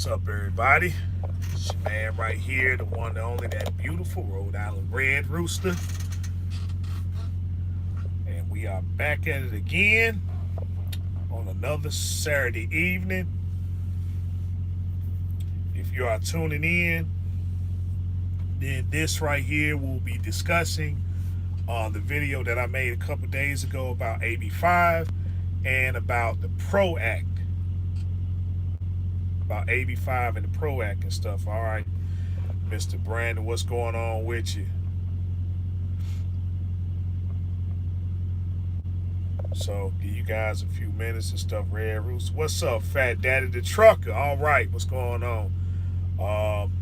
What's up, everybody? It's your man right here, the one, the only, that beautiful Rhode Island Red Rooster. And we are back at it again on another Saturday evening. If you are tuning in, then this right here will be discussing the video that I made a couple days ago about AB5 and about the PRO Act. About AB5 and the PRO Act and stuff. All right, Mr. Brandon, what's going on with you? So give you guys a few minutes and stuff. Red Rooster, what's up, Fat Daddy the Trucker? All right, what's going on? Um,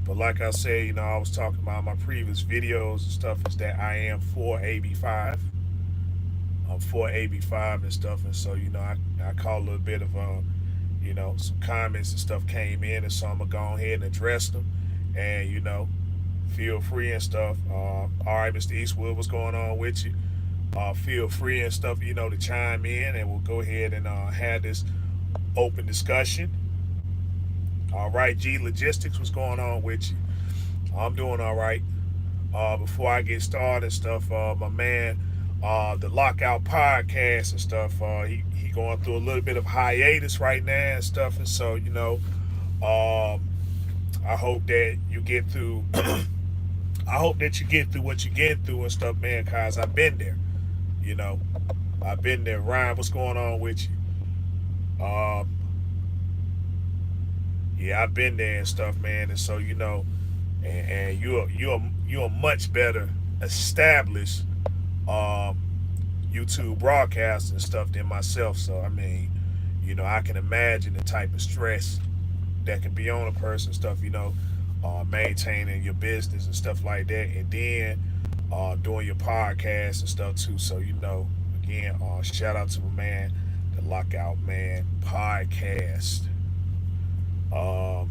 but like I said, I was talking about my previous videos and stuff. Is that I am for AB5. I'm for AB5 and stuff, and so I call a little bit of some comments and stuff came in, and so I'm gonna go ahead and address them, and feel free and stuff. All right, Mr. Eastwood, what's going on with you? Feel free and stuff, to chime in, and we'll go ahead and have this open discussion. All right, G Logistics, what's going on with you? I'm doing all right. Before I get started and stuff, my man, the Lockout Podcast and stuff, he going through a little bit of hiatus right now and stuff, and so I hope that you get through. I hope that you get through what you get through and stuff, man, cause I've been there. I've been there. Ryan, what's going on with you? Yeah, I've been there and stuff, man, and so and you're a much better established YouTube broadcaster and stuff than myself. So I mean, I can imagine the type of stress that can be on a person and stuff, maintaining your business and stuff like that, and then doing your podcast and stuff too. So again, shout out to my man, the Lockout Man Podcast. I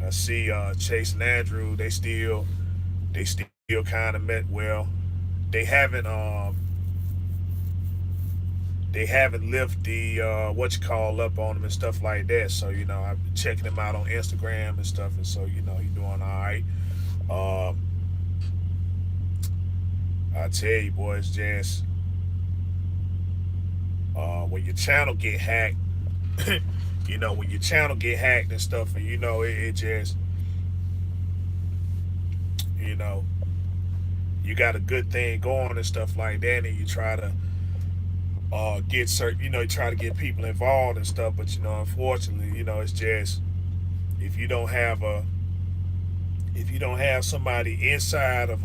see Chase and Andrew, they still kind of met. Well, they haven't lifted the what you call up on them and stuff like that. So I've been checking him out on Instagram and stuff, and so he's doing all right. I tell you, boys, just when your channel get hacked, when your channel get hacked and stuff, and it just you got a good thing going and stuff like that, and you try to get certain, you try to get people involved and stuff, but unfortunately, it's just if you don't have somebody inside of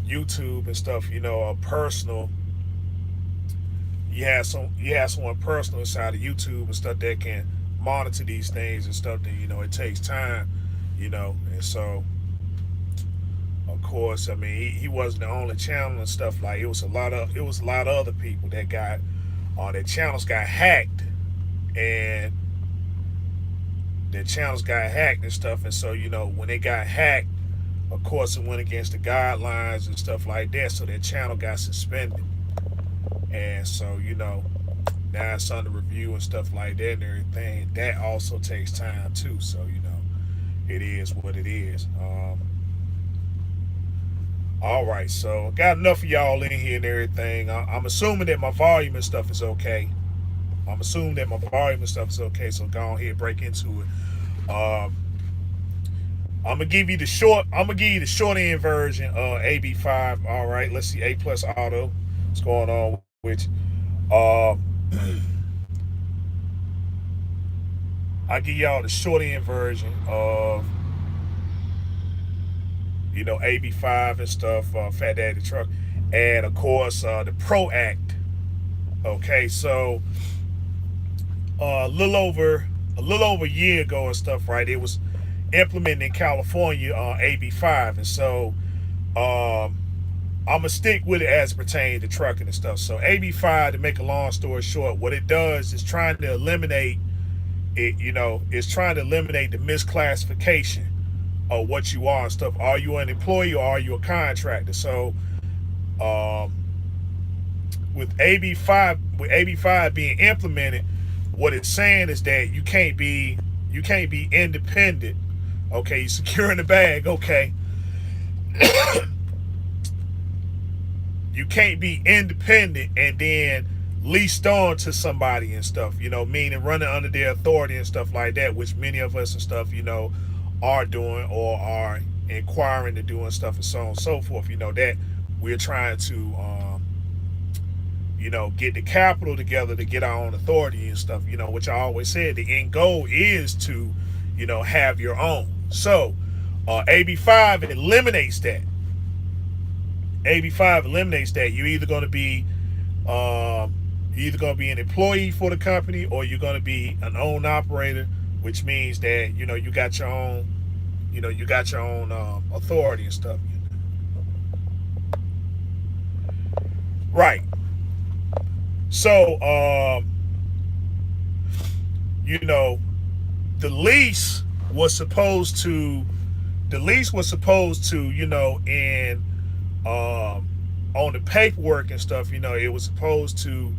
YouTube and stuff, a personal, you have someone personal inside of YouTube and stuff that can monitor these things and stuff, then it takes time, and so of course, I mean, he wasn't the only channel and stuff. Like it was a lot of other people that got their channels got hacked, and their channels got hacked and stuff. And so when they got hacked, of course, it went against the guidelines and stuff like that. So their channel got suspended, and so now it's under review and stuff like that and everything. That also takes time too. So it is what it is. All right, so got enough of y'all in here and everything. I'm assuming that my volume and stuff is okay. So go ahead, break into it. I'm gonna give you the short end version of AB5. All right, let's see. A Plus Auto, what's going on with you? I give y'all the short end version of AB5 and stuff, Fat Daddy Truck, and of course the PRO Act. Okay, so a little over a year ago and stuff, right? It was implemented in California on AB5, and so I'm gonna stick with it as it pertains to trucking and stuff. So AB5, to make a long story short, what it does is trying to eliminate it. It's trying to eliminate the misclassification of what you are and stuff. Are you an employee or are you a contractor? So with AB5 being implemented, what it's saying is that you can't be independent. Okay, you securing the bag. Okay, you can't be independent and then leased on to somebody and stuff. Meaning running under their authority and stuff like that, which many of us and stuff, are doing or are inquiring to do and stuff and so on and so forth. That we're trying to get the capital together to get our own authority and stuff, which I always said the end goal is to, have your own. So, AB5 eliminates that. AB5 eliminates that. You're either going to be an employee for the company or you're going to be an own operator, which means that, you got your own, authority and stuff. Right. So, you know, the lease was supposed to, in on the paperwork and stuff, it was supposed to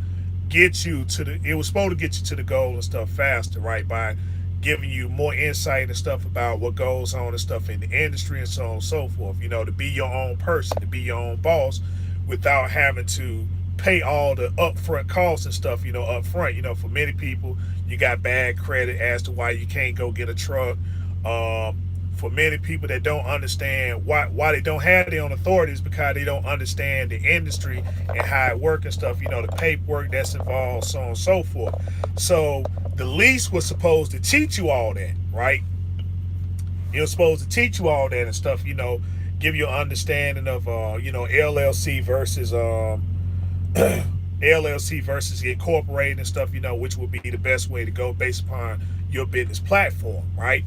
get you to the goal and stuff faster, right? By giving you more insight and stuff about what goes on and stuff in the industry and so on and so forth, to be your own person, to be your own boss without having to pay all the upfront costs and stuff, upfront. For many people, you got bad credit as to why you can't go get a truck. For many people that don't understand why they don't have their own authorities, because they don't understand the industry and how it works and stuff, the paperwork that's involved, so on and so forth. So the lease was supposed to teach you all that, right? It was supposed to teach you all that and stuff, give you an understanding of LLC versus LLC versus incorporated and stuff, which would be the best way to go based upon your business platform, right?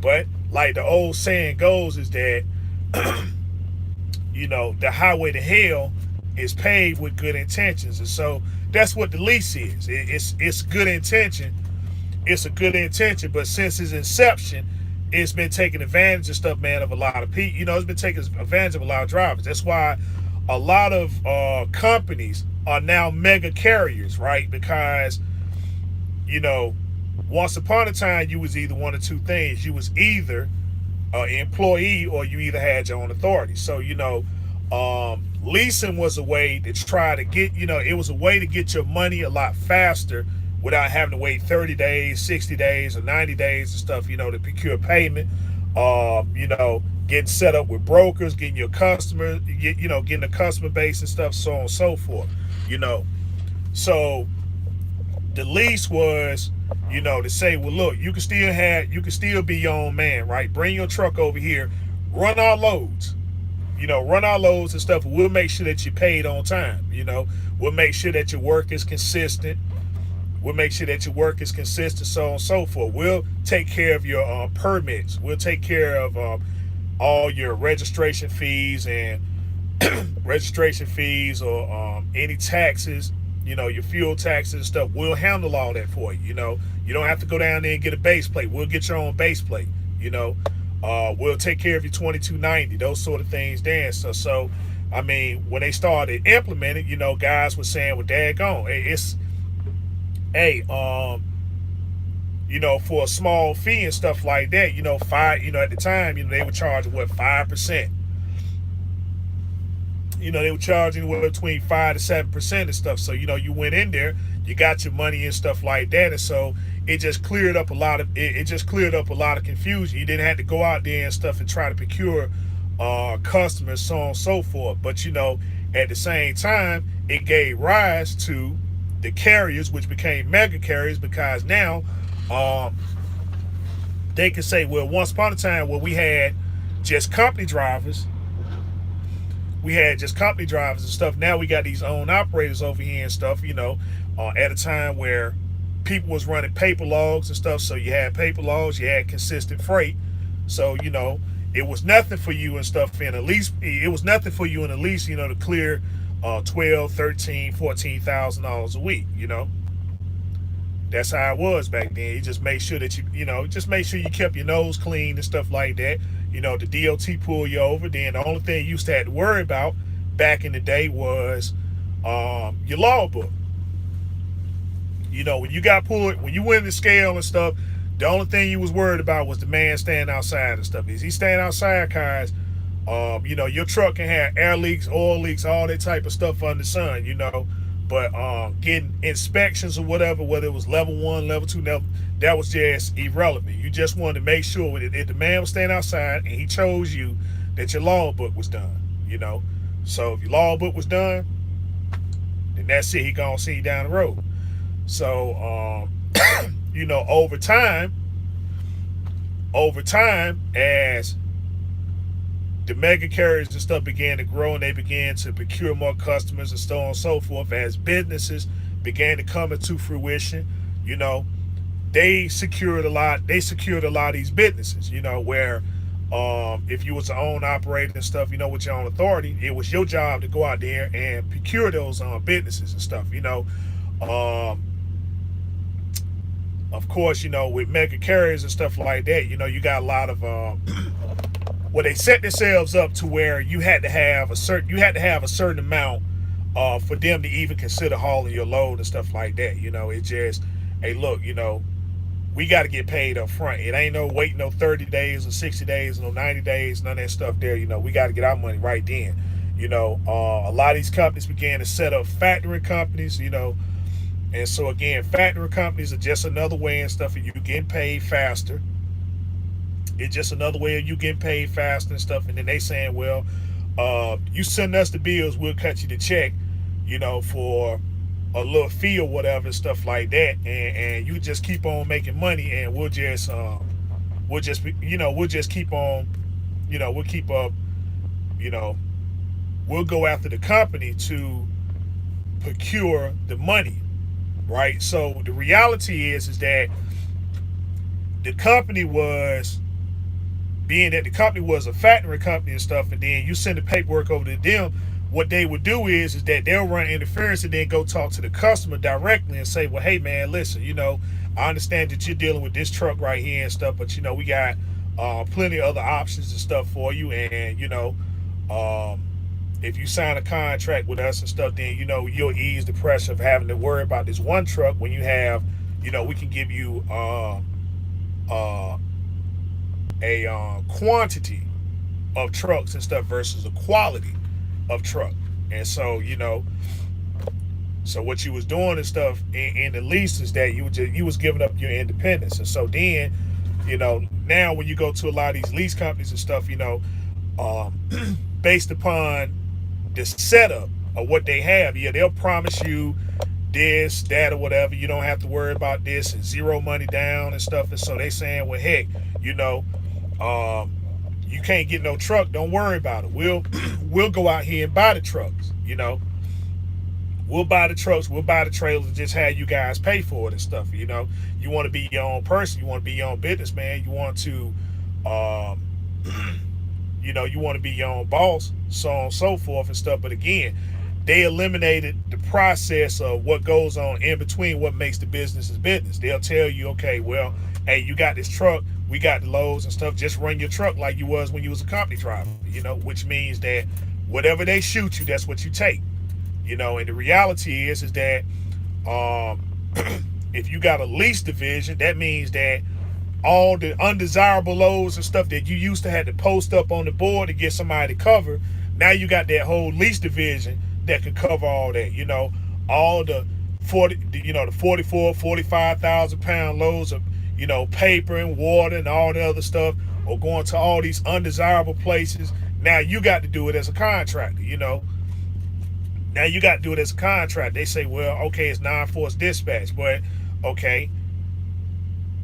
But like the old saying goes is that the highway to hell is paved with good intentions. And so that's what the lease is. It's good intention. It's a good intention, but since its inception, it's been taking advantage of stuff, man, of a lot of people. It's been taking advantage of a lot of drivers. That's why a lot of companies are now mega carriers, right? Because, once upon a time, you was either one of two things. You was either an employee or you either had your own authority. So, leasing was a way to try to get, it was a way to get your money a lot faster without having to wait 30 days, 60 days, or 90 days and stuff, to procure payment. Getting set up with brokers, getting your customers, getting a customer base and stuff, so on and so forth. So the lease was, to say, well, look, you can still be your own man, right? Bring your truck over here, run our loads, and stuff. We'll make sure that you're paid on time. We'll make sure that your work is consistent. So on and so forth. We'll take care of your permits. We'll take care of all your registration fees and or any taxes, your fuel taxes and stuff. We'll handle all that for you. You don't have to go down there and get a base plate. We'll get your own base plate. We'll take care of your 2290, those sort of things. Then, so I mean, when they started implementing, guys were saying, "Well, daggone, for a small fee and stuff like that, at the time, they were charging 5%. They were charging between 5 to 7% and stuff. So, you went in there, you got your money and stuff like that, and so it just cleared up a lot of confusion. You didn't have to go out there and stuff and try to procure customers, so on and so forth. But at the same time, it gave rise to the carriers, which became mega carriers, because now they can say, well, once upon a time where we had just company drivers and stuff, now we got these own operators over here and stuff, at a time where people was running paper logs and stuff. So you had paper logs, you had consistent freight. So, it was nothing for you and stuff in a lease. It was nothing for you in a lease, to clear $12, $13, $14,000 a week. That's how it was back then. You just make sure that you kept your nose clean and stuff like that. The DOT pull you over. Then the only thing you used to have to worry about back in the day was your logbook. You know, when you got pulled, when you went in the scale and stuff, the only thing you was worried about was the man standing outside and stuff. Is he standing outside, guys? You know, your truck can have air leaks, oil leaks, all that type of stuff under the sun, you know. But getting inspections or whatever, whether it was level 1, level 2, level, that was just irrelevant. You just wanted to make sure that if the man was standing outside and he chose you, that your logbook was done, you know. So if your logbook was done, then that's it. He gonna see you down the road. So you know, over time, as the mega carriers and stuff began to grow and they began to procure more customers and so on and so forth, as businesses began to come into fruition, you know, they secured a lot of these businesses, you know, where if you was to own, operate and stuff, you know, with your own authority, it was your job to go out there and procure those businesses and stuff, you know. um, of course, you know, with mega carriers and stuff like that, you know, you got a lot of well, they set themselves up to where you had to have a certain amount for them to even consider hauling your load and stuff like that. You know, it just, hey, look, you know, we got to get paid up front. It ain't no waiting no 30 days or 60 days, no 90 days, none of that stuff there. You know, we got to get our money right then. You know, a lot of these companies began to set up factoring companies, you know, and so again, factoring companies are just another way and stuff of you getting paid faster. It's just another way of you getting paid faster and stuff. And then they saying, well, you send us the bills, we'll cut you the check, you know, for a little fee or whatever and stuff like that. And you just keep on making money, and we'll just keep on, you know, we'll keep up, you know, we'll go after the company to procure the money, right? So the reality is that the company was being that the company was a factory company and stuff, and then you send the paperwork over to them. What they would do is that they'll run interference and then go talk to the customer directly and say, well, hey man, listen, you know, I understand that you're dealing with this truck right here and stuff, but you know, we got plenty of other options and stuff for you, and you know, if you sign a contract with us and stuff, then you know, you'll ease the pressure of having to worry about this one truck when you have, you know, we can give you a quantity of trucks and stuff versus a quality of truck. And so, you know, so what you was doing and stuff in the lease is that you was giving up your independence. And so then, you know, now when you go to a lot of these lease companies and stuff, you know, based upon the setup of what they have, yeah, they'll promise you this, that, or whatever. You don't have to worry about this, and zero money down and stuff. And so they saying, well, heck, you know, you can't get no truck, don't worry about it. We'll go out here and buy the trucks, you know. We'll buy the trucks, we'll buy the trailers, and just have you guys pay for it and stuff, you know. You want to be your own person, you want to be your own business, man. You want to you know, you want to be your own boss, so on and so forth and stuff. But again, they eliminated the process of what goes on in between what makes the business is business. They'll tell you, okay, well, hey, you got this truck, we got the loads and stuff, just run your truck like you was when you was a company driver, you know, which means that whatever they shoot you, that's what you take, you know. And the reality is that if you got a lease division, that means that all the undesirable loads and stuff that you used to have to post up on the board to get somebody to cover, now you got that whole lease division that can cover all that, you know. All the 44, 45,000 pound loads of, you know, paper and water and all the other stuff, or going to all these undesirable places. Now you got to do it as a contractor, you know. Now you got to do it as a contractor. They say, well, okay, it's non-force dispatch, but okay,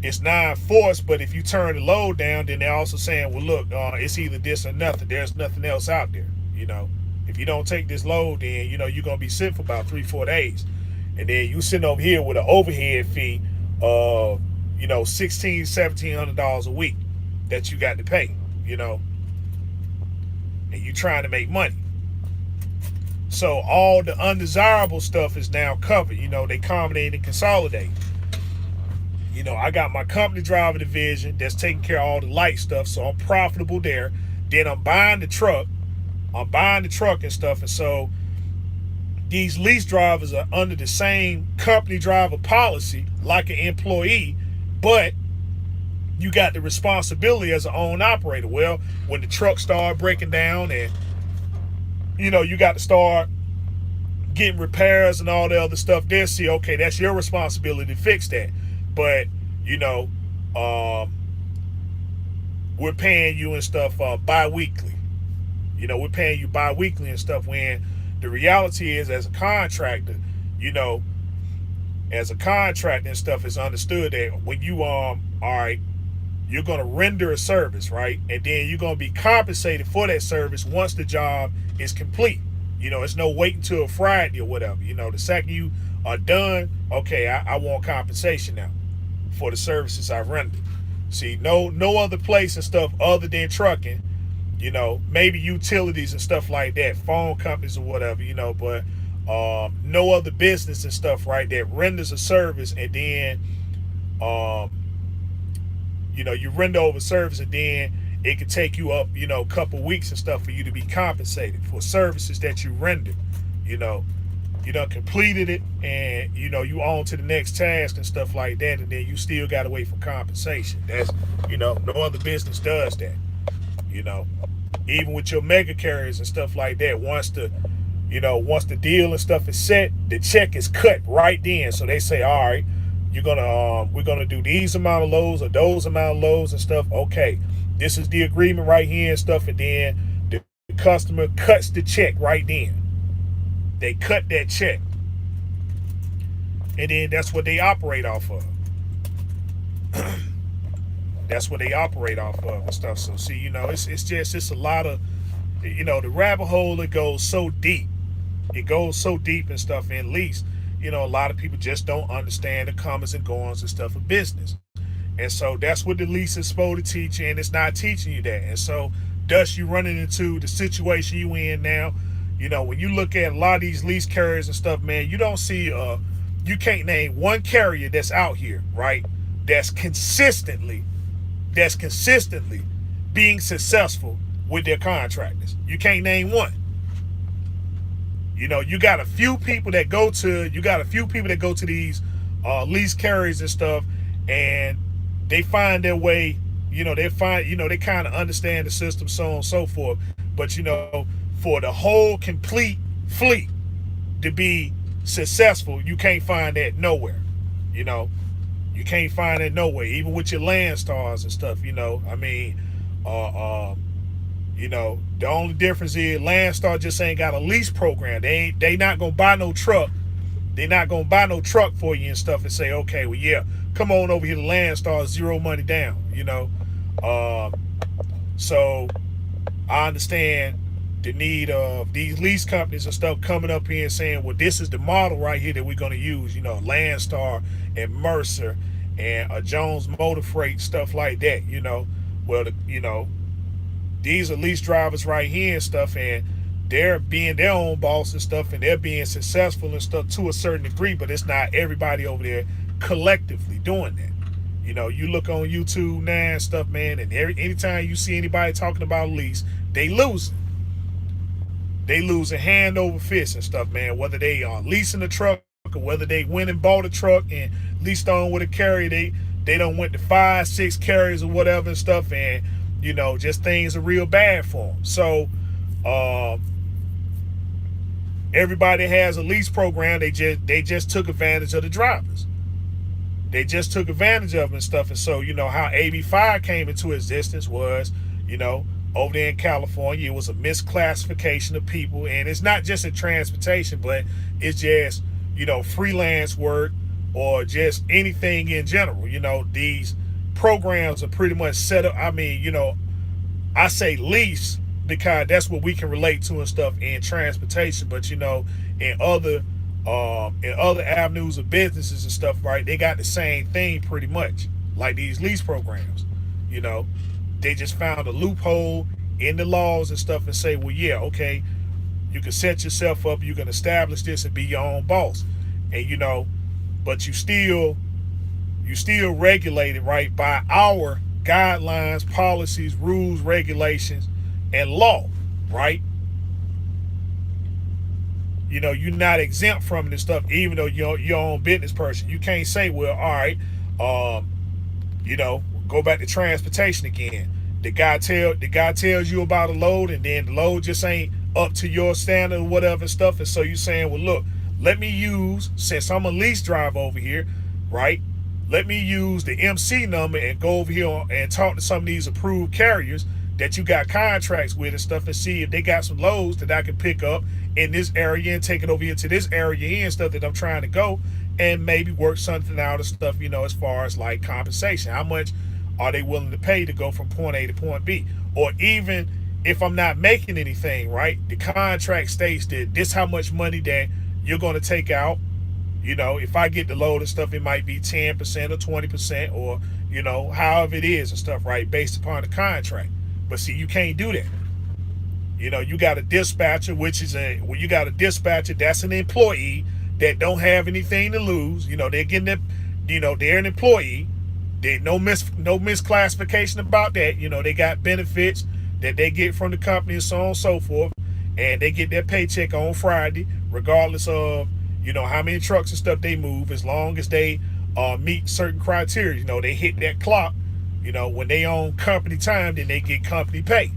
it's non-force, but if you turn the load down, then they're also saying, well, look, it's either this or nothing. There's nothing else out there, you know. If you don't take this load, then, you know, you're going to be sitting for about 3-4 days. And then you sitting over here with an overhead fee of, you know, $1,700 a week that you got to pay, you know. And you trying to make money. So all the undesirable stuff is now covered. You know, they combinate and consolidate. You know, I got my company driver division that's taking care of all the light stuff, so I'm profitable there. Then I'm buying the truck and stuff. And so these lease drivers are under the same company driver policy like an employee, but you got the responsibility as an own operator. Well, when the truck start breaking down and you got to start getting repairs and all the other stuff, they'll see, okay, that's your responsibility to fix that. But you know, um, we're paying you and stuff bi-weekly. We're paying you bi-weekly and stuff, when the reality is, as a contractor, you know, as a contractor and stuff, it's understood that when you all right, you're going to render a service, right? And then you're going to be compensated for that service once the job is complete. It's no wait until Friday or whatever. The second you are done, okay, I want compensation now for the services I've rendered. See, no other place and stuff other than trucking, maybe utilities and stuff like that, phone companies or whatever, but no other business and stuff, right, that renders a service, and then you render over service, and then it could take you up, a couple weeks and stuff for you to be compensated for services that you rendered. You done completed it, and you on to the next task and stuff like that, and then you still gotta wait for compensation. That's no other business does that. Even with your mega carriers and stuff like that, once the deal and stuff is set, the check is cut right then. So they say, all right, we're gonna do these amount of loads or those amount of loads and stuff. Okay, this is the agreement right here and stuff, and then the customer cuts the check right then. They cut that check, and then that's what they operate off of. That's what they operate off of and stuff. So see, it's a lot of, the rabbit hole, it goes so deep. It goes so deep and stuff. And at least, a lot of people just don't understand the comings and goings and stuff of business. And so that's what the lease is supposed to teach you, and it's not teaching you that. And so thus you running into the situation you in now. When you look at a lot of these lease carriers and stuff, man, you don't see, you can't name one carrier that's out here, right, that's consistently being successful with their contractors. You can't name one. You got a few people that go to these lease carriers and stuff, and they find their way. They kind of understand the system, so on and so forth. But for the whole complete fleet to be successful, you can't find that nowhere. You can't find it nowhere, even with your Landstars and stuff. The only difference is Landstar just ain't got a lease program. They not gonna buy no truck. They're not gonna buy no truck for you and stuff and say, okay, well, yeah, come on over here to Landstar, zero money down. So I understand the need of these lease companies and stuff coming up here and saying, well, this is the model right here that we're going to use, Landstar and Mercer and Jones Motor Freight, stuff like that, well, these are lease drivers right here and stuff, and they're being their own boss and stuff, and they're being successful and stuff to a certain degree, but it's not everybody over there collectively doing that. You look on YouTube now and stuff, man, and anytime you see anybody talking about lease, they losing. They losing hand over fist and stuff, man. Whether they are leasing a truck or whether they went and bought a truck and leased on with a carrier, they done went to 5, 6 carriers or whatever and stuff, and just things are real bad for them. So everybody has a lease program. They just took advantage of the drivers. They just took advantage of them and stuff. And so how AB5 came into existence was over there in California, it was a misclassification of people, and it's not just in transportation, but it's just freelance work or just anything in general. These programs are pretty much set up. I say lease because that's what we can relate to and stuff in transportation, but in other avenues of businesses and stuff, right, they got the same thing pretty much, like these lease programs. They just found a loophole in the laws and stuff and say, well, yeah, okay, you can set yourself up, you can establish this and be your own boss, and but you still regulated, right, by our guidelines, policies, rules, regulations, and law, right? you're not exempt from it and stuff, even though you're your own business person. You can't say, well, all right, um, go back to transportation again. The guy tells you about a load, and then the load just ain't up to your standard or whatever and stuff. And so you're saying, well, look, let me use, since I'm a lease driver over here, right? Let me use the MC number and go over here and talk to some of these approved carriers that you got contracts with and stuff, and see if they got some loads that I can pick up in this area and take it over here to this area and stuff that I'm trying to go, and maybe work something out of stuff, as far as like compensation. How much are they willing to pay to go from point A to point B? Or even if I'm not making anything, right? The contract states that this how much money that you're going to take out. If I get the load and stuff, it might be 10% or 20% or, however it is and stuff, right? Based upon the contract. But see, you can't do that. You got a dispatcher, you got a dispatcher that's an employee that don't have anything to lose. They're getting it, they're an employee. They no misclassification about that. They got benefits that they get from the company and so on and so forth. And they get their paycheck on Friday, regardless of, how many trucks and stuff they move, as long as they meet certain criteria. They hit that clock. When they own company time, then they get company pay.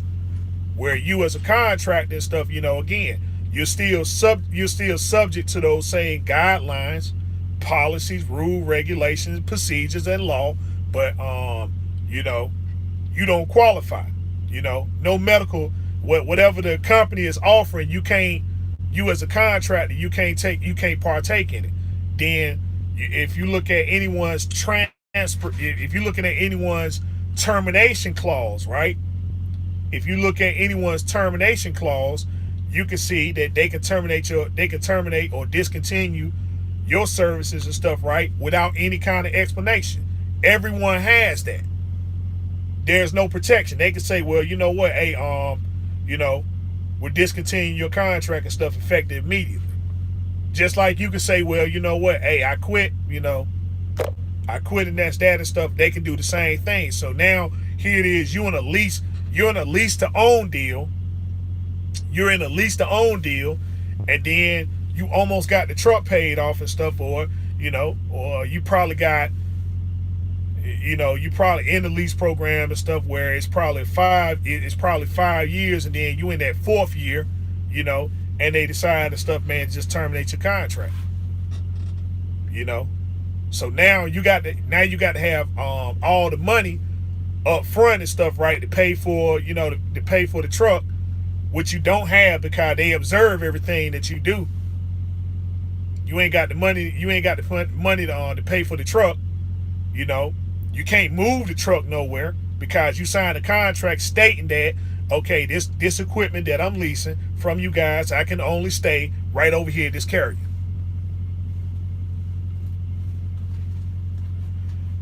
Where you as a contractor and stuff, again, you're still subject to those same guidelines, policies, rule, regulations, procedures, and law. But you don't qualify. No medical, whatever the company is offering, you as a contractor, you can't partake in it. Then if you look at anyone's if you're looking at anyone's termination clause, right? If you look at anyone's termination clause, you can see that they can terminate or discontinue your services and stuff, right? Without any kind of explanation. Everyone has that. There's no protection. They can say, well, you know what, hey, we're discontinuing your contract and stuff effective immediately. Just like you can say, well, you know what, hey, I quit, I quit and that's that and stuff. They can do the same thing. So now here it is, you're in a lease to own deal. You're in a lease to own deal, and then you almost got the truck paid off and stuff, or you probably got, you probably in the lease program and stuff where it's probably 5 years, and then you in that 4th year, and they decide and stuff, man, just terminate your contract. So now you got to have all the money up front and stuff, right, to pay for, to pay for the truck, which you don't have because they observe everything that you do. You ain't got the money. You ain't got the money to pay for the truck. You can't move the truck nowhere because you signed a contract stating that, okay, this equipment that I'm leasing from you guys, I can only stay right over here at this carrier.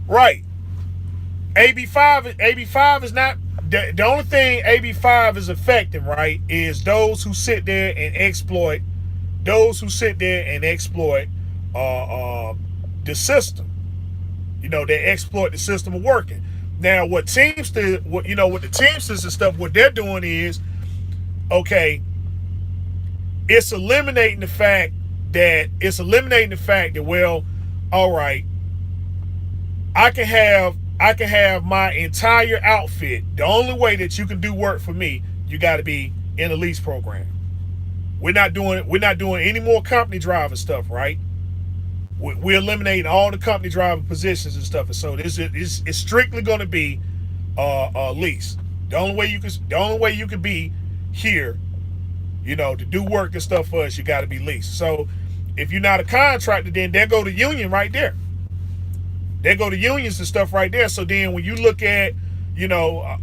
Right. AB5 is not the only thing AB5 is affecting, right, is those who sit there and exploit the system. They exploit the system of working. Now what the Teamsters and stuff, what they're doing is, okay, it's eliminating the fact that, well, all right, I can have my entire outfit. The only way that you can do work for me, you got to be in a lease program. We're not doing any more company driver stuff, right? We're eliminating all the company driver positions and stuff, and so it's strictly going to be a lease. The only way you can be here, to do work and stuff for us, you got to be leased. So if you're not a contractor, then there go the union right there. There go the unions and stuff right there. So then when you look at, a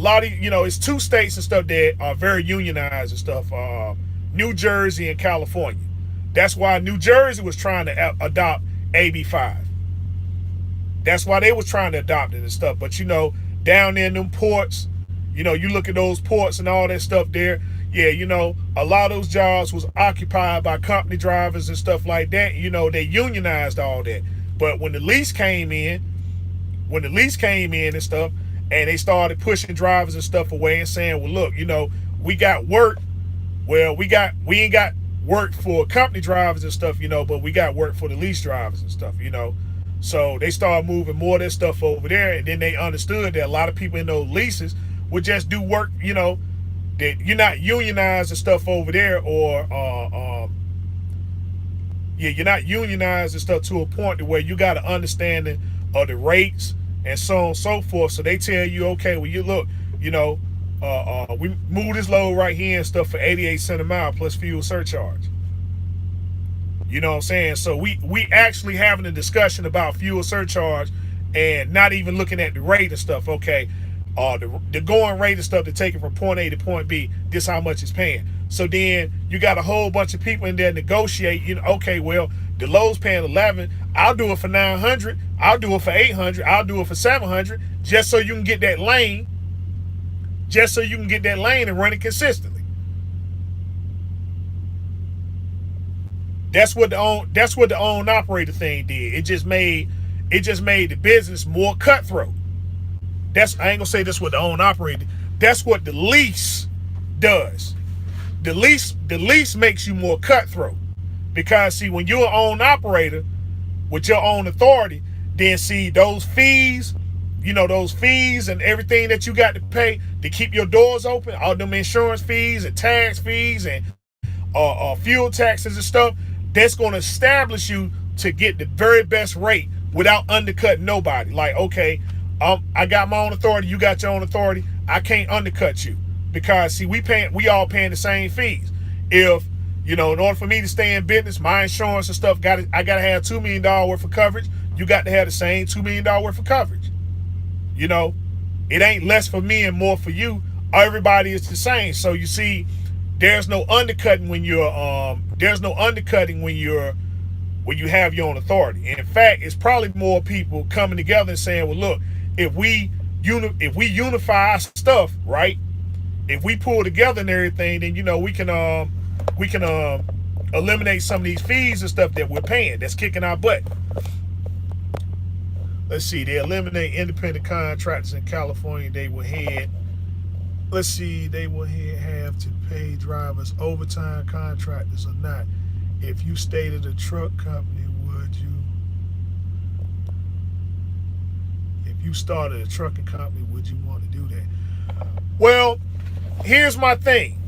lot of, it's 2 states and stuff that are very unionized and stuff, New Jersey and California. That's why New Jersey was trying to adopt AB5. That's why they was trying to adopt it and stuff. But, down there in them ports, you look at those ports and all that stuff there. Yeah, a lot of those jobs was occupied by company drivers and stuff like that. They unionized all that. But when the lease came in and stuff, and they started pushing drivers and stuff away and saying, well, look, we got work. Well, we ain't got work for company drivers and stuff, but we got work for the lease drivers and stuff. So they started moving more of their stuff over there, and then they understood that a lot of people in those leases would just do work, that you're not unionized and stuff over there, or you're not unionized and stuff to a point to where you got an understanding of the rates and so on and so forth. So they tell you, okay, well, you look, we move this load right here and stuff for 88 cents a mile plus fuel surcharge. You know what I'm saying? So we actually having a discussion about fuel surcharge and not even looking at the rate and stuff. Okay, the going rate and stuff to take it from point A to point B, this how much it's paying. So then you got a whole bunch of people in there negotiate, okay, well, the load's paying 11, I'll do it for 900, I'll do it for 800, I'll do it for 700, just so you can get that lane, and run it consistently. That's what the own operator thing did. It just made the business more cutthroat. I ain't gonna say that's what the own operator. That's what the lease does. The lease makes you more cutthroat, because see, when you're an own operator with your own authority, then see those fees, and everything that you got to pay to keep your doors open, all them insurance fees and tax fees and fuel taxes and stuff, that's going to establish you to get the very best rate without undercutting nobody. Like, okay, I got my own authority, you got your own authority, I can't undercut you, because see, we all paying the same fees. If in order for me to stay in business, my insurance and stuff I gotta have $2 million worth of coverage. You got to have the same $2 million worth of coverage. It ain't less for me and more for you. Everybody is the same. So you see, there's no undercutting when you have your own authority. And in fact, it's probably more people coming together and saying, well, look, if we unify our stuff, right? If we pull together and everything, then we can eliminate some of these fees and stuff that we're paying that's kicking our butt. Let's see, they eliminate independent contractors in California. They will have to pay drivers overtime, contractors or not. If you stayed at a truck company, would you? If you started a trucking company, would you want to do that? Well, here's my thing.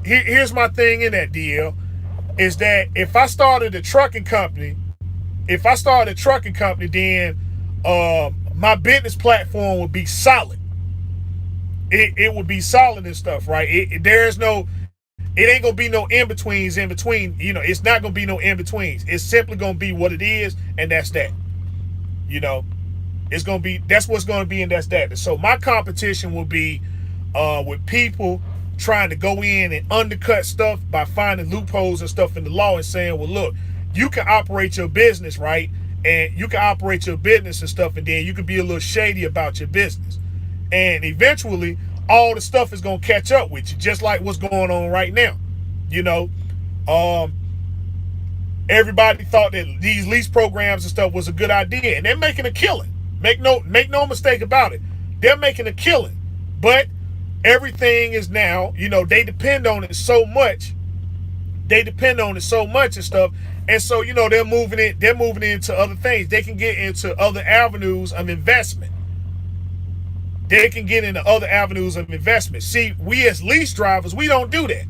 Here's my thing in that deal, is that if I started a trucking company, then my business platform would be solid. It would be solid and stuff, right? It ain't gonna be no in-betweens in between. It's not gonna be no in-betweens. It's simply gonna be what it is, and that's that. That's what's gonna be, and that's that. And so my competition will be with people trying to go in and undercut stuff by finding loopholes and stuff in the law and saying, well, look, you can operate your business, right? And you can operate your business and stuff, and then you can be a little shady about your business. And eventually, all the stuff is going to catch up with you, just like what's going on right now. Everybody thought that these lease programs and stuff was a good idea, and they're making a killing. Make no mistake about it. They're making a killing. But everything is now, they depend on it so much. And stuff. And so, they're moving into other things. They can get into other avenues of investment. See, we as lease drivers, we don't do that.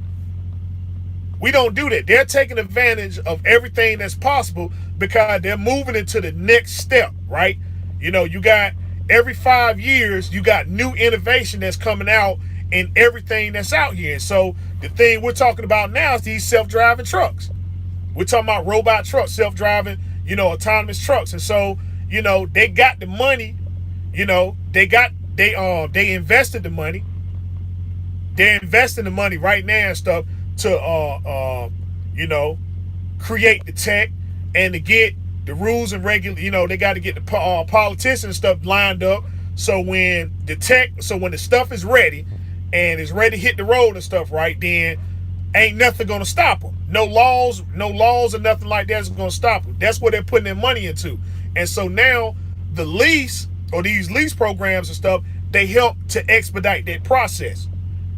They're taking advantage of everything that's possible because they're moving into the next step, right? You got every 5 years, you got new innovation that's coming out in everything that's out here. So the thing we're talking about now is these self-driving trucks. We're talking about robot trucks, self-driving, autonomous trucks. And so, they got the money, they invested the money. They're investing the money right now and stuff to, create the tech and to get the rules and they got to get the politicians and stuff lined up. So when the stuff is ready and it's ready to hit the road and stuff, right, then ain't nothing going to stop them. No laws or nothing like that is going to stop them. That's what they're putting their money into. And so now the lease or these lease programs and stuff, they help to expedite that process.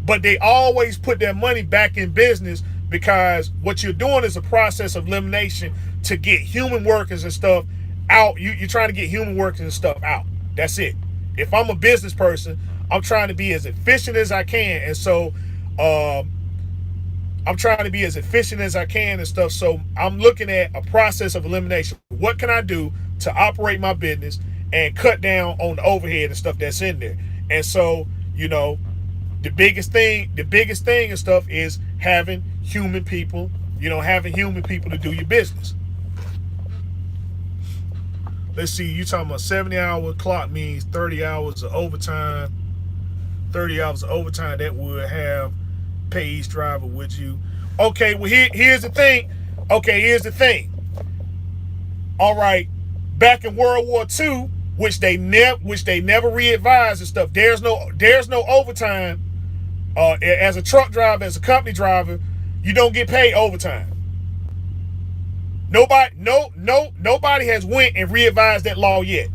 But they always put their money back in business because what you're doing is a process of elimination to get human workers and stuff out. You're trying to get human workers and stuff out. That's it. If I'm a business person, I'm trying to be as efficient as I can. And so I'm trying to be as efficient as I can and stuff. So I'm looking at a process of elimination. What can I do to operate my business and cut down on the overhead and stuff that's in there? And so, the biggest thing and stuff is having human people, having human people to do your business. Let's see, you talking about 70-hour clock means 30 hours of overtime. 30 hours of overtime, that would have pay each driver, would you? Okay, well here's the thing. All right, back in World War II, which they never re-advised and stuff. There's no overtime. As a truck driver, as a company driver, you don't get paid overtime. Nobody has went and re-advised that law yet.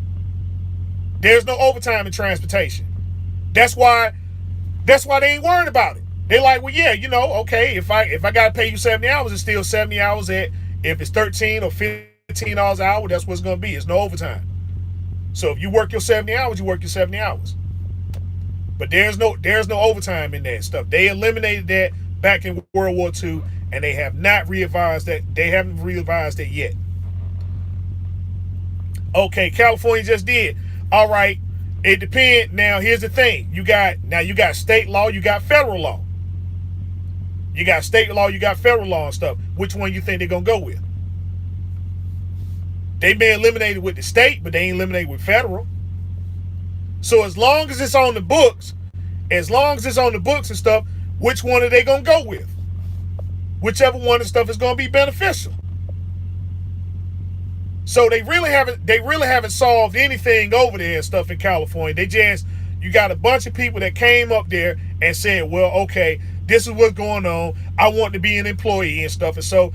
There's no overtime in transportation. That's why they ain't worried about it. They're like, well, yeah, okay, if I gotta pay you 70 hours, it's still 70 hours if it's 13 or $15 an hour, that's what it's gonna be. It's no overtime. So if you work your 70 hours, you work your 70 hours. But there's no overtime in that stuff. They eliminated that back in World War II, and they have not re-advised that. They haven't re-advised it yet. Okay, California just did. All right, it depends. Now here's the thing: you got state law, you got federal law. You got state law, you got federal law and stuff. Which one you think they're gonna go with? They been eliminated with the state, but they ain't eliminated with federal. So as long as it's on the books and stuff, which one are they gonna go with? Whichever one of stuff is gonna be beneficial. So they really haven't solved anything over there and stuff in California. You got a bunch of people that came up there and said, well, okay, this is what's going on. I want to be an employee and stuff. And so,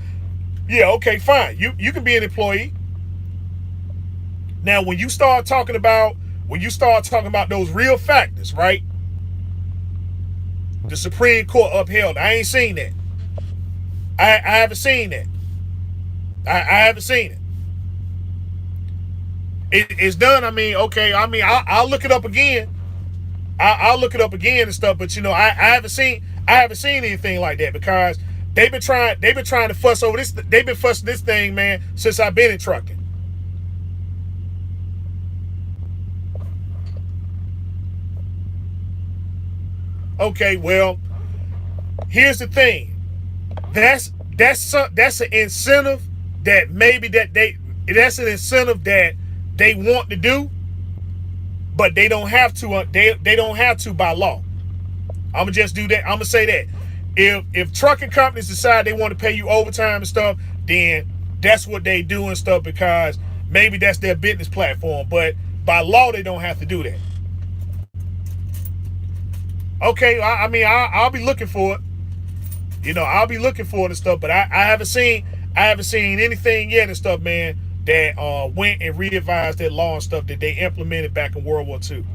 yeah, okay, fine. You can be an employee. Now, when you start talking about those real factors, right? The Supreme Court upheld. I ain't seen that. I haven't seen that. I haven't seen it. It's done. I'll look it up again. I'll look it up again and stuff. But I haven't seen anything like that, because they've been trying to fuss over this. They've been fussing this thing, man, since I've been in trucking. Okay, well, here's the thing. That's an incentive that that's an incentive that they want to do, but they don't have to. They don't have to by law. I'm gonna just do that. I'm gonna say that if trucking companies decide they want to pay you overtime and stuff, then that's what they do and stuff, because maybe that's their business platform. But by law, they don't have to do that. Okay, I'll be looking for it. I'll be looking for it and stuff. But I haven't seen anything yet and stuff, man, that went and re-advised that law and stuff that they implemented back in World War II,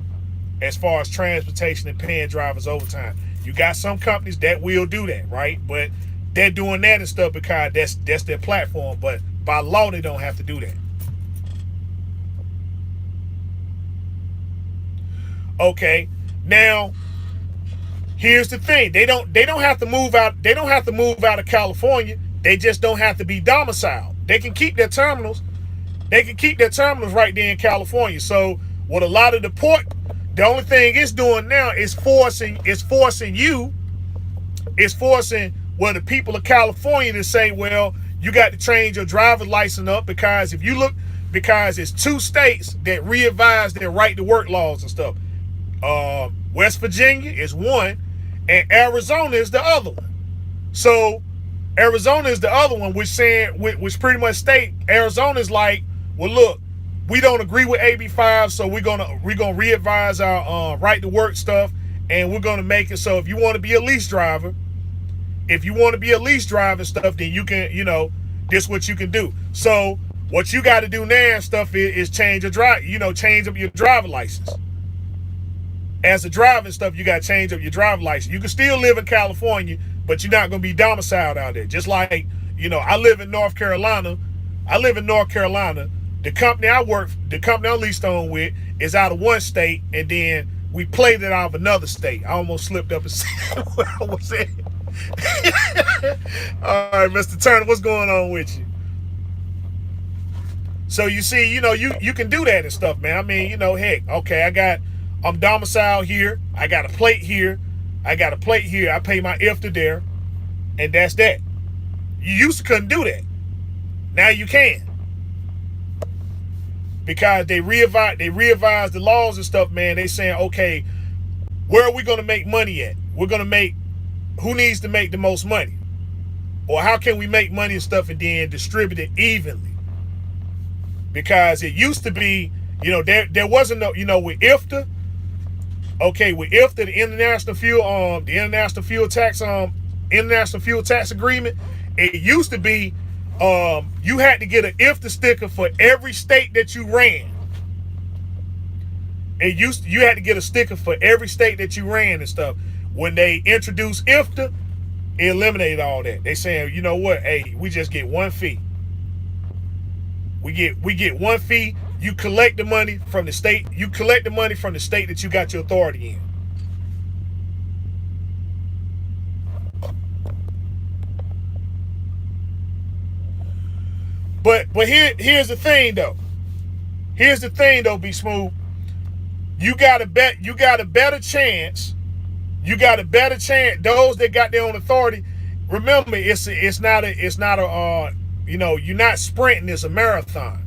as far as transportation and paying drivers overtime. You got some companies that will do that, right? But they're doing that and stuff because that's their platform. But by law, they don't have to do that. Okay, now here's the thing. They don't have to move out. They don't have to move out of California. They just don't have to be domiciled. They can keep their terminals. They can keep their terminals right there in California. So what a lot of the port, the only thing it's doing now is forcing the people of California to say, well, you got to change your driver's license up, because because it's 2 states that re-advise their right to work laws and stuff. West Virginia is one, and Arizona is the other one. So Arizona is the other one, which pretty much state Arizona's like, well, look, we don't agree with AB5, so we're gonna re-advise our right to work stuff, and we're gonna make it so if you want to be a lease driver, and stuff, then you can, this is what you can do. So what you got to do now and stuff is change up your driver license. As a driver and stuff, you got to change up your driver license. You can still live in California, but you're not gonna be domiciled out there. Just like, I live in North Carolina. I live in North Carolina. The company I leased on with is out of one state, and then we played it out of another state. I almost slipped up and said what I was saying. All right, Mr. Turner, what's going on with you? So you see, you can do that and stuff, man. I mean, heck, okay, I'm domiciled here. I got a plate here. I got a plate here. I pay my IFTA there, and that's that. You used to couldn't do that. Now you can. Because they revised the laws and stuff, man. They saying, okay, where are we going to make money at? We're going to make, who needs to make the most money? Or how can we make money and stuff and then distribute it evenly? Because it used to be, there wasn't no, with IFTA, okay, with IFTA, the international fuel tax agreement, it used to be, you had to get an IFTA sticker for every state that you ran. You had to get a sticker for every state that you ran and stuff. When they introduced IFTA, it eliminated all that. They saying, you know what? Hey, we just get one fee. We get one fee. You collect the money from the state. You collect the money from the state that you got your authority in. But here's the thing though. Here's the thing though, Be Smooth. You got a better chance. You got a better chance. Those that got their own authority. Remember, it's not a you're not sprinting, it's a marathon.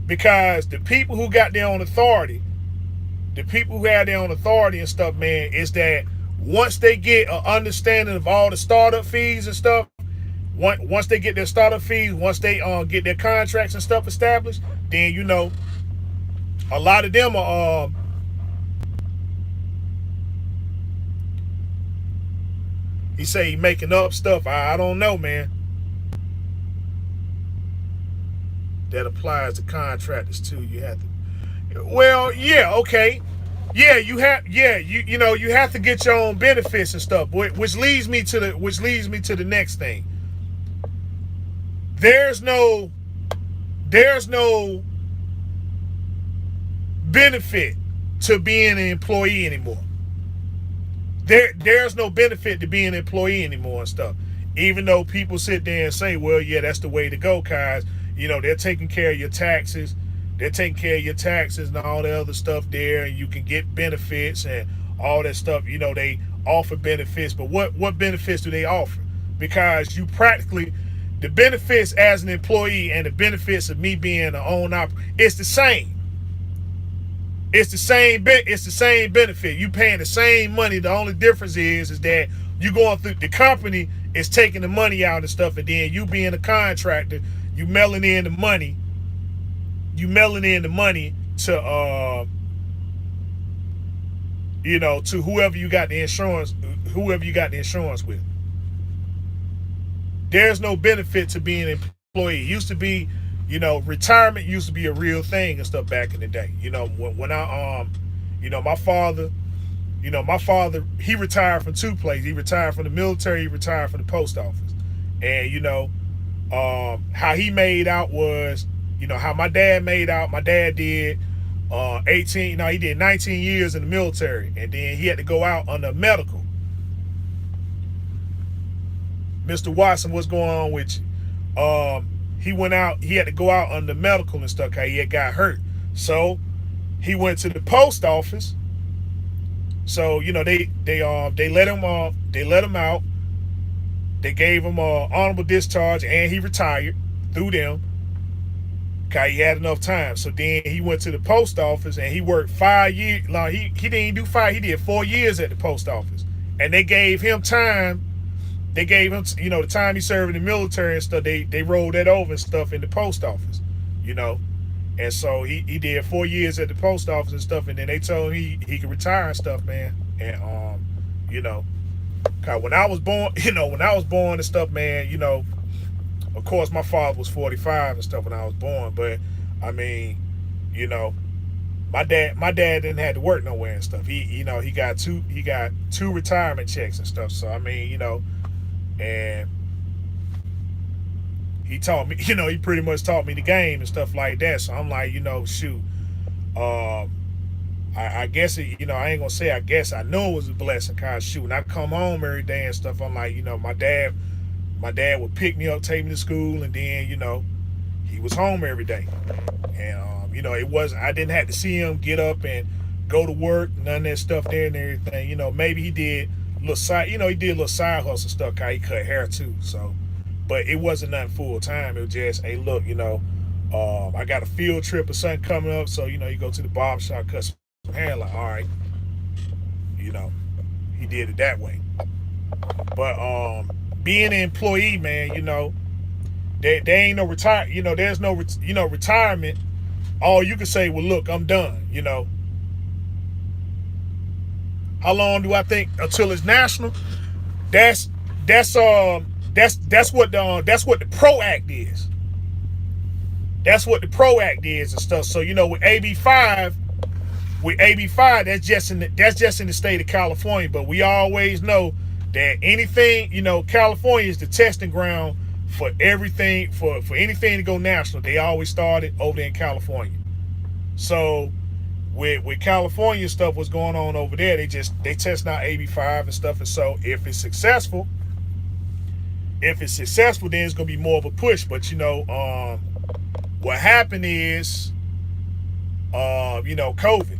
Because the people who got their own authority, the people who have their own authority and stuff, man, is that once they get an understanding of all the startup fees and stuff, once they get their startup fees, once they get their contracts and stuff established, then a lot of them are he say he making up stuff. I don't know, man. That applies to contractors too. You have to. Well, yeah, okay. Yeah, you have to get your own benefits and stuff, which leads me to the next thing. There's no benefit to being an employee anymore. There's no benefit to being an employee anymore and stuff. Even though people sit there and say, well, yeah, that's the way to go, guys. They're taking care of your taxes. They're taking care of your taxes and all the other stuff there, and you can get benefits and all that stuff. They offer benefits, but what benefits do they offer? Because you practically, the benefits as an employee and the benefits of me being an own operator, it's the same. It's the same benefit. You paying the same money. The only difference is that you going through, the company is taking the money out and stuff, and then you being a contractor, you mailing in the money. You mailing in the money to to whoever you got the insurance with. There's no benefit to being an employee. It used to be, retirement used to be a real thing and stuff back in the day. When I my father, he retired from two places. He retired from the military, he retired from the post office. And how he made out was, how my dad made out. My dad did he did 19 years in the military, and then he had to go out on the medical. Mr. Watson, what's going on with you? He went out, he had to go out on the medical and stuff because he had got hurt. So he went to the post office. So, they let him out. They gave him an honorable discharge, and he retired through them because he had enough time. So then he went to the post office and he worked 5 years. Like he didn't do 5, he did 4 years at the post office. And they gave him time. They gave him, the time he served in the military and stuff, they rolled that over and stuff in the post office, And so he did 4 years at the post office and stuff, and then they told him he could retire and stuff, man. And cause when I was born, and stuff, man, of course my father was 45 and stuff when I was born, but I mean, My dad didn't have to work nowhere and stuff. He got two retirement checks and stuff. So I mean, and he taught me, he pretty much taught me the game and stuff like that. So I'm like, shoot, um, I guess I ain't gonna say I guess I know it was a blessing. Cause shoot, when I come home every day and stuff, I'm like, my dad would pick me up, take me to school, and then he was home every day. And it wasn't. I didn't have to see him get up and go to work, none of that stuff there and everything. Maybe he did little side. He did little side hustle stuff. Cause he cut hair too. So, but it wasn't nothing full time. It was just, hey, look, I got a field trip or something coming up. So you go to the barber shop, cut some hair. Like, all right, you know, he did it that way. But being an employee, man, there ain't no retire. There's no retirement. All you can say, well, look, I'm done. How long do I think until it's national? That's that's what the Pro Act is. That's what the Pro Act is and stuff. So with AB5, that's just in the state of California. But we always know that anything, California is the testing ground for everything, for anything to go national. They always started over there in California. So with California stuff, what's going on over there, they test out AB5 and stuff. And so if it's successful, then it's gonna be more of a push. But what happened is COVID.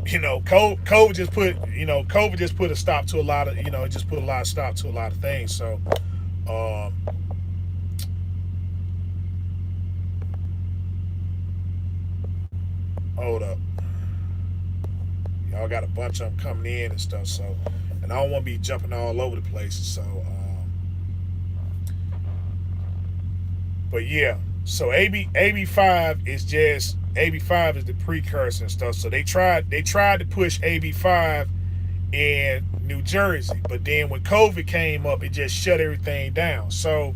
COVID just put a stop to a lot of, it just put a lot of stop to a lot of things. So hold up. Y'all got a bunch of them coming in and stuff. So, and I don't want to be jumping all over the place. So, but yeah. So AB5 is the precursor and stuff. So they tried to push AB5 in New Jersey, but then when COVID came up, it just shut everything down. So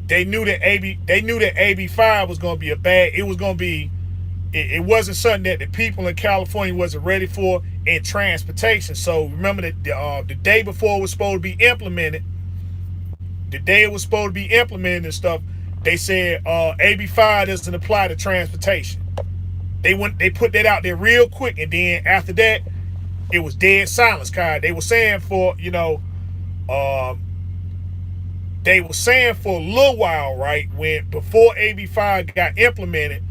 they knew that AB5 was going to be it wasn't something that the people in California wasn't ready for in transportation. So remember that the day before it was supposed to be implemented, and stuff, they said AB5 doesn't apply to transportation. They put that out there real quick, and then after that, it was dead silence. Cause they were saying for a little while, right, before AB5 got implemented,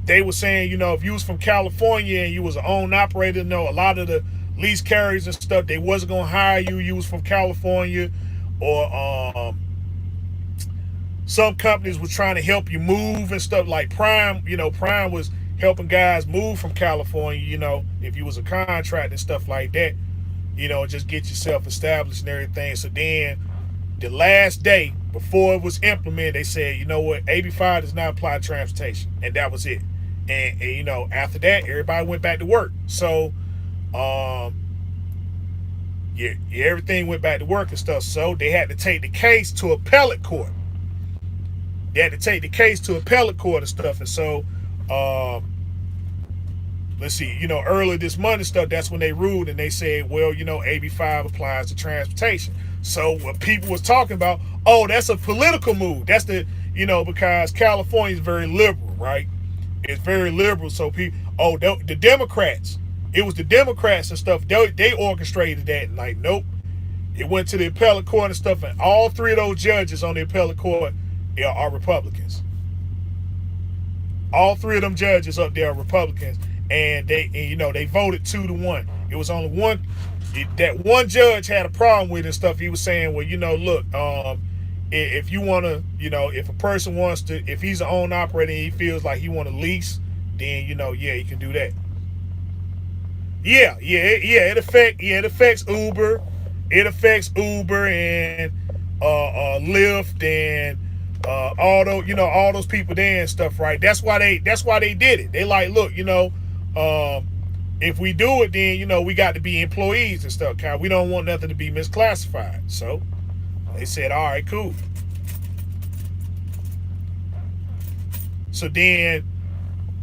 they were saying, if you was from California and you was an owned operator, a lot of the lease carriers and stuff, they wasn't gonna hire you. You was from California, or some companies were trying to help you move and stuff, like Prime. Prime was helping guys move from California, if you was a contract and stuff like that, just get yourself established and everything. So then the last day before it was implemented, they said, you know what, AB5 does not apply to transportation. And that was it. And after that, everybody went back to work. So everything went back to work and stuff. So they had to take the case to appellate court. And stuff. And so let's see, earlier this month and stuff, that's when they ruled, and they said, well, AB5 applies to transportation. So what people was talking about, oh, that's a political move. That's because California is very liberal, right? It's very liberal. So people, the Democrats, it was the Democrats and stuff, they orchestrated that. And like, nope. It went to the appellate court and stuff, and all three of those judges on the appellate court are Republicans. All three of them judges up there are Republicans, and they voted 2-1. It was only one that one judge had a problem with and stuff. He was saying, well, look, if you want to, if a person wants to, if he's an own operator and he feels like he want to lease, then he can do that. It affects Uber. It affects Uber and Lyft and all those people there and stuff, right? That's why they did it. They like, look, if we do it, then we got to be employees and stuff. Cause we don't want nothing to be misclassified. So they said, all right, cool. So then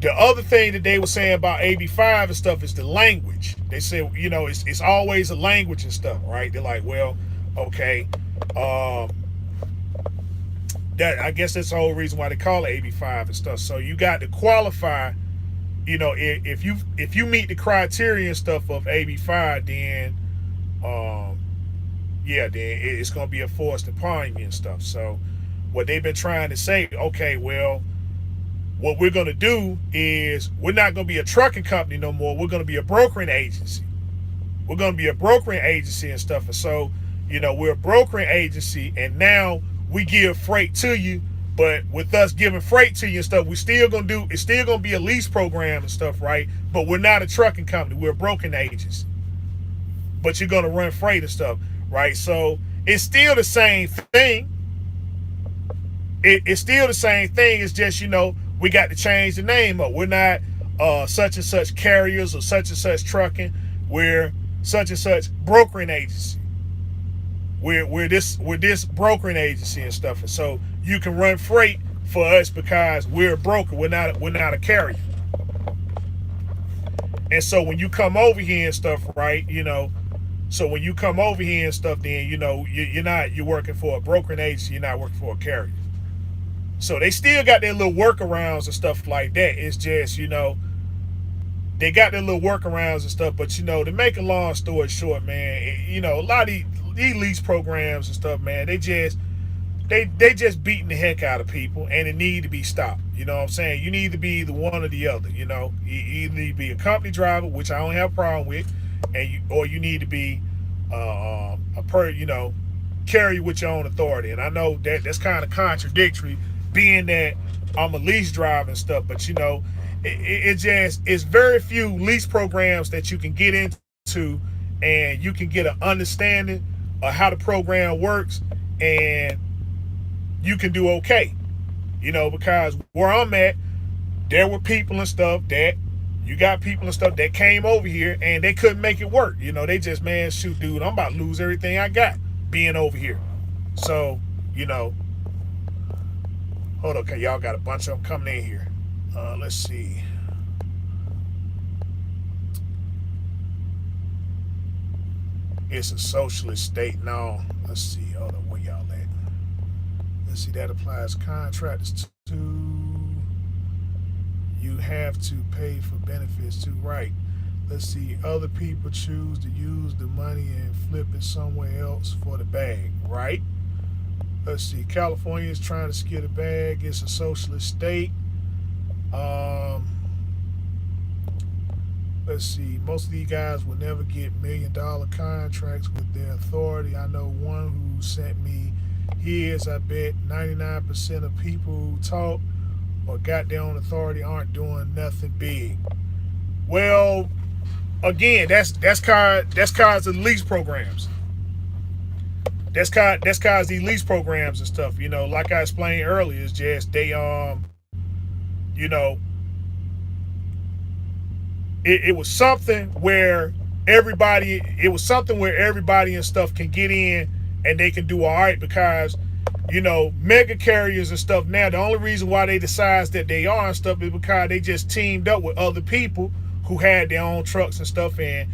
The other thing that they were saying about AB5 and stuff is the language. They said, it's always a language and stuff, right? They're like, well, okay, um, that I guess that's the whole reason why they call it AB5 and stuff. So you got to qualify. If you meet the criteria and stuff of AB5, then um, yeah, then it's gonna be enforced upon you and stuff. So what they've been trying to say, okay, well, what we're gonna do is we're not gonna be a trucking company no more. We're gonna be a brokering agency. We're gonna be a brokering agency and stuff. And so, we're a brokering agency, and now we give freight to you. But with us giving freight to you and stuff, it's still gonna be a lease program and stuff, right? But we're not a trucking company. We're a brokering agency. But you're gonna run freight and stuff, right? So it's still the same thing. It's still the same thing. It's just, we got to change the name up. We're not such and such carriers or such and such trucking. We're such and such brokering agency. We're this brokering agency and stuff. And so you can run freight for us because we're a broker. We're not a carrier. And so when you come over here and stuff, right? So when you come over here and stuff, then you're working for a brokering agency. You're not working for a carrier. So they still got their little workarounds and stuff like that. It's just, they got their little workarounds and stuff. But, to make a long story short, man, a lot of these lease programs and stuff, man, they just beating the heck out of people, and it need to be stopped. You know what I'm saying? You need to be either one or the other. You either need to be a company driver, which I don't have a problem with, or you need to be carry with your own authority. And I know that that's kind of contradictory, being that I'm a lease driver and stuff, but it's very few lease programs that you can get into and you can get an understanding of how the program works, and you can do okay. Because where I'm at, there were people and stuff that came over here and they couldn't make it work. They just, man, shoot, dude, I'm about to lose everything I got being over here. So, hold on, okay, y'all got a bunch of them coming in here. Let's see. It's a socialist state. No, let's see. Hold on, where y'all at? Let's see, that applies contractors to. You have to pay for benefits too, right? Let's see, other people choose to use the money and flip it somewhere else for the bag, right? Let's see, California is trying to steal the bag. It's a socialist state. Let's see, most of these guys will never get $1 million contracts with their authority. I know one who sent me his. I bet 99% of people who talk or got their own authority aren't doing nothing big. Well, again, that's cause of lease programs. That's cause these lease programs and stuff. Like I explained earlier, it's just they it was something where everybody and stuff can get in and they can do all right, because mega carriers and stuff now, the only reason why they decide that they are and stuff is because they just teamed up with other people who had their own trucks and stuff, and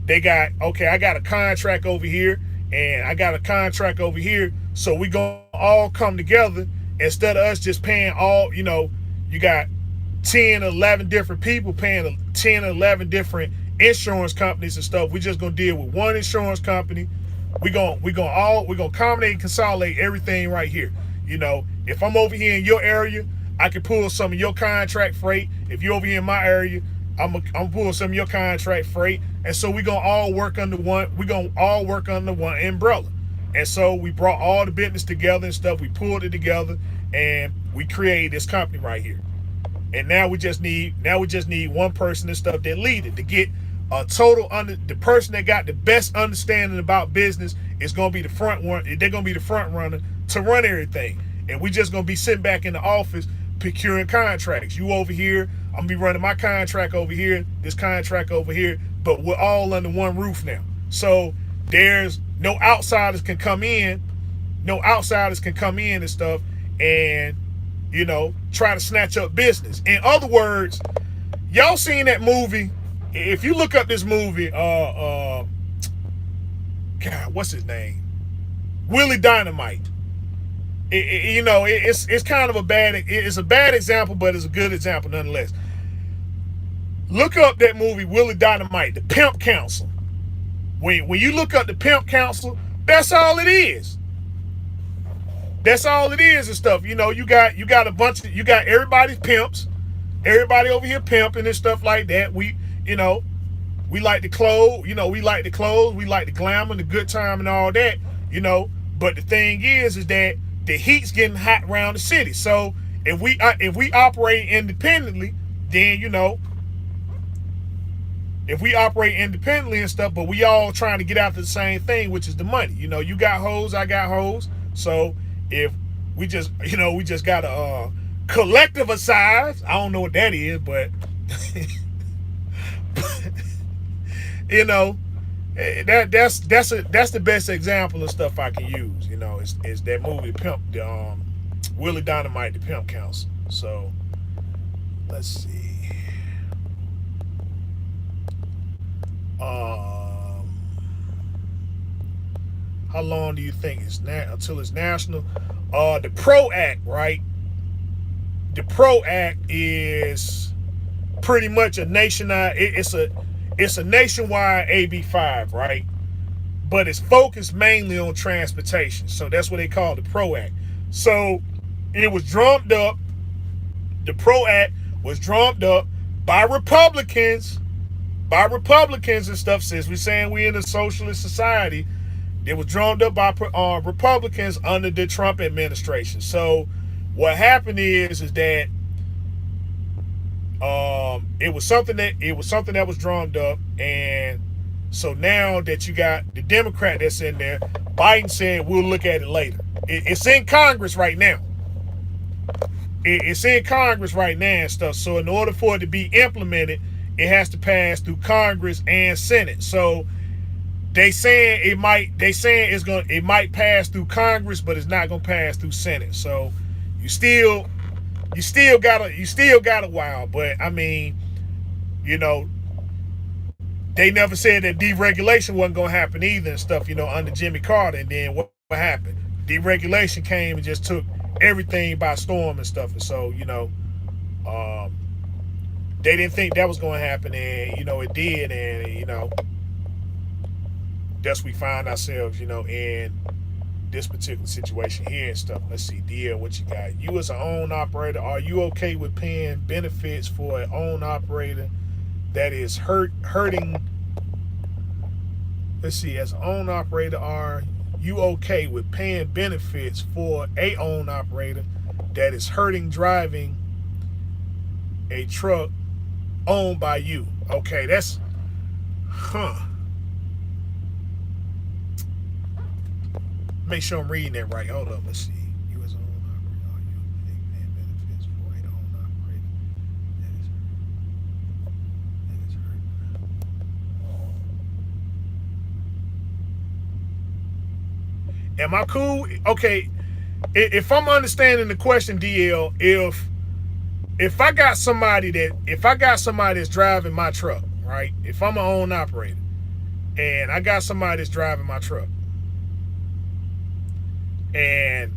they got, okay, I got a contract over here and I got a contract over here, so we gonna all come together instead of us just paying all, you got 10 or 11 different people paying 10 or 11 different insurance companies and stuff. We just gonna deal with one insurance company. We gonna accommodate and consolidate everything right here. If I'm over here in your area, I can pull some of your contract freight. If you're over here in my area, I'm pull some of your contract freight. And so we gonna all work under one umbrella. And so we brought all the business together and stuff. We pulled it together and we created this company right here. And now we just need one person and stuff that lead it, to get a total the person that got the best understanding about business is gonna be the front one. They're gonna be the front runner to run everything. And we just gonna be sitting back in the office procuring contracts. You over here, I'm gonna be running my contract over here, this contract over here, but we're all under one roof now. So there's no outsiders can come in and stuff and try to snatch up business. In other words, y'all seen that movie? If you look up this movie, God, what's his name? Willie Dynamite. It's kind of it's a bad example, but it's a good example nonetheless. Look up that movie, Willie Dynamite, the Pimp Council. When you look up the Pimp Council, that's all it is. That's all it is and stuff. You got a bunch of, you got everybody's pimps, everybody over here pimping and stuff like that. We like the clothes, we like the glamour, the good time and all that, But the thing is that the heat's getting hot around the city. So if we operate independently, then if we operate independently and stuff, but we all trying to get after the same thing, which is the money. You got hoes, I got hoes. So if we just gotta collectivize, I don't know what that is, but that's the best example of stuff I can use. Is that movie Pimp, the Willie Dynamite, the Pimp Council. So let's see. How long do you think it's until it's national? The PRO Act, right? The PRO Act is pretty much a nationwide. It's a nationwide AB5, right? But it's focused mainly on transportation, so that's what they call the PRO Act. So it was drummed up. The PRO Act was drummed up by Republicans and stuff. Since we're saying we're in a socialist society, it was drummed up by Republicans under the Trump administration. So what happened is that it was something that was drummed up, and so now that you got the Democrat that's in there, Biden said we'll look at it later. It's in Congress right now. It's in Congress right now and stuff. So in order for it to be implemented, it has to pass through Congress and Senate. So it might pass through Congress, but it's not gonna pass through Senate. So you still got a while. But I mean, they never said that deregulation wasn't gonna happen either and stuff, under Jimmy Carter. And then what happened? Deregulation came and just took everything by storm and stuff. And so, they didn't think that was gonna happen, and it did, and thus we find ourselves, in this particular situation here and stuff. Let's see, DL, what you got? You as an own operator, are you okay with paying benefits for an own operator that is hurting? Let's see, as an own operator, are you okay with paying benefits for a own operator that is hurting driving a truck owned by you? Okay, that's make sure I'm reading that right. Hold up, let's see. You as an own operator, are you paying benefits for an own operator that is hurting? Am I cool? Okay, if I'm understanding the question, DL, if I got somebody that's driving my truck, right? If I'm an own operator and I got somebody that's driving my truck and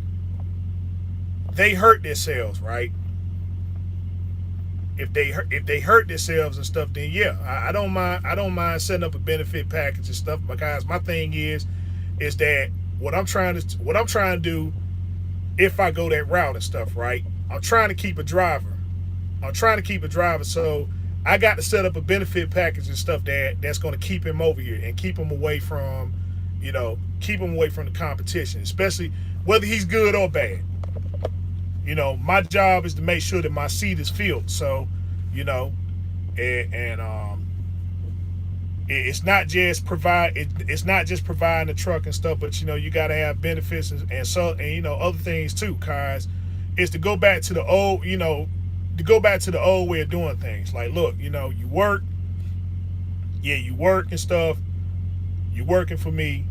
they hurt themselves, right? If they hurt themselves and stuff, then yeah, I don't mind setting up a benefit package and stuff, because my thing is that what I'm trying to do, if I go that route and stuff, right? I'm trying to keep a driver. So I got to set up a benefit package and stuff that's going to keep him over here and keep him away from, the competition, especially whether he's good or bad. My job is to make sure that my seat is filled. So, it's not just providing the truck and stuff, but you got to have benefits and other things too, cause it's to go back to the old, way of doing things. Like, look, you work and stuff. You working for me.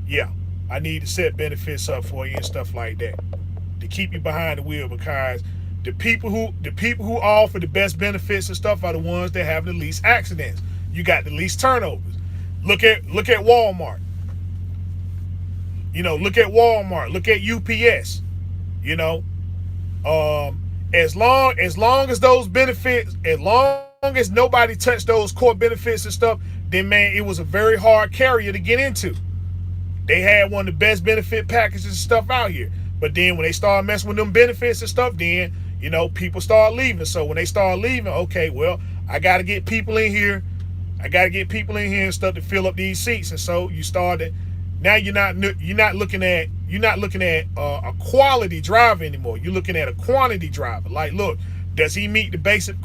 Yeah, I need to set benefits up for you and stuff like that to keep you behind the wheel, because the people who offer the best benefits and stuff are the ones that have the least accidents. You got the least turnovers. Look at Walmart. Look at Walmart. Look at UPS. You know, as long as those benefits, as long as nobody touched those core benefits and stuff, then man, it was a very hard carrier to get into. They had one of the best benefit packages and stuff out here. But then when they started messing with them benefits and stuff, then people start leaving. So when they start leaving, okay, well, I got to get people in here. I got to get people in here and stuff to fill up these seats. And so you started. Now you're not looking at a quality driver anymore. You're looking at a quantity driver. Like, look, does he meet the basic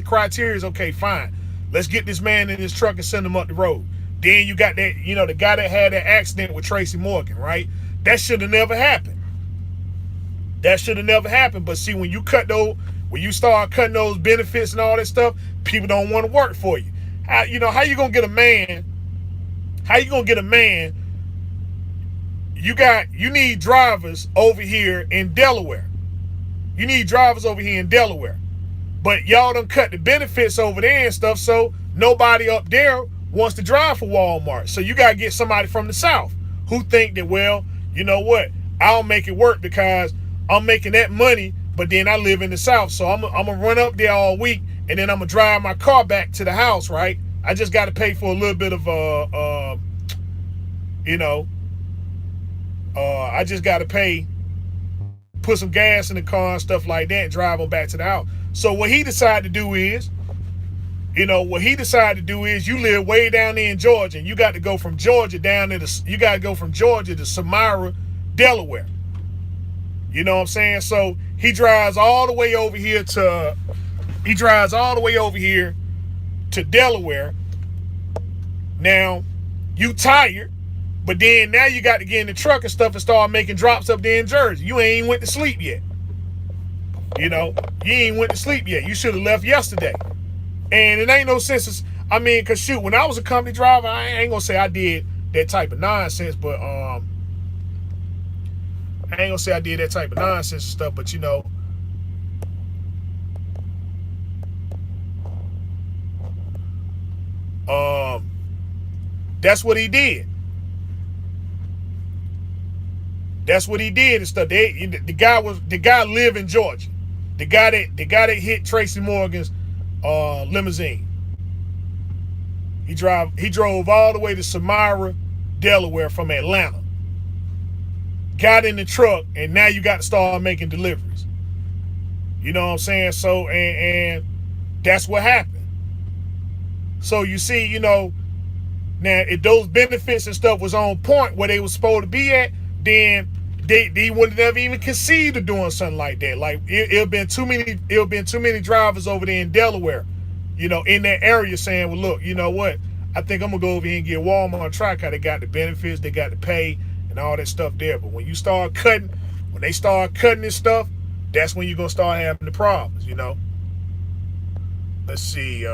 criteria? Okay, fine. Let's get this man in his truck and send him up the road. Then you got that, the guy that had that accident with Tracy Morgan, right? That should have never happened. But see, when you start cutting those benefits and all that stuff, people don't want to work for you. How you gonna get a man? How you gonna get a man? You need drivers over here in Delaware. But y'all done cut the benefits over there and stuff, so nobody up there wants to drive for Walmart. So you gotta get somebody from the South who think that, well, you know what? I'll make it work because I'm making that money, but then I live in the South. So I'm gonna run up there all week, and then I'm gonna drive my car back to the house, right? I just gotta pay for a little bit of I just gotta put some gas in the car and stuff like that and drive them back to the house. So what he decided to do is, you live way down there in Georgia, and you got to go from Georgia to Samara, Delaware. You know what I'm saying? So he drives all the way over here to Delaware. Now, you tired, but then now you got to get in the truck and stuff and start making drops up there in Jersey. You ain't even went to sleep yet. You should have left yesterday. And it ain't no sense. Because shoot, when I was a company driver, I ain't gonna say I did that type of nonsense, but and stuff, but that's what he did. And stuff. The guy lived in Georgia. The guy that hit Tracy Morgan's limousine. He drove all the way to Samara, Delaware from Atlanta. Got in the truck, and now you got to start making deliveries. You know what I'm saying? So, and that's what happened. So you see, now if those benefits and stuff was on point where they was supposed to be at, then they wouldn't have even conceived of doing something like that. Like it'll been too many drivers over there in Delaware, in that area saying, well, look, you know what? I think I'm gonna go over here and get Walmart truck. They got the benefits, they got the pay and all that stuff there. But when they start cutting this stuff, that's when you're gonna start having the problems, Let's see,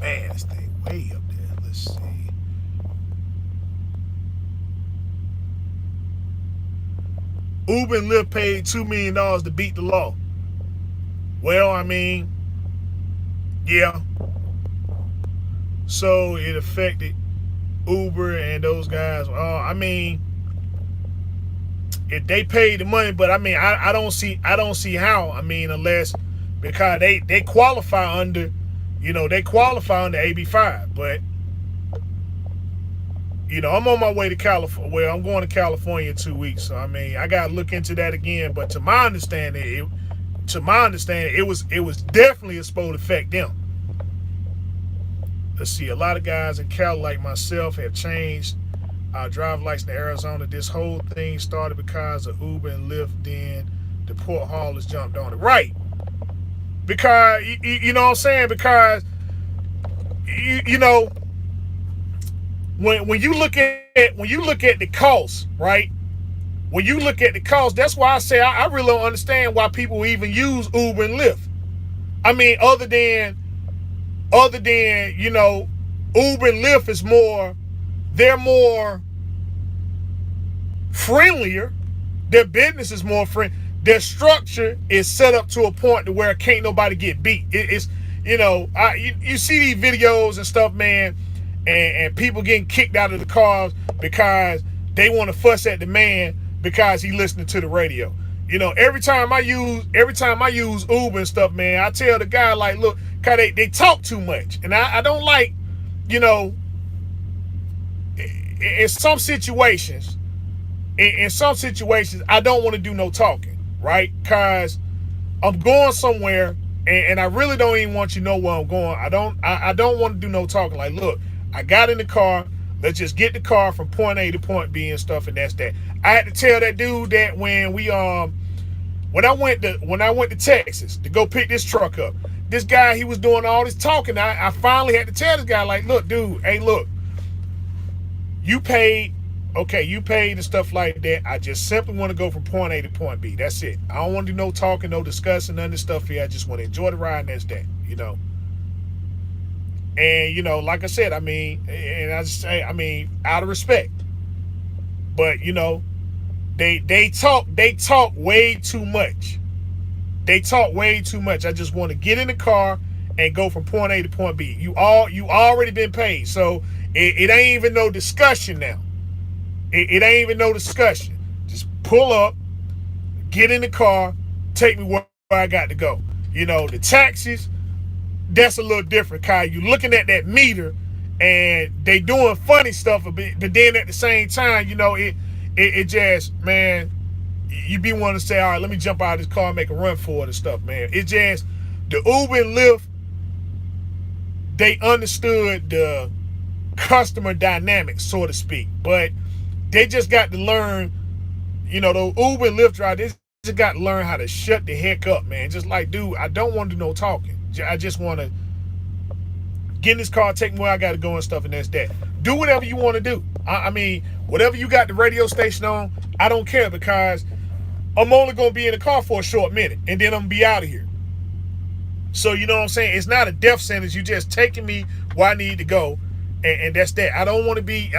man, this thing way up there. Let's see. Uber and Lyft paid $2 million to beat the law. Well, yeah. So it affected Uber and those guys. If they paid the money, but I don't see how. Unless because they qualify under, AB5, but I'm on my way to California. Well, I'm going to California in 2 weeks, so I gotta look into that again. But to my understanding, it was definitely supposed to affect them. Let's see, a lot of guys in Cali like myself have changed our driver's license to Arizona. This whole thing started because of Uber and Lyft. Then the port haulers jumped on it, right? Because you know what I'm saying? Because when you look at the cost, right? When you look at the cost, that's why I say I really don't understand why people even use Uber and Lyft. Other than other than, Uber and Lyft is more, they're more friendlier. Their business is more friendly. Their structure is set up to a point to where can't nobody get beat. It's, you see these videos and stuff, man, and people getting kicked out of the cars because they want to fuss at the man because he listening to the radio. Every time I use Uber and stuff, man, I tell the guy, like, look, cause they talk too much, and I don't like, you know, in some situations, I don't want to do no talking, right? Cause I'm going somewhere, and I really don't even want you to know where I'm going. I don't want to do no talking. Like, look, I got in the car. Let's just get the car from point A to point B and stuff, and that's that. I had to tell that dude that when I went to Texas to go pick this truck up, this guy, he was doing all this talking. I finally had to tell this guy, like, look, dude, hey, look, you paid and stuff like that. I just simply want to go from point A to point B. That's it. I don't want to do no talking, no discussing, none of this stuff here. I just want to enjoy the ride, and that's that, And, like I said, and I just say, out of respect. But, they talk way too much. They talk way too much. I just want to get in the car and go from point A to point B. You already been paid. So it ain't even no discussion now. It ain't even no discussion. Just pull up, get in the car, take me where I got to go. The taxis, that's a little different, Kai. You looking at that meter and they doing funny stuff, but then at the same time, it just, man, you be wanting to say, all right, let me jump out of this car and make a run for it and stuff, man. It just, the Uber and Lyft, they understood the customer dynamics, so to speak, but they just got to learn, the Uber and Lyft drivers, they just got to learn how to shut the heck up, man. Just like, dude, I don't want to do no talking. I just want to get in this car, take me where I got to go and stuff, and that's that. Do whatever you want to do. Whatever you got the radio station on, I don't care, because I'm only going to be in the car for a short minute, and then I'm going to be out of here. So, you know what I'm saying? It's not a death sentence. You just taking me where I need to go, and that's that. I don't want to be,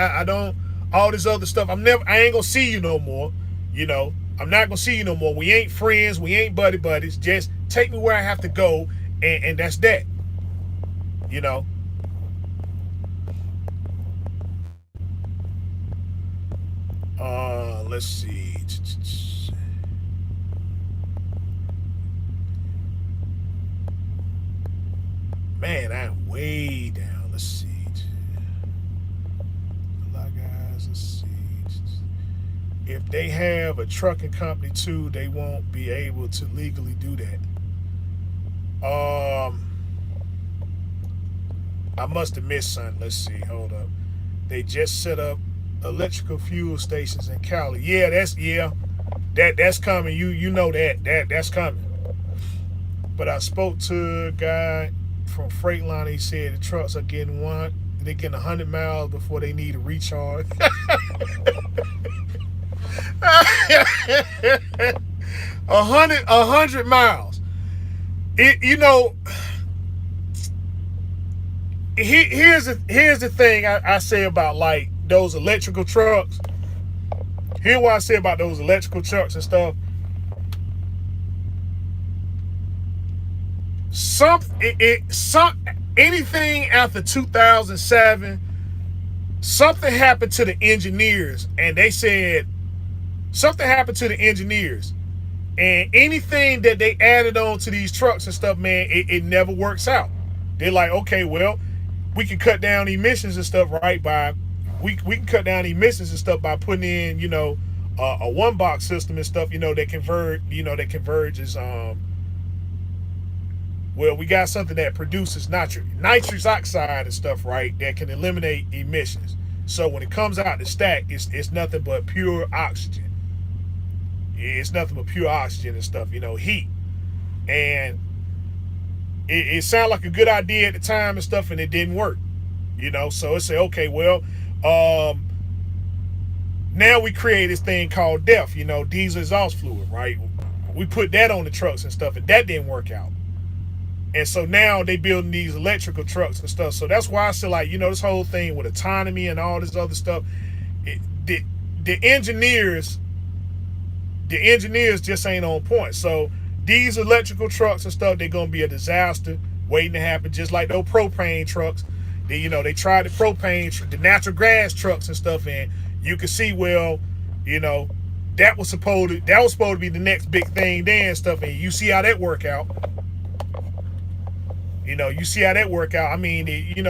all this other stuff. I ain't going to see you no more. I'm not going to see you no more. We ain't friends. We ain't buddies. Just take me where I have to go, and that's that. Let's see. Man, I'm way down. Let's see. A lot of guys, let's see. If they have a trucking company too, they won't be able to legally do that. I must have missed something. Let's see. Hold up. They just set up electrical fuel stations in Cali. Yeah, that's coming. You know that's coming. But I spoke to a guy from Freightliner. He said the trucks are getting 100 miles before they need a recharge. A hundred miles. Here's the thing I say about, like, those electrical trucks. Here's what I say about those electrical trucks and stuff. Anything after 2007, something happened to the engineers, and they said something happened to the engineers, and anything that they added on to these trucks and stuff, man, it never works out. They're like, okay, well, we can cut down emissions and stuff, right? We can cut down emissions and stuff by putting in, a one box system and stuff, that converges. Well, we got something that produces nitrous oxide and stuff, right? That can eliminate emissions. So when it comes out the stack, it's nothing but pure oxygen. It's nothing but pure oxygen and stuff, heat. And it sounded like a good idea at the time and stuff, and it didn't work. So it's okay, well, now we create this thing called DEF, diesel exhaust fluid, right? We put that on the trucks and stuff, and that didn't work out. And so now they building these electrical trucks and stuff. So that's why I say, like, this whole thing with autonomy and all this other stuff, it, the, the engineers, the engineers just ain't on point. So these electrical trucks and stuff, they're gonna be a disaster waiting to happen. Just like those propane trucks. They tried the propane, the natural gas trucks and stuff, and you can see, well, that was supposed to be the next big thing then and stuff, and you see how that work out. You see how that work out. I mean, you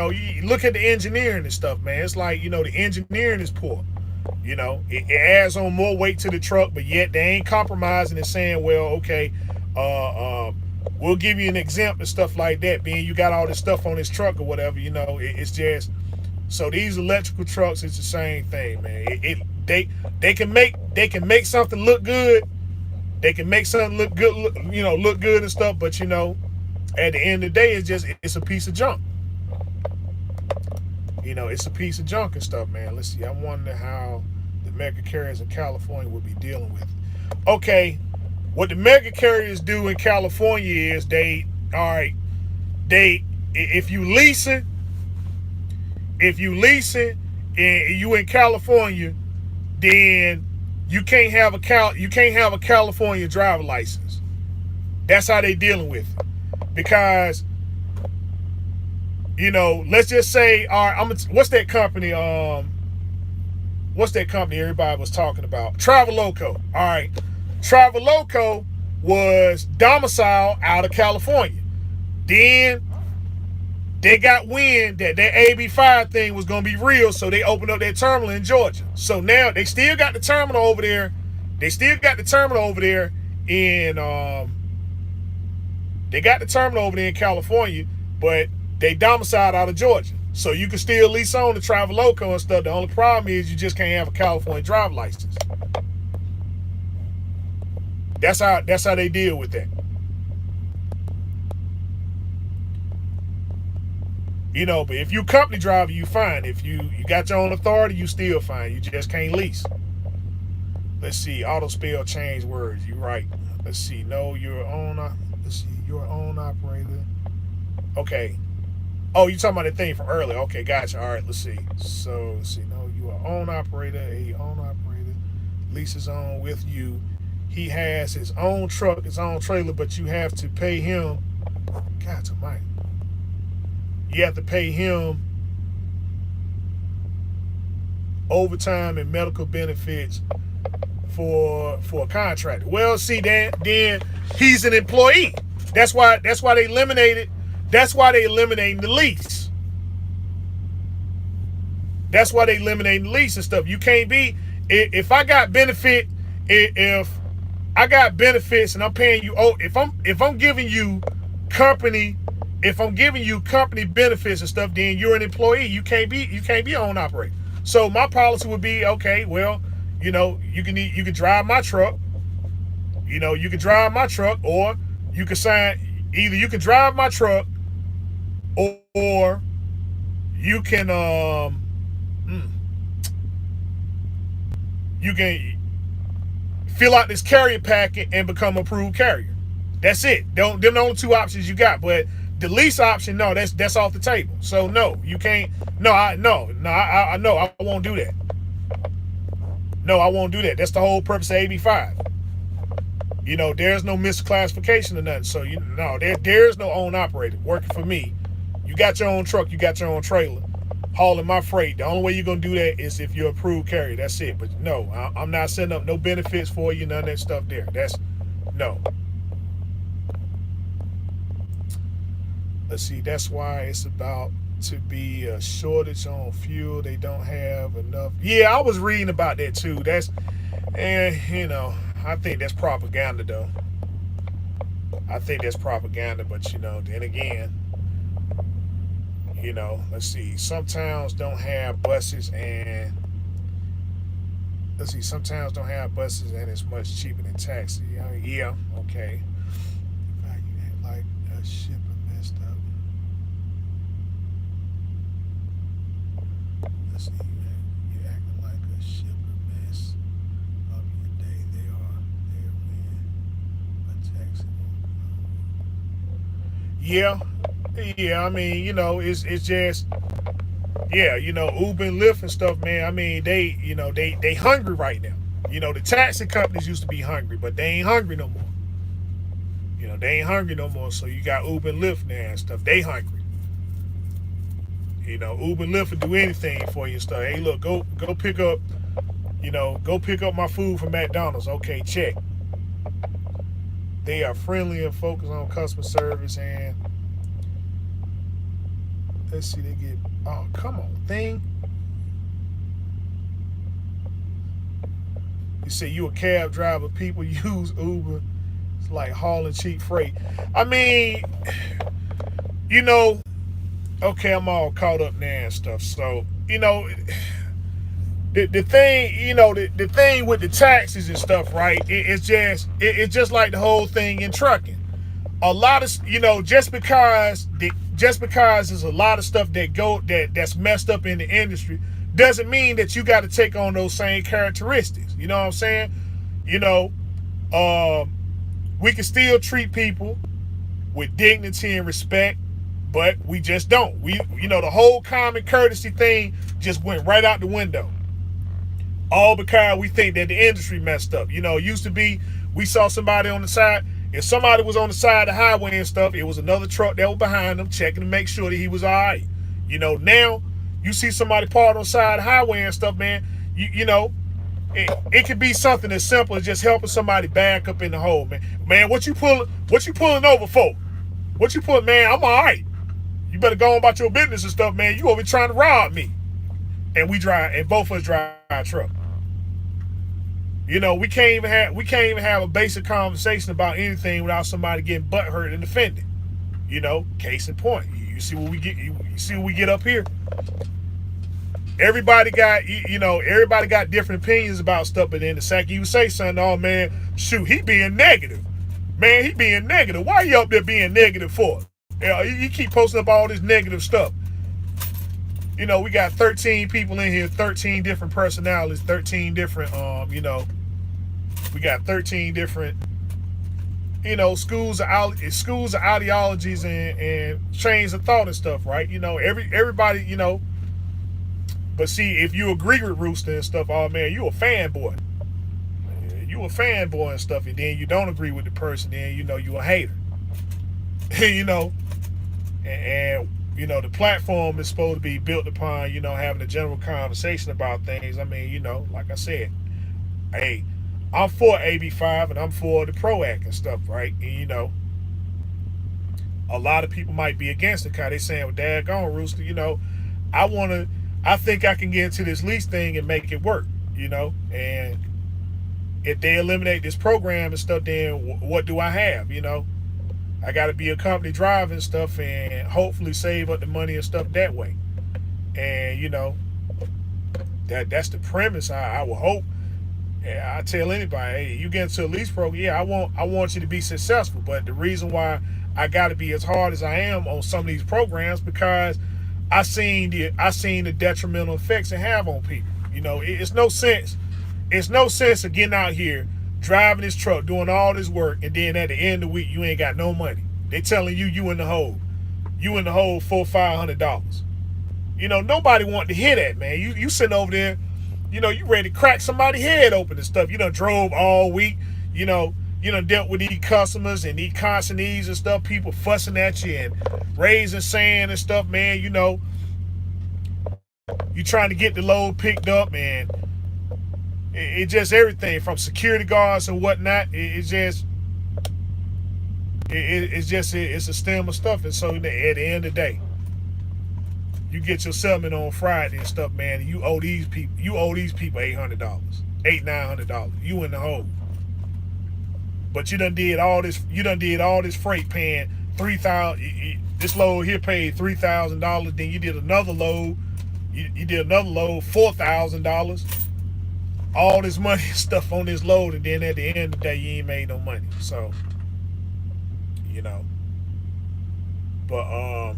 look at the engineering and stuff, man. It's like, the engineering is poor. It adds on more weight to the truck, but yet they ain't compromising and saying, well, okay, we'll give you an exempt and stuff like that. Being you got all this stuff on this truck or whatever, it's just, so these electrical trucks, it's the same thing, man. They can make something look good. They can make something look good, look good and stuff, but at the end of the day, it's a piece of junk. It's a piece of junk and stuff, man. Let's see. I wonder how the mega carriers in California would be dealing with it. Okay, what the mega carriers do in California is if you leasing and you in California, then you can't have a California driver license. That's how they dealing with it. Because let's just say, all right, what's that company? What's that company everybody was talking about? Traveloco. All right, Traveloco was domiciled out of California. Then they got wind that AB5 thing was gonna be real, so they opened up their terminal in Georgia. So now they still got the terminal over there. They got the terminal over there in California, but they domiciled out of Georgia. So you can still lease on the Traveloco and stuff. The only problem is you just can't have a California driver's license. That's how they deal with that. But if you company driver, you fine. If you got your own authority, you still fine. You just can't lease. Let's see. Auto spell change words. You right. Let's see. No, your own. Let's see. Your own operator. Okay. Oh, you talking about the thing from earlier. Okay, gotcha. All right, let's see. So, let's see. No, you are own operator. A own operator. Leases on with you. He has his own truck, his own trailer, but you have to pay him. God almighty. You have to pay him overtime and medical benefits for a contractor. Well, see, then he's an employee. That's why they eliminated. That's why they eliminating the lease. That's why they eliminating the lease and stuff. You can't be, if I got benefit, if I got benefits and I'm paying you, if I'm giving you company, if I'm giving you company benefits and stuff, then you're an employee. You can't be an own operator. So my policy would be, okay, well, you can drive my truck. You can drive my truck, or you can sign, either you can drive my truck, or you can you can fill out this carrier packet and become approved carrier. That's it. Them the only two options you got. But the lease option, no, that's off the table. So no, you can't. I won't do that. No, I won't do that. That's the whole purpose of AB5. There's no misclassification or nothing. So there's no own operator working for me. You got your own truck, you got your own trailer, hauling my freight. The only way you're gonna do that is if you're approved carrier. That's it. But no, I'm not setting up no benefits for you, none of that stuff there. That's no. Let's see, that's why it's about to be a shortage on fuel. They don't have enough. Yeah, I was reading about that too. I think that's propaganda though. I think that's propaganda, but then again, let's see. Some towns don't have buses and it's much cheaper than taxi. Yeah, okay. Like a shipper messed up. Let's see, you're acting like a shipper mess of your day. They are when a taxi. Yeah, yeah. I mean, it's just yeah. Uber and Lyft and stuff, man. I mean, they hungry right now. The taxi companies used to be hungry, but they ain't hungry no more. They ain't hungry no more. So you got Uber and Lyft now and stuff. They hungry. Uber and Lyft will do anything for you and stuff. Hey, look, go pick up. Go pick up my food from McDonald's. Okay, check. They are friendly and focused on customer service. And let's see, they get. Oh, come on, thing. You say you a cab driver. People use Uber. It's like hauling cheap freight. I mean, you know, okay, I'm all caught up now and stuff. So, the thing, the thing with the taxes and stuff, right? It's just like the whole thing in trucking. A lot of just because there's a lot of stuff that's messed up in the industry doesn't mean that you got to take on those same characteristics. You know what I'm saying? You know, um, we can still treat people with dignity and respect, but we just don't. The whole common courtesy thing just went right out the window. All because we think that the industry messed up. It used to be we saw somebody on the side. If somebody was on the side of the highway and stuff, it was another truck that was behind them checking to make sure that he was all right. Now you see somebody parked on the side of the highway and stuff, man. It could be something as simple as just helping somebody back up in the hole, man. Man, what you pulling over for? What you pulling, man? I'm all right. You better go on about your business and stuff, man. You over trying to rob me. And both of us drive a truck. We can't even have a basic conversation about anything without somebody getting butthurt and offended. Case in point. You see what we get. You see what we get up here. Everybody got different opinions about stuff, but then the second you say something, oh man, shoot, he being negative. Man, he being negative. Why you up there being negative for? You keep posting up all this negative stuff. We got 13 people in here, 13 different personalities, 13 different, we got 13 different, schools of ideologies and trains of thought and stuff, right? Everybody, but see, if you agree with Rooster and stuff, oh man, you a fanboy. You a fanboy and stuff, and then you don't agree with the person, then you a hater. and the platform is supposed to be built upon, having a general conversation about things. I mean, like I said, hey, I'm for AB5 and I'm for the PRO Act and stuff, right? And a lot of people might be against it because they saying, well, daggone, Rooster, I think I can get into this lease thing and make it work, and if they eliminate this program and stuff, then what do I have, I got to be a company driver and stuff and hopefully save up the money and stuff that way. And, that's the premise. I will hope. I tell anybody, hey, you get into a lease program, yeah, I want you to be successful. But the reason why I got to be as hard as I am on some of these programs because I seen the detrimental effects it have on people. It's no sense. It's no sense of getting out here driving this truck, doing all this work, and then at the end of the week, you ain't got no money. They telling you in the hole. You in the hole $400-500. Nobody want to hear that, man. You sitting over there, you ready to crack somebody's head open and stuff. You done drove all week, you done dealt with these customers and these consignees and stuff, people fussing at you and raising sand and stuff, man. You trying to get the load picked up and it just everything from security guards and whatnot. It's a stem of stuff. And so at the end of the day, you get your settlement on Friday and stuff, man. And you owe these people $800, $900. You in the hole. But you done did all this. You done did all this freight paying $3,000. This load here paid $3,000. Then you did another load. You did another load $4,000. All this money and stuff on this load, and then at the end of the day, you ain't made no money. So, but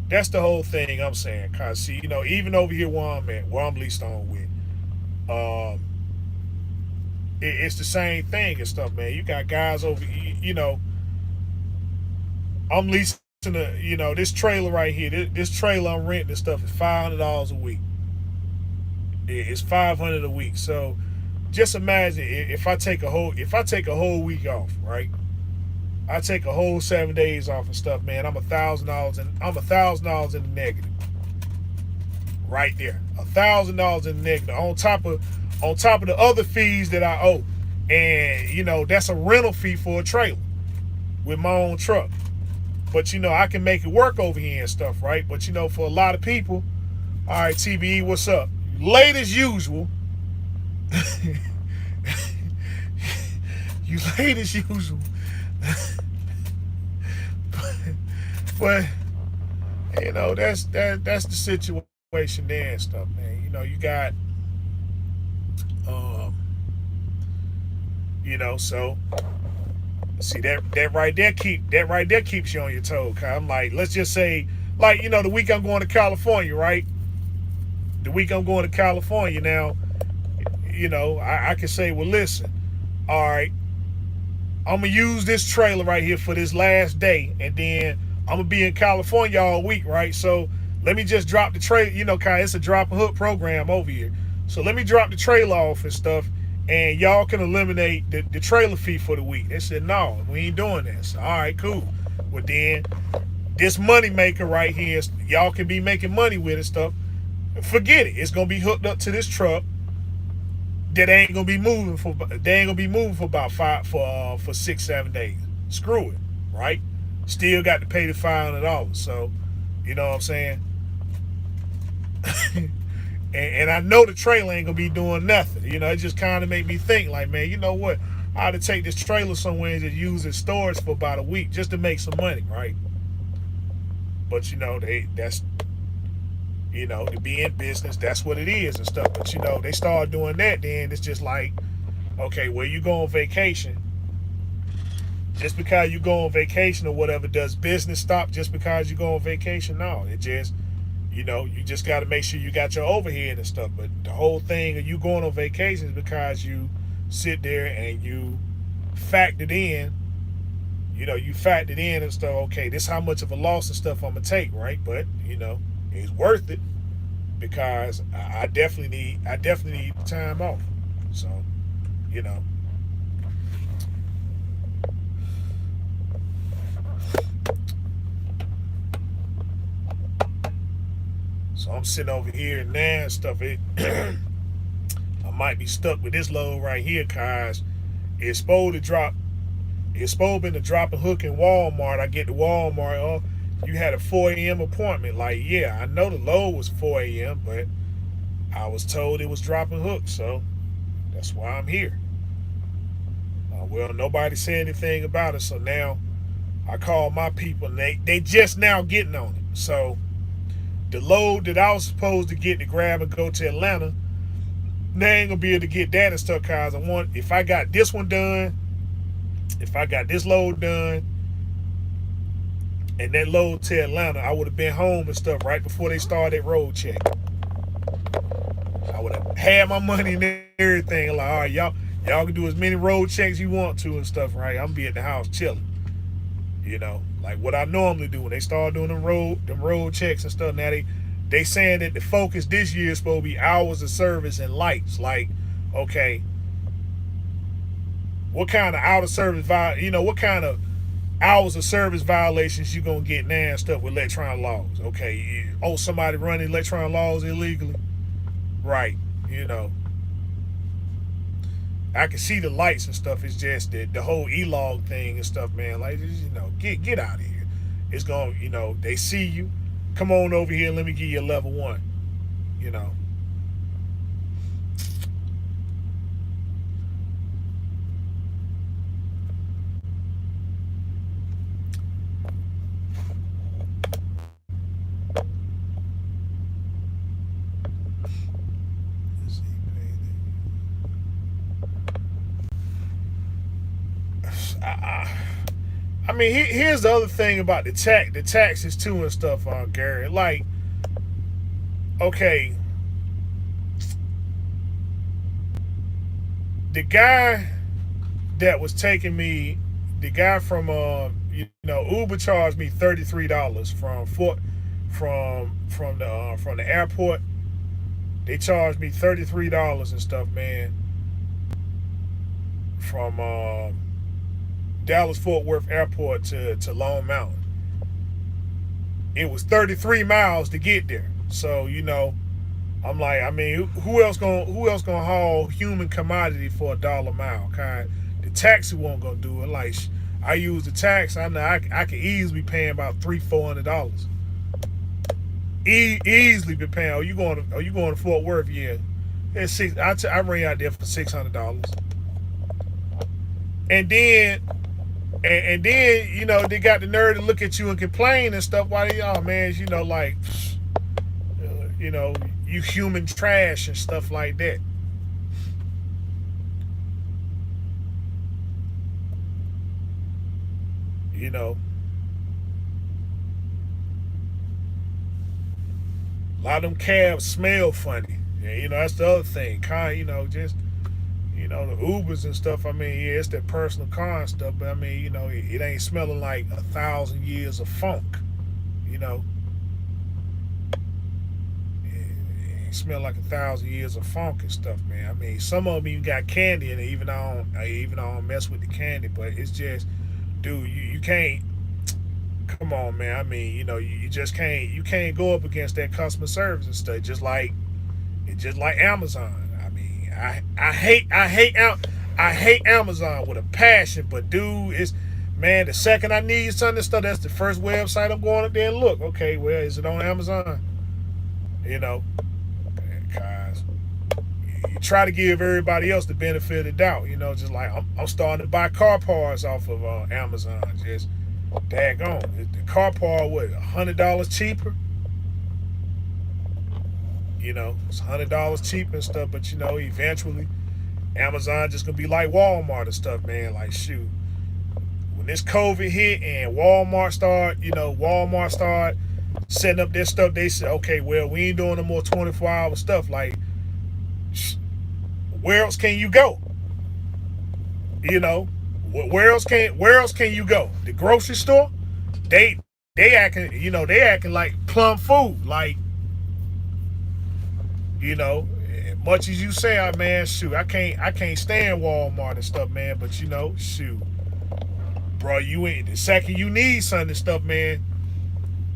that's the whole thing I'm saying. Cause see, even over here where I'm at, where I'm leased on with, it's the same thing and stuff, man. You got guys over, I'm leasing this trailer right here. This trailer I'm renting and stuff is $500 a week. It's 500 a week. So just imagine if I take a whole week off, right? I take a whole 7 days off and stuff, man. I'm $1,000 in the negative, right there. $1,000 in the negative on top of the other fees that I owe, and that's a rental fee for a trailer with my own truck. But I can make it work over here and stuff, right? But for a lot of people, all right, TBE, what's up? Late as usual. You late as usual. but that's the situation there and stuff, man. You got um so see that right there keeps you on your toe. Cause I'm like, let's just say, like, the week I'm going to California, right? The week I'm going to California now, I can say, well, listen, all right, I'm gonna use this trailer right here for this last day, and then I'm gonna be in California all week, right? So let me just drop the trailer, cause it's a drop and hook program over here. So let me drop the trailer off and stuff, and y'all can eliminate the trailer fee for the week. They said, no, we ain't doing this. All right, cool. Well, then this money maker right here, y'all can be making money with and stuff. Forget it. It's gonna be hooked up to this truck that ain't gonna be moving for about for 6-7 days. Screw it, right? Still got to pay the $500. So, you know what I'm saying? and I know the trailer ain't gonna be doing nothing. It just kind of made me think, like, man, you know what? I ought to take this trailer somewhere and just use it storage for about a week just to make some money, right? But to be in business, that's what it is and stuff. But they start doing that, then it's just like, okay, well, you go on vacation. Just because you go on vacation or whatever, does business stop just because you go on vacation? No, it just, you just got to make sure you got your overhead and stuff. But the whole thing of you going on vacation is because you sit there and you factored in, and stuff. Okay, this is how much of a loss and stuff I'm gonna take, right? But it's worth it because I definitely need time off. So, So I'm sitting over here now and stuff. I might be stuck with this load right here because it's supposed to drop. It's supposed to drop a hook in Walmart. I get to Walmart. Oh, you had a 4 a.m. appointment. Like, yeah, I know the load was 4 a.m., but I was told it was dropping hooks, so that's why I'm here. Well, nobody said anything about it, so now I call my people, and they just now getting on it. So the load that I was supposed to get to grab and go to Atlanta, they ain't gonna be able to get that and stuff, cause if I got this one done, if I got this load done, and that load to Atlanta, I would have been home and stuff right before they started that road check. I would have had my money and everything. Like, all right, y'all can do as many road checks you want to and stuff, right? I'm gonna be at the house chilling. Like what I normally do when they start doing them road checks and stuff. Now they saying that the focus this year is supposed to be hours of service and lights. Like, okay, what kind of out of service what kind of hours of service violations you gonna get now and stuff with electronic laws? Okay, somebody running electronic laws illegally, right? I can see the lights and stuff. It's just the whole e-log thing and stuff, man. Like, get out of here. It's going, they see you. Come on over here. Let me give you a level 1. I mean, here's the other thing about the taxes too and stuff, Gary. Like, okay, the guy that was taking me, the guy from Uber charged me $33 from the airport. They charged me $33 and stuff, man, from Dallas Fort Worth Airport to Lone Mountain. It was 33 miles to get there. So I'm like, I mean, who else gonna haul human commodity for $1 a mile? Kind, the taxi won't gonna do it. Like, I use the tax. I know I could easily be paying about $300-400. Easily be paying. Oh, you going to Fort Worth? Yeah, it's six. I ran out there for $600, and then they got the nerve to look at you and complain and stuff. Why they, oh man, like, you know, you human trash and stuff like that. You know, a lot of them cabs smell funny. Yeah, that's the other thing. Just the Ubers and stuff. I mean, yeah, it's that personal car and stuff, but I mean, it ain't smelling like 1,000 years of funk. You know, it smell like 1,000 years of funk and stuff, man. I mean, some of them even got candy in it. Even I don't mess with the candy, but it's just, dude, you can't. Come on, man. I mean, you just can't. You can't go up against that customer service and stuff. Just like Amazon. I mean, I hate Amazon with a passion. But dude, man, the second I need something and stuff, that's the first website I'm going up there and look. Okay, well, is it on Amazon? You know, guys, you try to give everybody else the benefit of the doubt. Just like I'm starting to buy car parts off of Amazon. Just daggone, the car part what, $100 cheaper. It's $100 cheaper and stuff. But eventually, Amazon just gonna be like Walmart and stuff, man. Like, shoot, when this COVID hit and Walmart start setting up their stuff, they said, okay, well, we ain't doing no more 24-hour stuff. Like, where else can you go? Where else can you go? The grocery store? They acting like plum food. Like, much as you say, man, shoot, I can't stand Walmart and stuff, man. But shoot, bro, you ain't the second you need something and stuff, man.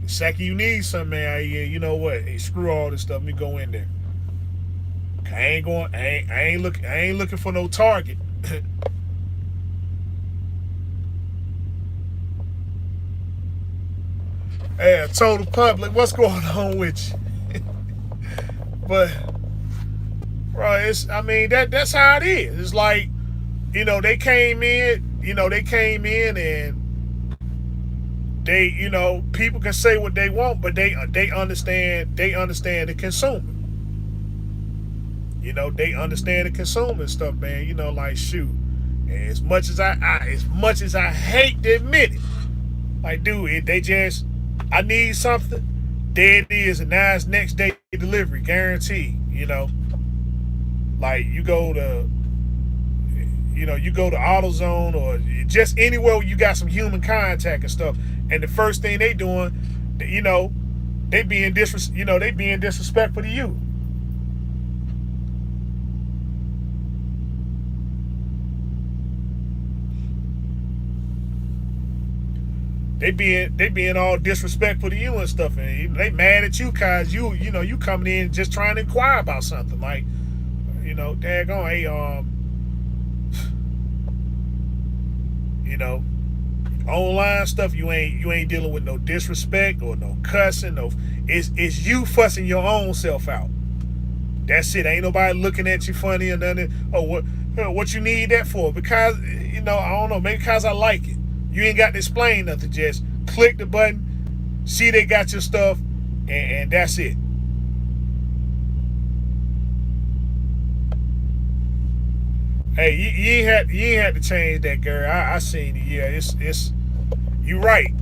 The second you need something, man, yeah, you know what? Hey, screw all this stuff. Let me go in there. I ain't looking for no Target. Hey, I told the public what's going on with you. But bro, I mean, that's how it is. It's like, they came in and people can say what they want, but they understand the consumer. They understand the consumer and stuff, man. Like, shoot, as much as I hate to admit it, like, dude, I need something, there it is, and now it's next day delivery, guaranteed. Like, you go to AutoZone or just anywhere where you got some human contact and stuff, and the first thing they doing, they being disrespectful to you. They being all disrespectful to you and stuff, and they mad at you cause you coming in just trying to inquire about something. Like, daggone, hey, online stuff, you ain't dealing with no disrespect or no cussing. No, it's you fussing your own self out. That's it. Ain't nobody looking at you funny or nothing. Oh, what you need that for? Because I don't know, maybe because I like it. You ain't got to explain nothing. Just click the button, see they got your stuff, and that's it. Hey, you ain't had to change that, girl. I seen it. Yeah, it's you right.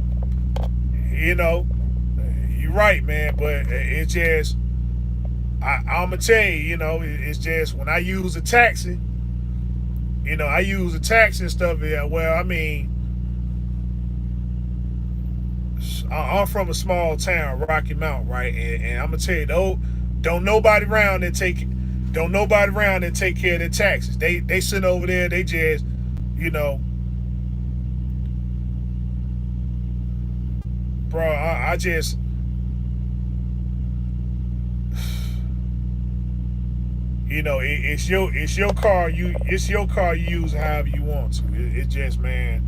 You know, you right, man. But it's just I'ma tell you, it's just when I use a taxi, I use a taxi and stuff. Yeah, well, I mean, I'm from a small town, Rocky Mount, right? And I'm gonna tell you, don't nobody around that take, don't nobody around that take care of their taxes. They sit over there, they just, you know, bro. I just, it's your car. It's your car. You use however you want to. It's just, man,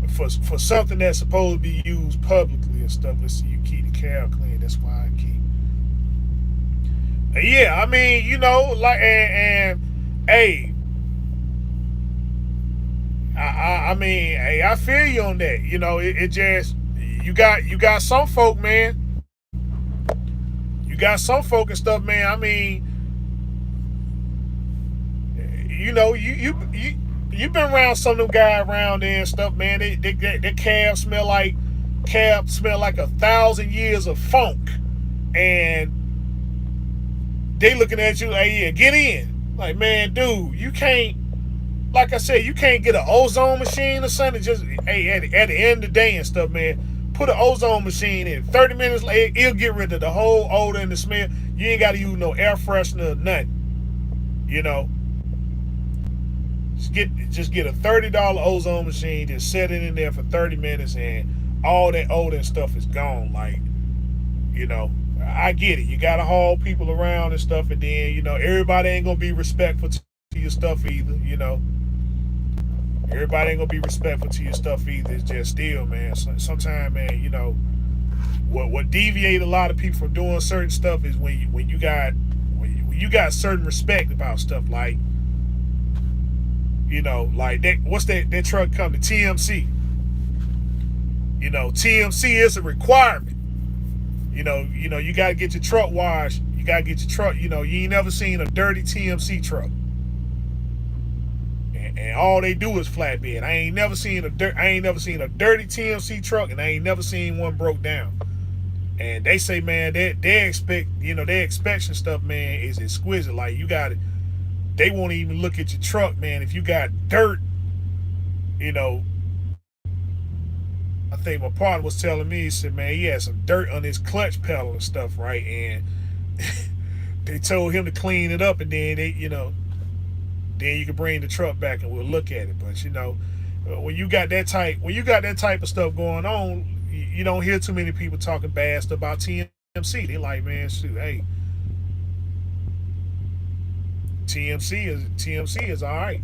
for something that's supposed to be used publicly and stuff. Let's see, you keep the car clean. That's why I keep. Yeah, I mean, like, and hey, I mean, hey, I feel you on that. It just, you got some folk, man. You got some folk and stuff, man. I mean, you been around some of them guys around there and stuff, man. Their cab smell like 1,000 years of funk, and they looking at you like, yeah, get in. Like, man, dude, you can't. Like I said, you can't get an ozone machine or something. Just, hey, at the end of the day and stuff, man, put an ozone machine in. 30 minutes later, it'll get rid of the whole odor and the smell. You ain't got to use no air freshener or nothing. You know, just get a $30 ozone machine, just set it in there for 30 minutes, and all that odor and stuff is gone. Like, you know, I get it. You got to haul people around and stuff, and then, everybody ain't going to be respectful to your stuff either, Everybody ain't gonna be respectful to your stuff either. It's just still, man. Sometimes, man, what deviate a lot of people from doing certain stuff is when you got certain respect about stuff, like, like that. What's that truck coming? TMC. TMC is a requirement. You gotta get your truck washed. You gotta get your truck. You ain't never seen a dirty TMC truck. And all they do is flatbed. I ain't never seen a dirty TMC truck, and I ain't never seen one broke down. And they say, man, they expect, their inspection stuff, man, is exquisite. Like, you got it. They won't even look at your truck, man. If you got dirt, I think my partner was telling me, he said, man, he had some dirt on his clutch pedal and stuff, right? And they told him to clean it up, and then then you can bring the truck back and we'll look at it. But when you got that type of stuff going on, you don't hear too many people talking bad stuff about TMC. They like, man, shoot, hey, TMC is all right.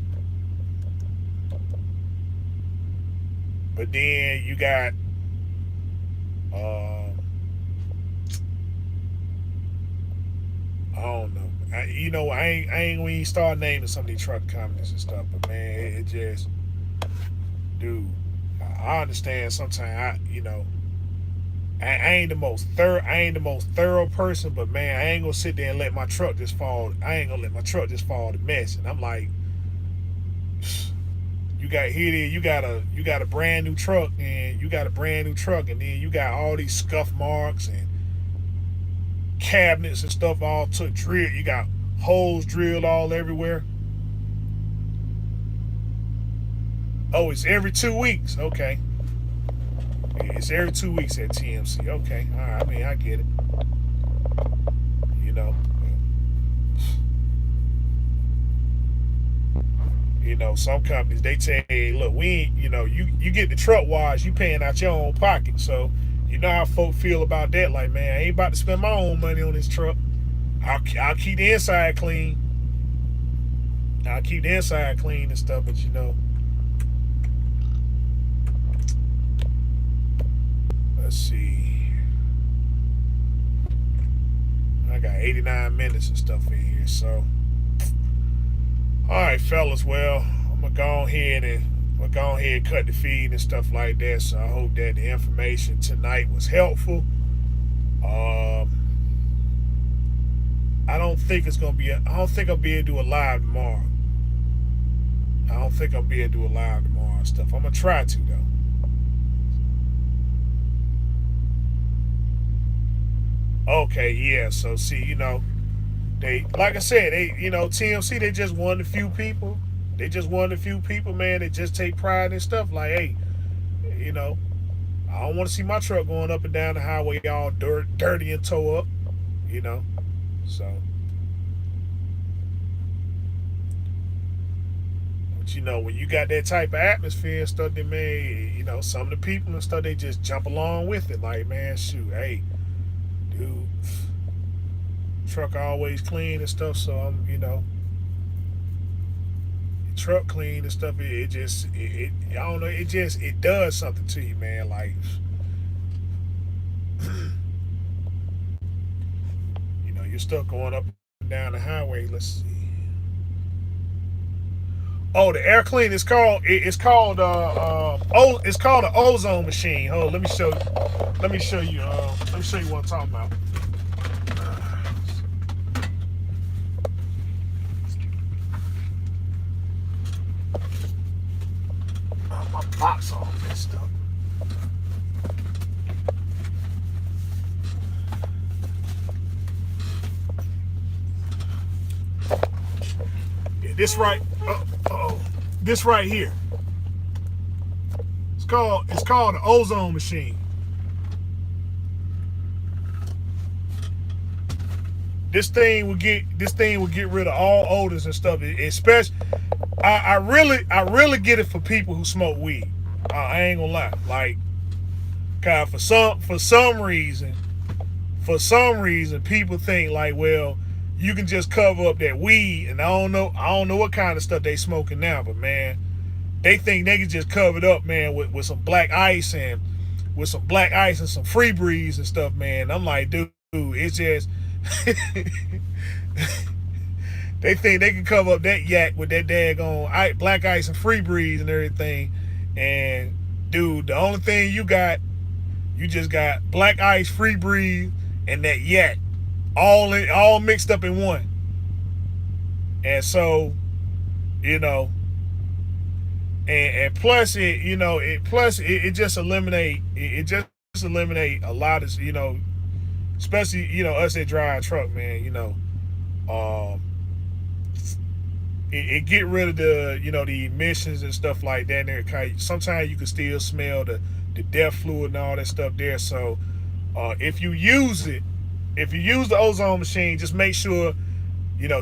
But then you got I don't know. I ain't when you start naming some of these truck companies and stuff, but man, it just, dude, I understand sometimes I ain't the most thorough person, but man, I ain't gonna sit there and let my truck just fall. I ain't gonna let my truck just fall to mess. And I'm like, you got a brand new truck, and then you got all these scuff marks and cabinets and stuff all took drilled. You got holes drilled all everywhere. Oh, it's every 2 weeks. Okay. Yeah, it's every 2 weeks at TMC. Okay. All right. I mean, I get it. You know. Some companies, they tell you, look, we ain't, you get the truck wash, you paying out your own pocket. So, you know how folk feel about that. Like, man, I ain't about to spend my own money on this truck. I'll keep the inside clean. And stuff, but let's see. I got 89 minutes and stuff in here, so. All right, fellas. Well, I'm gonna go ahead and cut the feed and stuff like that. So I hope that the information tonight was helpful. I don't think I'll be able to do a live tomorrow. And stuff. I'm gonna try to though. Okay, yeah. So see, they, like I said, TMC, they just one of the few people. Man, that just take pride in stuff. Like, hey, I don't want to see my truck going up and down the highway all dirty and toe up, you know. So, but when you got that type of atmosphere and stuff, that man, some of the people and stuff, they just jump along with it. Like, man, shoot, hey, dude, truck always clean and stuff. So I'm, truck clean and stuff. It just, I don't know. It does something to you, man. Like, you're stuck going up and down the highway. Let's see. Oh, the air clean is called. It's called an ozone machine. Oh, let me show. Let me show you. Let me show you what I'm talking about. My box all messed up. Yeah, this right here. It's called an ozone machine. This thing will get rid of all odors and stuff. Especially, I really get it for people who smoke weed. I ain't gonna lie. Like, God, for some reason, people think like, well, you can just cover up that weed, and I don't know what kind of stuff they smoking now, but man, they think they can just cover it up, man, with some black ice and some free breeze and stuff, man. I'm like, dude, it's just they think they can cover up that yak with that daggone black ice and free breeze and everything. And dude, the only thing you just got black ice, free breeze, and that yak, all mixed up in one. And so, and plus it just eliminate a lot of, especially us that drive a truck, man. Um, it get rid of the emissions and stuff like that. And sometimes you can still smell the death fluid and all that stuff there. So if you use the ozone machine, just make sure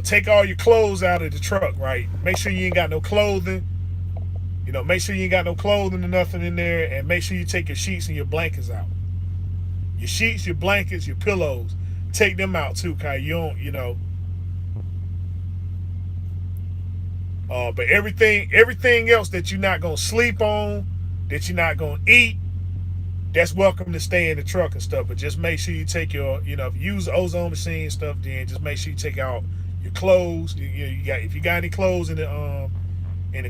take all your clothes out of the truck, right? Make sure you ain't got no clothing. Make sure you ain't got no clothing or nothing in there, and make sure you take your sheets and your blankets out. Your sheets, your blankets, your pillows, take them out too, cause you don't, but everything else that you're not gonna sleep on, that you're not gonna eat, that's welcome to stay in the truck and stuff. But just make sure you take your, if you use the ozone machine and stuff, then just make sure you take out your clothes. If you got any clothes in the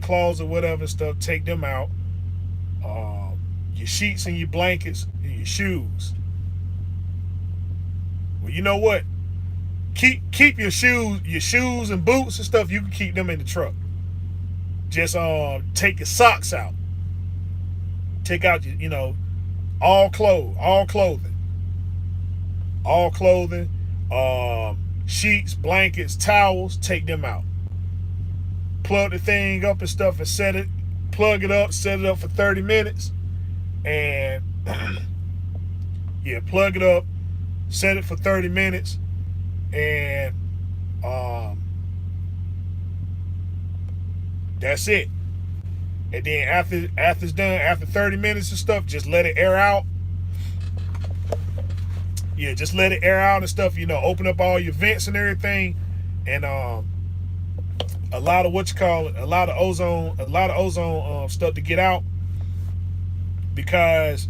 closet or whatever and stuff, take them out. Your sheets and your blankets and your shoes. Well, you know what? Keep your shoes and boots and stuff. You can keep them in the truck. Just take your socks out. Take out your, all clothing. Sheets, blankets, towels, take them out. Plug the thing up and stuff and plug it up, set it up for 30 minutes. And yeah, plug it up, set it for 30 minutes. And that's it. And then after it's done, after 30 minutes and stuff, just let it air out. Yeah, just let it air out and stuff. Open up all your vents and everything, and a lot of ozone stuff to get out. Because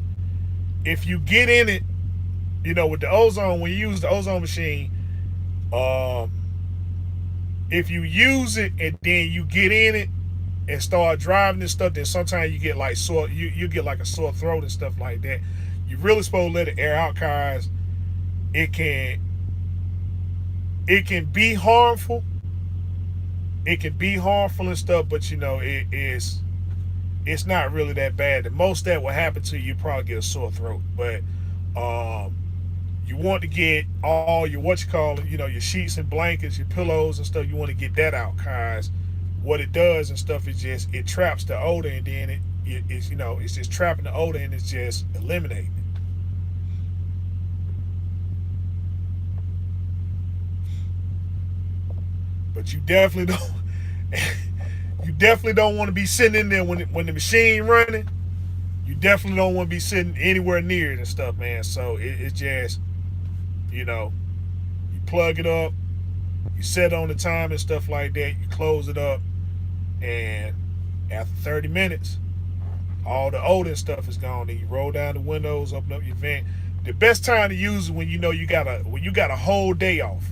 if you get in it, with the ozone, when you use the ozone machine, if you use it and then you get in it and start driving and stuff, then sometimes you get like you get like a sore throat and stuff like that. You really supposed to let it air out, cause it can be harmful. It can be harmful and stuff, but it's not really that bad. The most that will happen to you probably get a sore throat. But you want to get all your your sheets and blankets, your pillows and stuff. You want to get that out, cause what it does and stuff is just it traps the odor, and then it's it's just trapping the odor and it's just eliminating it. But you definitely don't. You definitely don't want to be sitting in there when the machine running. You definitely don't want to be sitting anywhere near it and stuff, man. So it's just you know you plug it up, you set on the time and stuff like that. You close it up, and after 30 minutes, all the odor and stuff is gone. Then you roll down the windows, open up your vent. The best time to use it when you got a whole day off.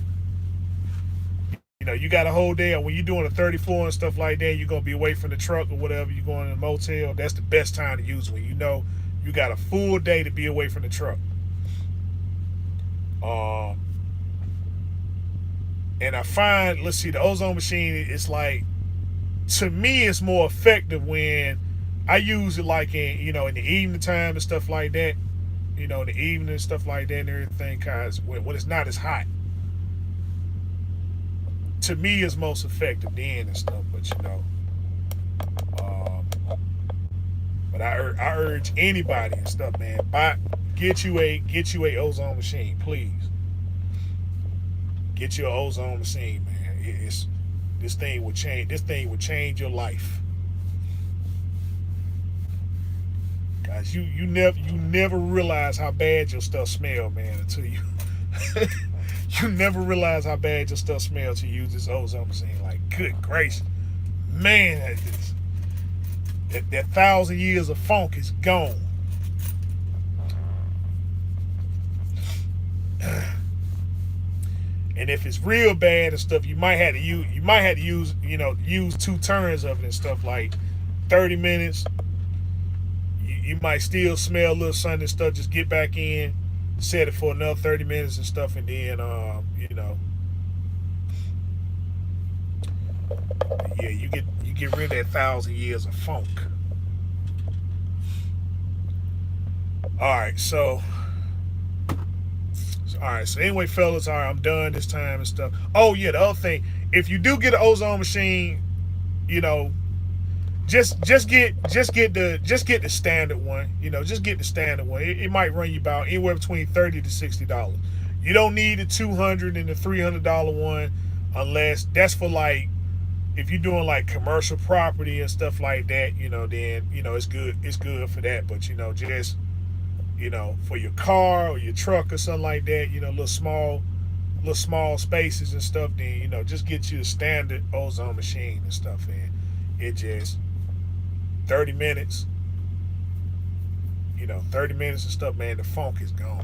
You got a whole day off. When you're doing a 34 and stuff like that, you're gonna be away from the truck or whatever. You're going in a motel. That's the best time to use it when you got a full day to be away from the truck. Um, and I find, let's see, the ozone machine is like, to me, it's more effective when I use it like in the evening time and stuff like that. In the evening and stuff like that and everything, cause when it's not as hot. To me, it's most effective then and stuff. But um, but I urge anybody and stuff, man, get you a ozone machine, please. Get you an ozone machine, man. This thing will change. This thing will change your life. Guys, you never realize how bad your stuff smell, man, until you you never realize how bad your stuff smells till you use this ozone machine. Like, good gracious, man, that 1,000 years of funk is gone. And if it's real bad and stuff, you might have to use 2 turns of it and stuff, like 30 minutes. You might still smell a little something and stuff. Just get back in, set it for another 30 minutes and stuff, and then yeah, you get rid of that 1,000 years of funk. All right, so all right, so anyway, fellas, all right, I'm done this time and stuff. Oh yeah, the other thing, if you do get an ozone machine, you know, just get the standard one. Just get the standard one. It might run you about anywhere between $30 to $60. You don't need the $200 and the $300 one, unless that's for, like, if you're doing like commercial property and stuff like that. Then it's good. It's good for that. But just for your car or your truck or something like that, little small spaces and stuff, then just get you a standard ozone machine and stuff, and it just 30 minutes, 30 minutes and stuff, man, the funk is gone.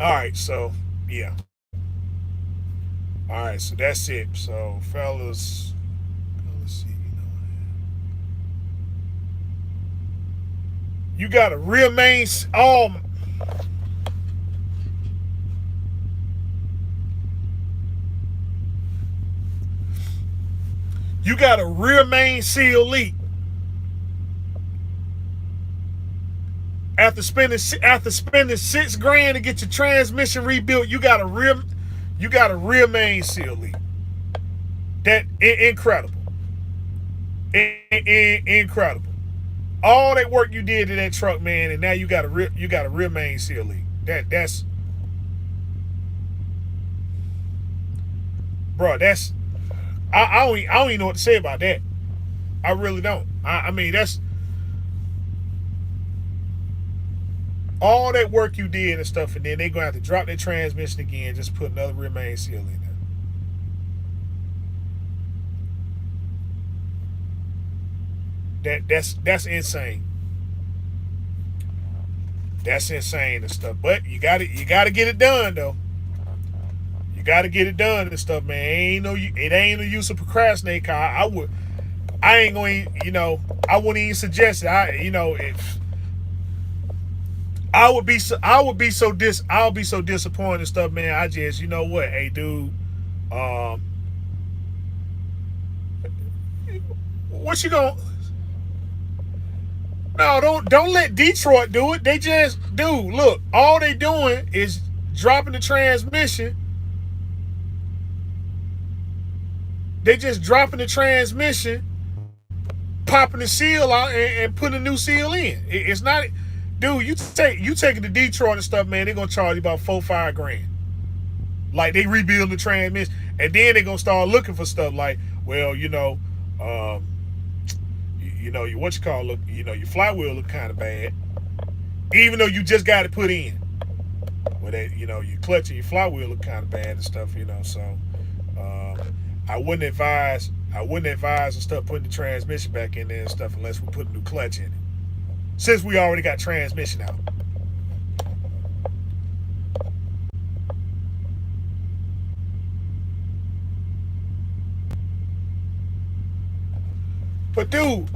All right, so yeah. All right, so that's it. So, fellas, let's see, you got to remain. You got a rear main seal leak. After spending $6,000 to get your transmission rebuilt, you got a rear main seal leak. That incredible. Incredible. All that work you did to that truck, man, and now you got a rear main seal leak. That's bro. I don't even know what to say about that. I really don't. I mean, that's all that work you did and stuff, and then they're gonna have to drop their transmission again, just put another rear main seal in there. That's insane. That's insane and stuff. But you gotta get it done though. You gotta get it done and stuff, man. It ain't no use of procrastinating. I ain't going. I wouldn't even suggest it. I'll be so disappointed and stuff, man. I just, what, hey, dude, what you gonna? No, don't let Detroit do it. They just, dude, look, all they doing is dropping the transmission. They just dropping the transmission popping the seal out and putting a new seal in. It's not, dude. You take it to Detroit and stuff, man. They're gonna charge you about 4-5 grand. Like they rebuild the transmission, and then they're gonna start looking for stuff like, well, um, your what you call look, your flywheel look kind of bad, even though you just got it put in. Well, that your clutch and your flywheel look kind of bad and stuff, So um, I wouldn't advise and stuff putting the transmission back in there and stuff unless we put a new clutch in it. Since we already got transmission out. But dude,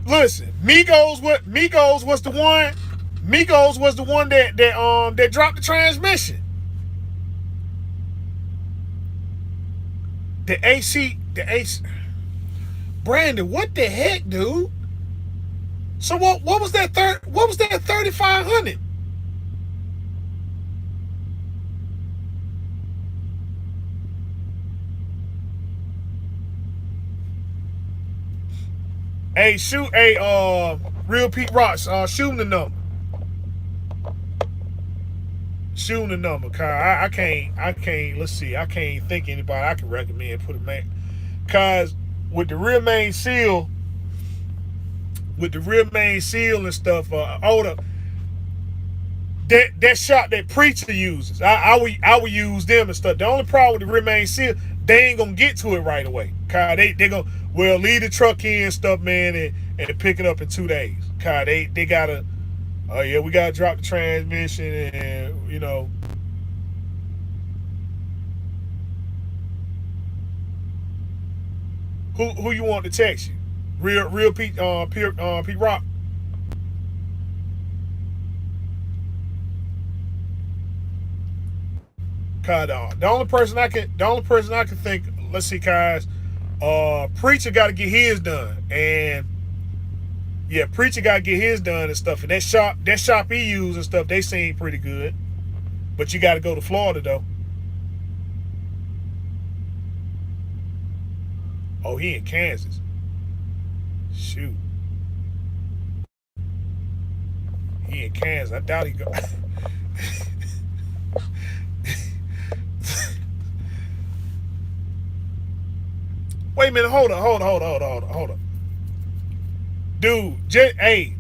listen, Migos was the one. Migos was the one that dropped the transmission. The AC. Brandon, what the heck, dude? So what was that 3500? Hey, Real Pete Rocks, shoot him the number. Shoot him the number, Kyle. I can't, let's see, I can't think of anybody I can recommend put a man. Cause with the rear main seal and stuff, hold up. That shot that Preacher uses, I would use them and stuff. The only problem with the rear main seal, they ain't gonna get to it right away. Kyle, they gonna leave the truck in and stuff, man, and pick it up in 2 days. Kyle, they gotta, we gotta drop the transmission and who you want to text you? Real Pete Pete Rock. The only person I can think. Let's see, guys. Preacher got to get his done, and yeah, Preacher got to get his done and stuff. And that shop he used and stuff, they seem pretty good. But you got to go to Florida though. Oh, he in Kansas. Shoot, he in Kansas. I doubt he go. Wait a minute, hold on. Dude, hey,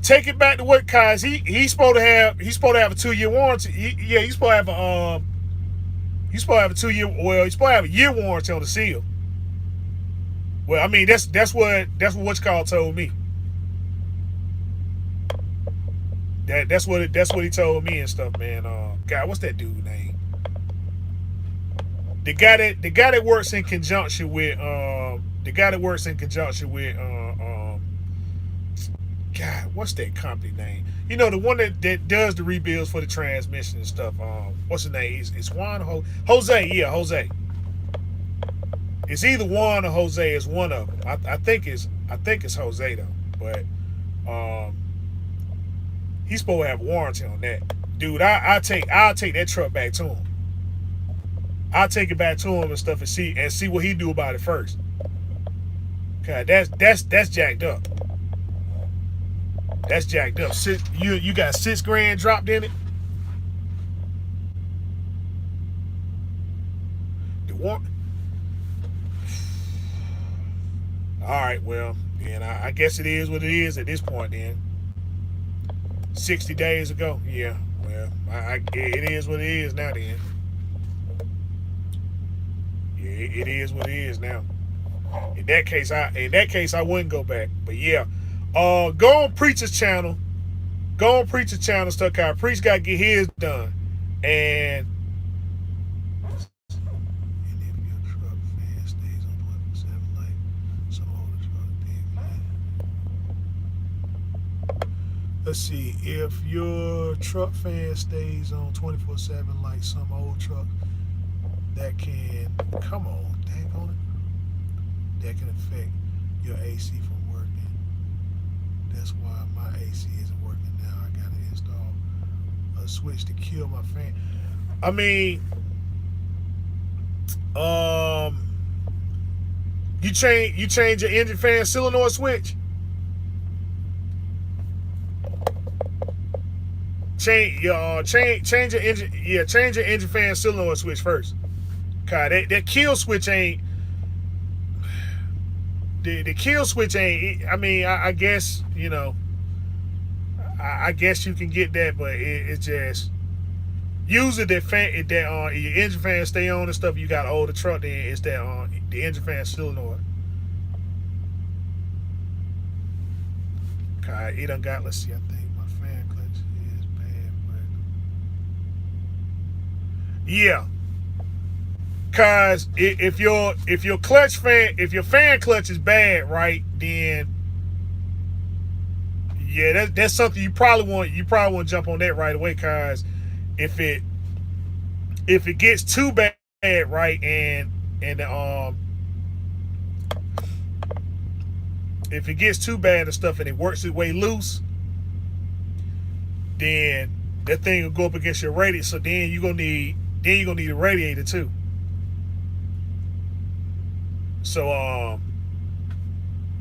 take it back to what, cause he's supposed to have a 2-year warranty. He's supposed to have a he's supposed to have a 2-year. Well, he's supposed to have a year warranty on the seal. Well, I mean that's what what's called told me. That's what he told me and stuff, man. God, what's that dude name? The guy that works in conjunction with God, what's that company name? The one that does the rebuilds for the transmission and stuff. What's his name? It's Juan or Jose. Yeah, Jose. It's either Juan or Jose. It's one of them. I think it's Jose though. But he's supposed to have a warranty on that. Dude, I'll take that truck back to him. I'll take it back to him and stuff and see what he do about it first. God, that's jacked up. That's jacked up. You got $6,000 dropped in it. The one. All right, well, then I guess it is what it is at this point. Then 60 days ago, yeah. Well, it is what it is now. Then. It is what it is now. In that case, I wouldn't go back. But yeah, go on Preacher's channel. Go on Preacher's channel, stuff. Preacher got to get his done. And if your truck fan stays on 24/7, like some older truck, let's see. If your truck fan stays on 24/7, like some old truck. That can, come on, dang on it. That can affect your AC from working. That's why my AC isn't working now. I gotta install a switch to kill my fan. I mean, You change your engine fan solenoid switch. Change your engine. Yeah, change your engine fan solenoid switch first. Cause that kill switch ain't the kill switch ain't. I mean, I guess I guess you can get that, but it's just usually that fan that your engine fan stay on and stuff. You got to hold the truck. Then it's that the engine fan solenoid. Okay, it done got. Let's see. I think my fan clutch is bad, but yeah. Cause if your clutch fan if your fan clutch is bad, right, then yeah, that's something you probably want to jump on that right away. Cause if it gets too bad, right, and if it gets too bad and stuff and it works its way loose, then that thing will go up against your radiator. So then you're gonna need a radiator too. So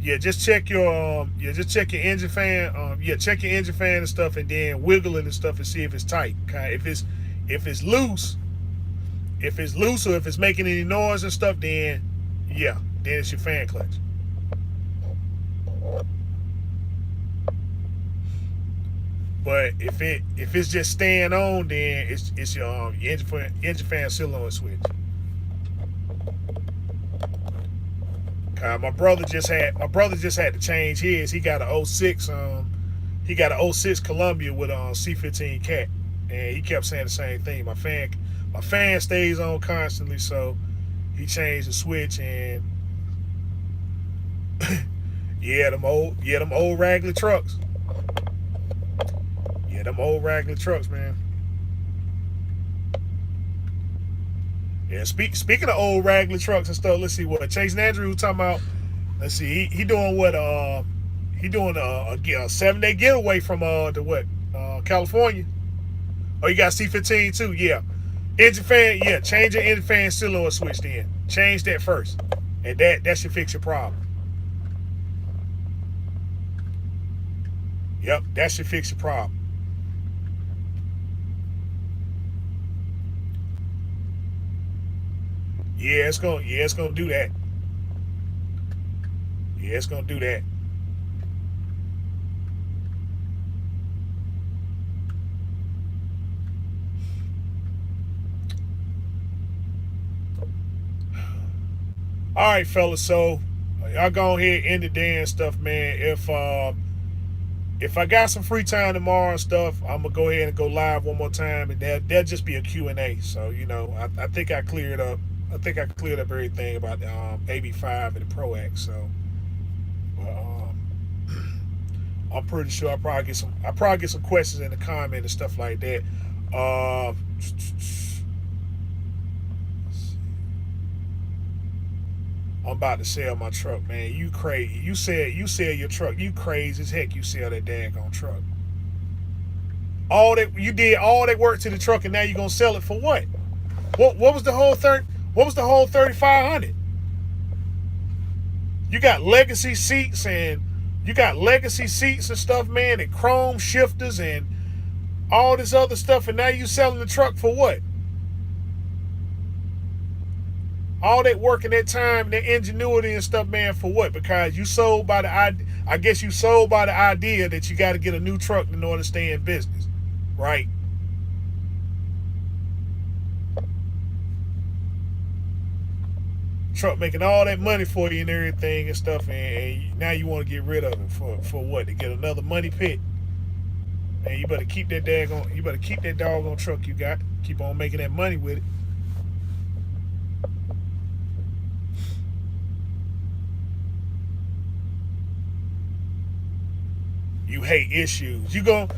yeah, just check your engine fan. Check your engine fan and stuff, and then wiggle it and stuff and see if it's tight. Okay, if it's loose, or if it's making any noise and stuff, then yeah, then it's your fan clutch. But if it's just staying on, then it's your engine fan solenoid switch. My brother just had to change his. He got a '06 Columbia with a C15 cat, and he kept saying the same thing. My fan stays on constantly, so he changed the switch, and them old raggedy trucks. Yeah, them old raggedy trucks, man. Yeah, speaking of old raggedy trucks and stuff, let's see what Chase and Andrew was talking about. Let's see, he doing what? He doing a 7-day getaway from California. Oh, you got C15 too, yeah. Engine fan, yeah. Change your engine fan solenoid switch then. Change that first, and that should fix your problem. Yep, that should fix your problem. Yeah, it's gonna do that. Yeah, it's gonna do that. All right, fellas. So y'all go ahead and end the day and stuff, man. If I got some free time tomorrow and stuff, I'm gonna go ahead and go live one more time, and that'll just be a Q&A. So I think I cleared up. I think I cleared up everything about the AB5 and the Pro X. So, but, I'm pretty sure I probably get some questions in the comment and stuff like that. I'm about to sell my truck, man. You crazy? You sell your truck. You crazy as heck. You sell that daggone truck. You did all that work to the truck, and now you're gonna sell it for what? What was the whole 3,500? You got legacy seats and stuff, man, and chrome shifters and all this other stuff, and now you selling the truck for what? All that work and that time and that ingenuity and stuff, man, for what? Because you sold by the idea. I guess you sold by the idea that you got to get a new truck in order to stay in business, right? Truck making all that money for you and everything and stuff, and now you want to get rid of it for what? To get another money pit? Man, you better keep that doggone truck you got. Keep on making that money with it. You hate issues. You go,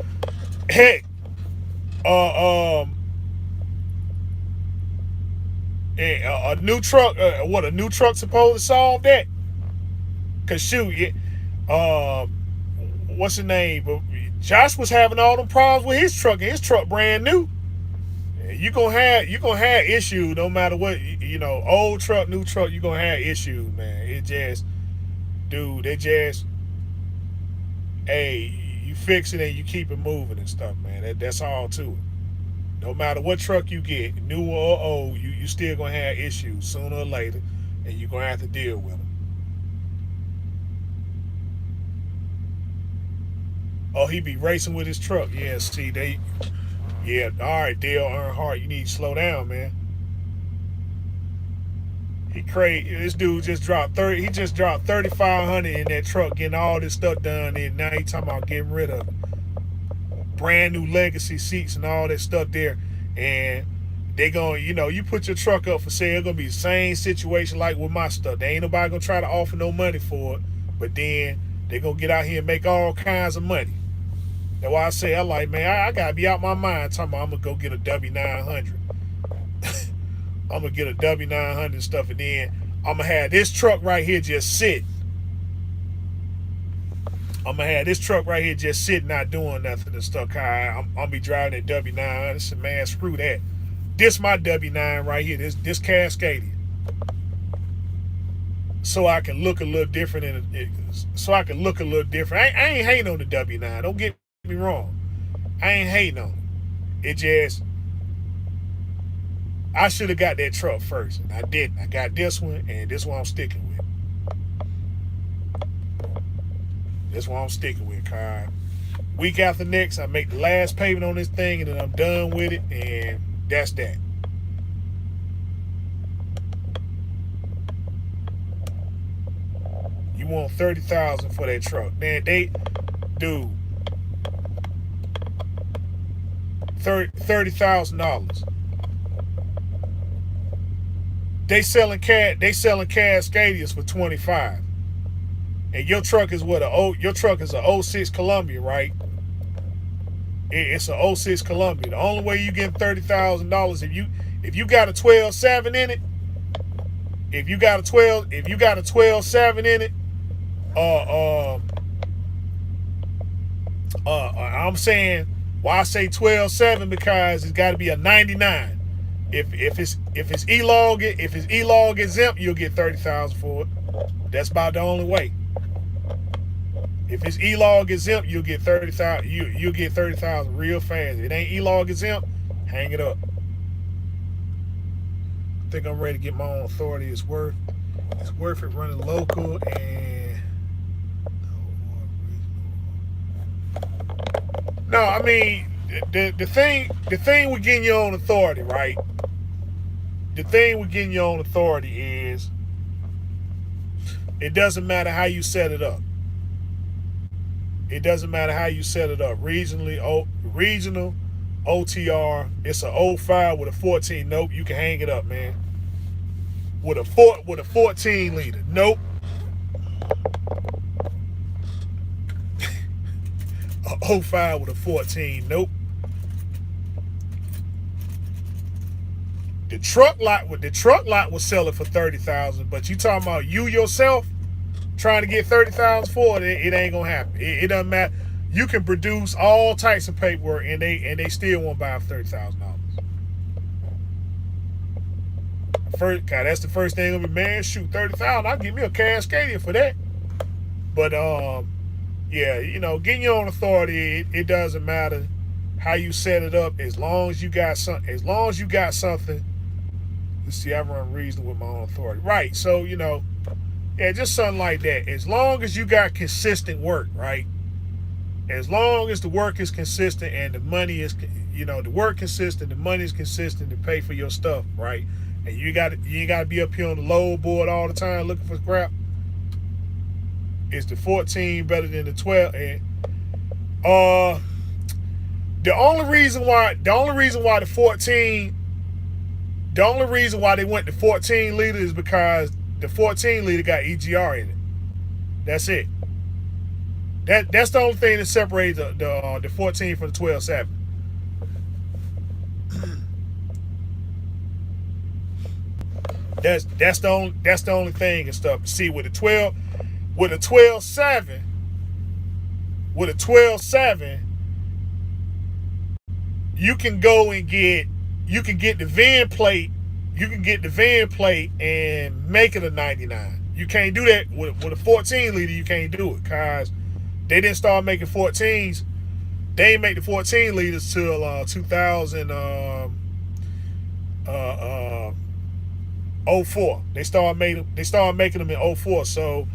heck, a new truck. What a new truck supposed to solve that? Cause shoot, what's the name? Josh was having all them problems with his truck, and his truck brand new. you gonna have issues no matter what. You know, old truck, new truck, you gonna have issues, man. It just, dude, they just, hey, you fix it and you keep it moving and stuff, man. That's all to it. No matter what truck you get, new or old, you still gonna have issues sooner or later, and you're gonna have to deal with them. Oh, he be racing with his truck. Yeah, see, yeah, all right, Dale Earnhardt, you need to slow down, man. He crazy. This dude just dropped 30. He just dropped 3,500 in that truck, getting all this stuff done. And now he talking about getting rid of brand new legacy seats and all that stuff there. And they going, you put your truck up for sale, it's gonna be the same situation like with my stuff. They ain't nobody gonna try to offer no money for it, but then they gonna get out here and make all kinds of money. That's why I say, I like, man, I gotta be out my mind talking about I'm gonna go get a W900. I'm gonna get a W900 and stuff, and then I'm gonna have this truck right here just sit. I'm gonna have this truck right here just sitting, not doing nothing and stuff. I'm gonna be driving that W9. I said, man, screw that. This my W9 right here. This Cascadia. So I can look a little different, so I can look a little different. I ain't hating on the W9. Don't get me wrong. I ain't hating on it. It just, I should have got that truck first, and I didn't. I got this one, and this one I'm sticking with. This one I'm sticking with, Kyle. Week after next, I make the last payment on this thing, and then I'm done with it, and that's that. You want $30,000 for that truck, man? Dude, $30,000. They selling Cascadias for 25. And your truck is your truck is a '06 Columbia, right? It's a '06 Columbia. The only way you get $30,000 if you got a 12.7 in it, if you got a 12.7 in it, I'm saying why I say 12.7 because it's got to be a 99. If it's E-log exempt, you'll get $30,000 for it. That's about the only way. If it's E-log exempt, you'll get $30,000. You'll get $30,000 real fast. If it ain't E-log exempt, hang it up. I think I'm ready to get my own authority. It's worth it running local and no. I mean the thing with getting your own authority, right? The thing with getting your own authority is it doesn't matter how you set it up. It doesn't matter how you set it up. Regional, OTR. It's an 05 with a 14. Nope, you can hang it up, man. With a 14 liter. Nope. A 05 with a 14. Nope. The truck lot was selling for $30,000, but you talking about you yourself trying to get $30,000 for it, it ain't gonna happen. It doesn't matter. You can produce all types of paperwork and they still won't buy $30,000. First, God, that's the first thing gonna be, man, shoot, $30,000, I'll give me a Cascadia for that. But yeah, getting your own authority, it doesn't matter how you set it up as long as you got something. Let's see, I run reasonable with my own authority. Right. So, yeah, just something like that. As long as you got consistent work, right? As long as the work is consistent and the money is, the work consistent, the money is consistent to pay for your stuff, right? And you ain't got to be up here on the load board all the time looking for scrap. Is the 14 better than the 12? And the only reason why the 14, the only reason why they went to 14 liter is because the 14 liter got EGR in it. That's it. That's the only thing that separates the 14 from the 12.7. That's the only thing and stuff. See, with a 12.7, you can go and get you can get the VIN plate. You can get the VIN plate and make it a 99. You can't do that with a 14 liter. You can't do it because they didn't start making 14s. They didn't make the 14 liters till 2000 04. They started making them in '04. So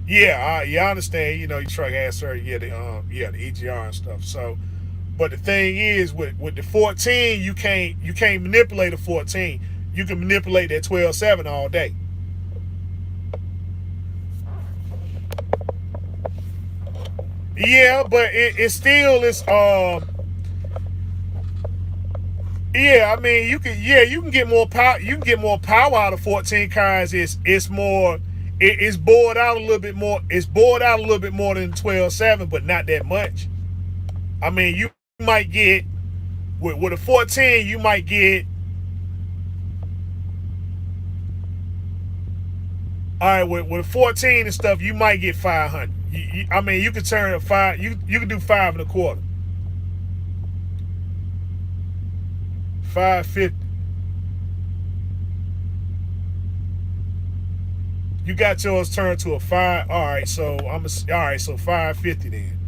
yeah, I understand. You know, your truck has certain the EGR and stuff. So, but the thing is, with the 14, you can't manipulate a 14. You can manipulate that 12.7 all day. Yeah, but it still is. Yeah, I mean, you can get more power. You can get more power out of 14 cars. It's more. It's bored out a little bit more. It's bored out a little bit more than 12.7, but not that much. I mean, you might get with a 14, you might get. All right, with a 14 and stuff, you might get 500. I mean, you could turn a five. You can do 5.25, 550. You got yours turned to a five. All right, so all right. So 550 then.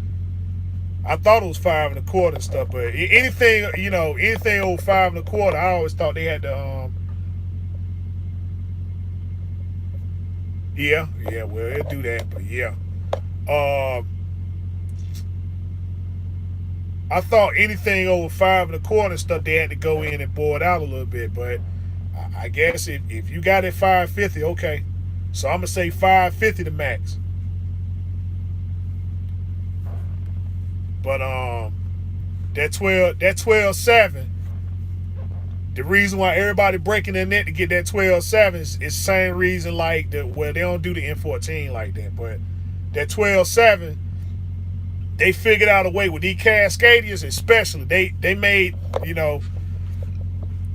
I thought it was 5.25 and stuff, but anything anything over 5.25, I always thought they had to. Yeah. Well, they'll do that, but yeah. Um, I thought anything over 5.25 and stuff, they had to go in and bore it out a little bit, but I guess if you got it 550, okay. So I'm gonna say 550 the max. But that 12.7, the reason why everybody breaking their neck to get that 12.7 is the same reason like they don't do the N14 like that. But that 12.7, they figured out a way with these Cascadians, especially they made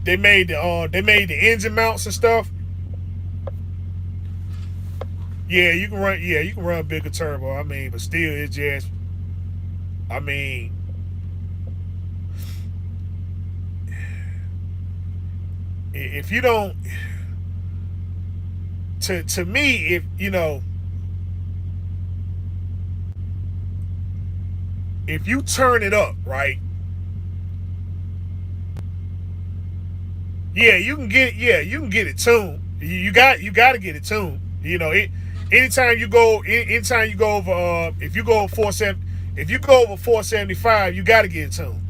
the engine mounts and stuff. Yeah, you can run bigger turbo. I mean, but still, it's just, I mean, if you don't, to me, if if you turn it up right, you can get it tuned. You got to get it tuned. Anytime you go over, if you go over 470, if you go over 475, you got to get it tuned.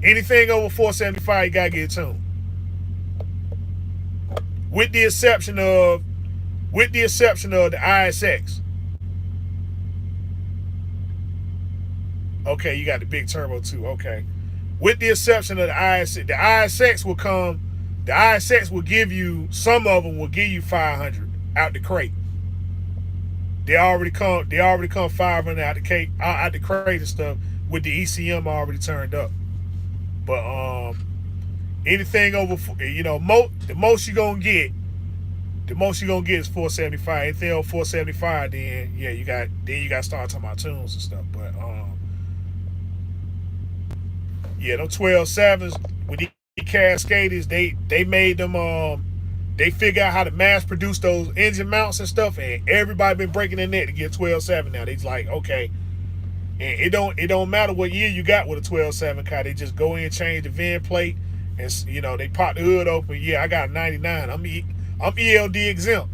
Anything over 475, you got to get it tuned. With the exception of the ISX. Okay, you got the big turbo too. Okay. With the exception of the ISX, the ISX will give you, some of them will give you 500 out the crate. They already come 500 out the crate and stuff with the ECM already turned up. But anything over, the most you're gonna get is 475. Anything over 475, then you got to start talking about tunes and stuff. But them 12.7s with the Cascadians, they made them, they figure out how to mass produce those engine mounts and stuff, and everybody been breaking their neck to get 12.7 now. They's like, okay, and it don't matter what year you got with a 12.7 car. They just go in, change the VIN plate, and they pop the hood open. Yeah, I got a 99. I'm ELD exempt.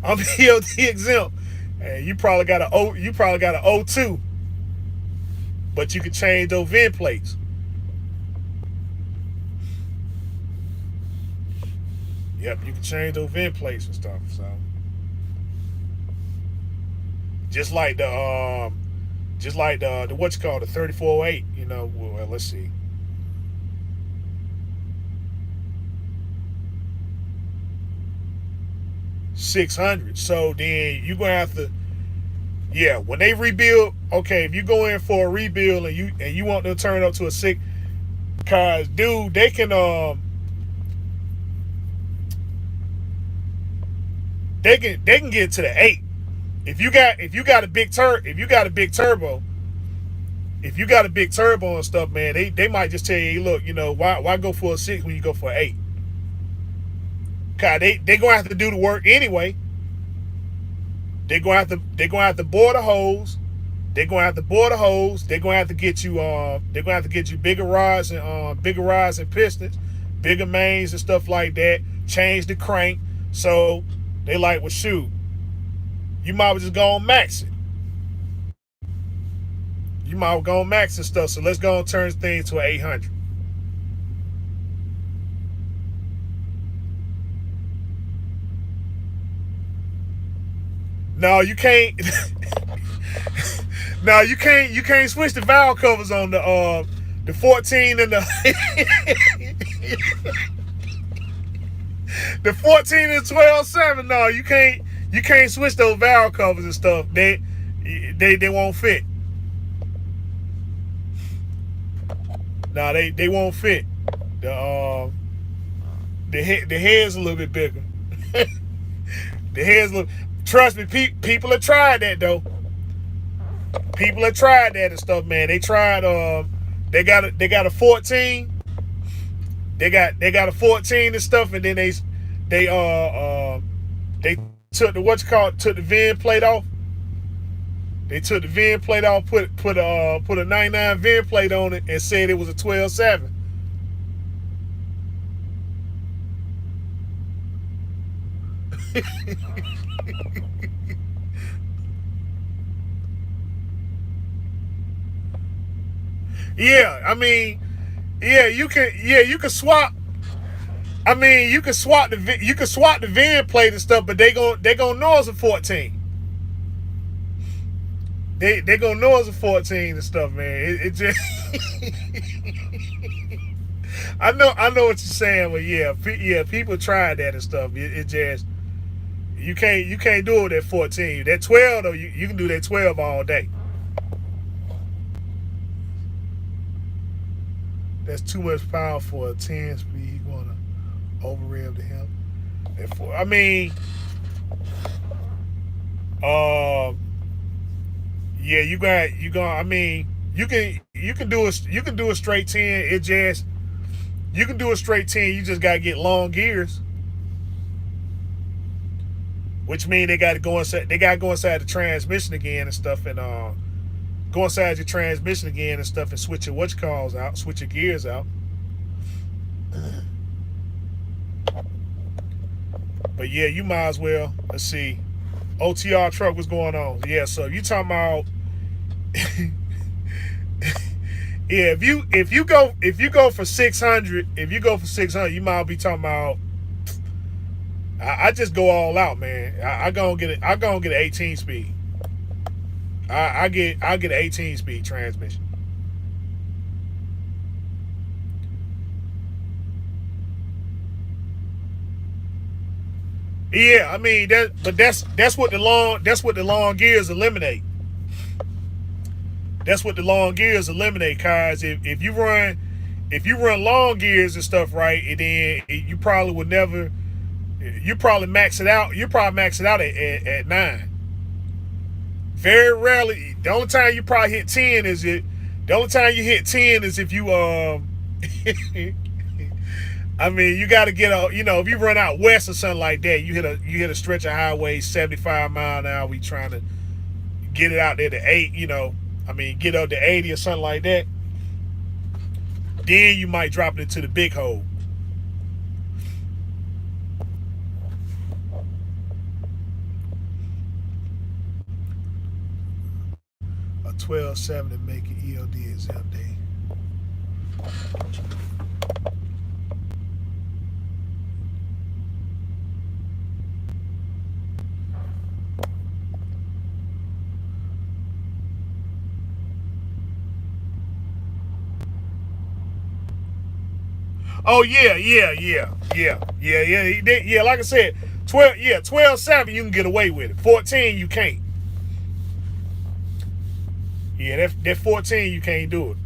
I'm ELD exempt. And you probably got a O2, but you can change those VIN plates. Yep, you can change those VIN plates and stuff. So just like the what you call the 3408. Well, let's see. $600. So then you're gonna have to, when they rebuild. Okay, if you go in for a rebuild and you want them to turn up to a 6, cause dude, they can get to the 8. If you got a big turbo, if you got a big turbo and stuff, man, they might just tell you, hey, look, why go for a 6 when you go for an 8? Cause they gonna have to do the work anyway. They gonna have to bore the hose. They're gonna have to bore the hose. They're gonna have to get you bigger rods and pistons, bigger mains and stuff like that. Change the crank. So they like, well, shoot, you might as well just go on max it. You might go on max and stuff. So let's go and turn this thing to an 800. No, you can't. No, you can't. You can't switch the valve covers on the 14 and the 14 and 12.7. No, you can't. You can't switch those valve covers and stuff. They won't fit. No, they won't fit. The head's a little bit bigger. The head's a little. Trust me, people have tried that though. People have tried that and stuff, man. They tried. They got a 14. They got a 14 and stuff, and then they took took the vent plate off. They took the vent plate off, put a 99 vent plate on it, and said it was a 12.7. Yeah, I mean, you can swap. I mean, you can swap the VIN plate and stuff, but they gonna know it's a 14. They gonna know it's a 14 and stuff, man. It just I know what you're saying, but yeah, people tried that and stuff. It just you can't do it at 14. That 12 though, you can do that 12 all day. That's too much power for a 10 speed. He gonna over rev to him. I mean, yeah, you gonna. I mean, you can do a straight 10. It just you can do a straight 10. You just gotta get long gears, which means they gotta go inside. They gotta go inside the transmission again and stuff, and go inside your transmission again and stuff, and switch your out, switch your gears out. But yeah, you might as well. Let's see. OTR truck, what's going on? Yeah, so you talking about yeah, if you go for 600, you might be talking about I just go all out, man. I gonna get an 18 speed. I'll get an 18 speed transmission. Yeah, I mean that's what the long gears eliminate. That's what the long gears eliminate, guys. If you run long gears and stuff right, and then you probably would never. You probably max it out. You probably max it out at 9. Very rarely. The only time you probably hit 10 is it. The only time you hit 10 is if you I mean, you got to get if you run out west or something like that, you hit a stretch of highway 75 mile an hour. We trying to get it out there to 8. Get up to 80 or something like that. Then you might drop it into the big hole. A 12.7 to make it ELD exempt day. Oh yeah. Like I said, 12.7 you can get away with it. 14 you can't. Yeah, that 14 you can't do it.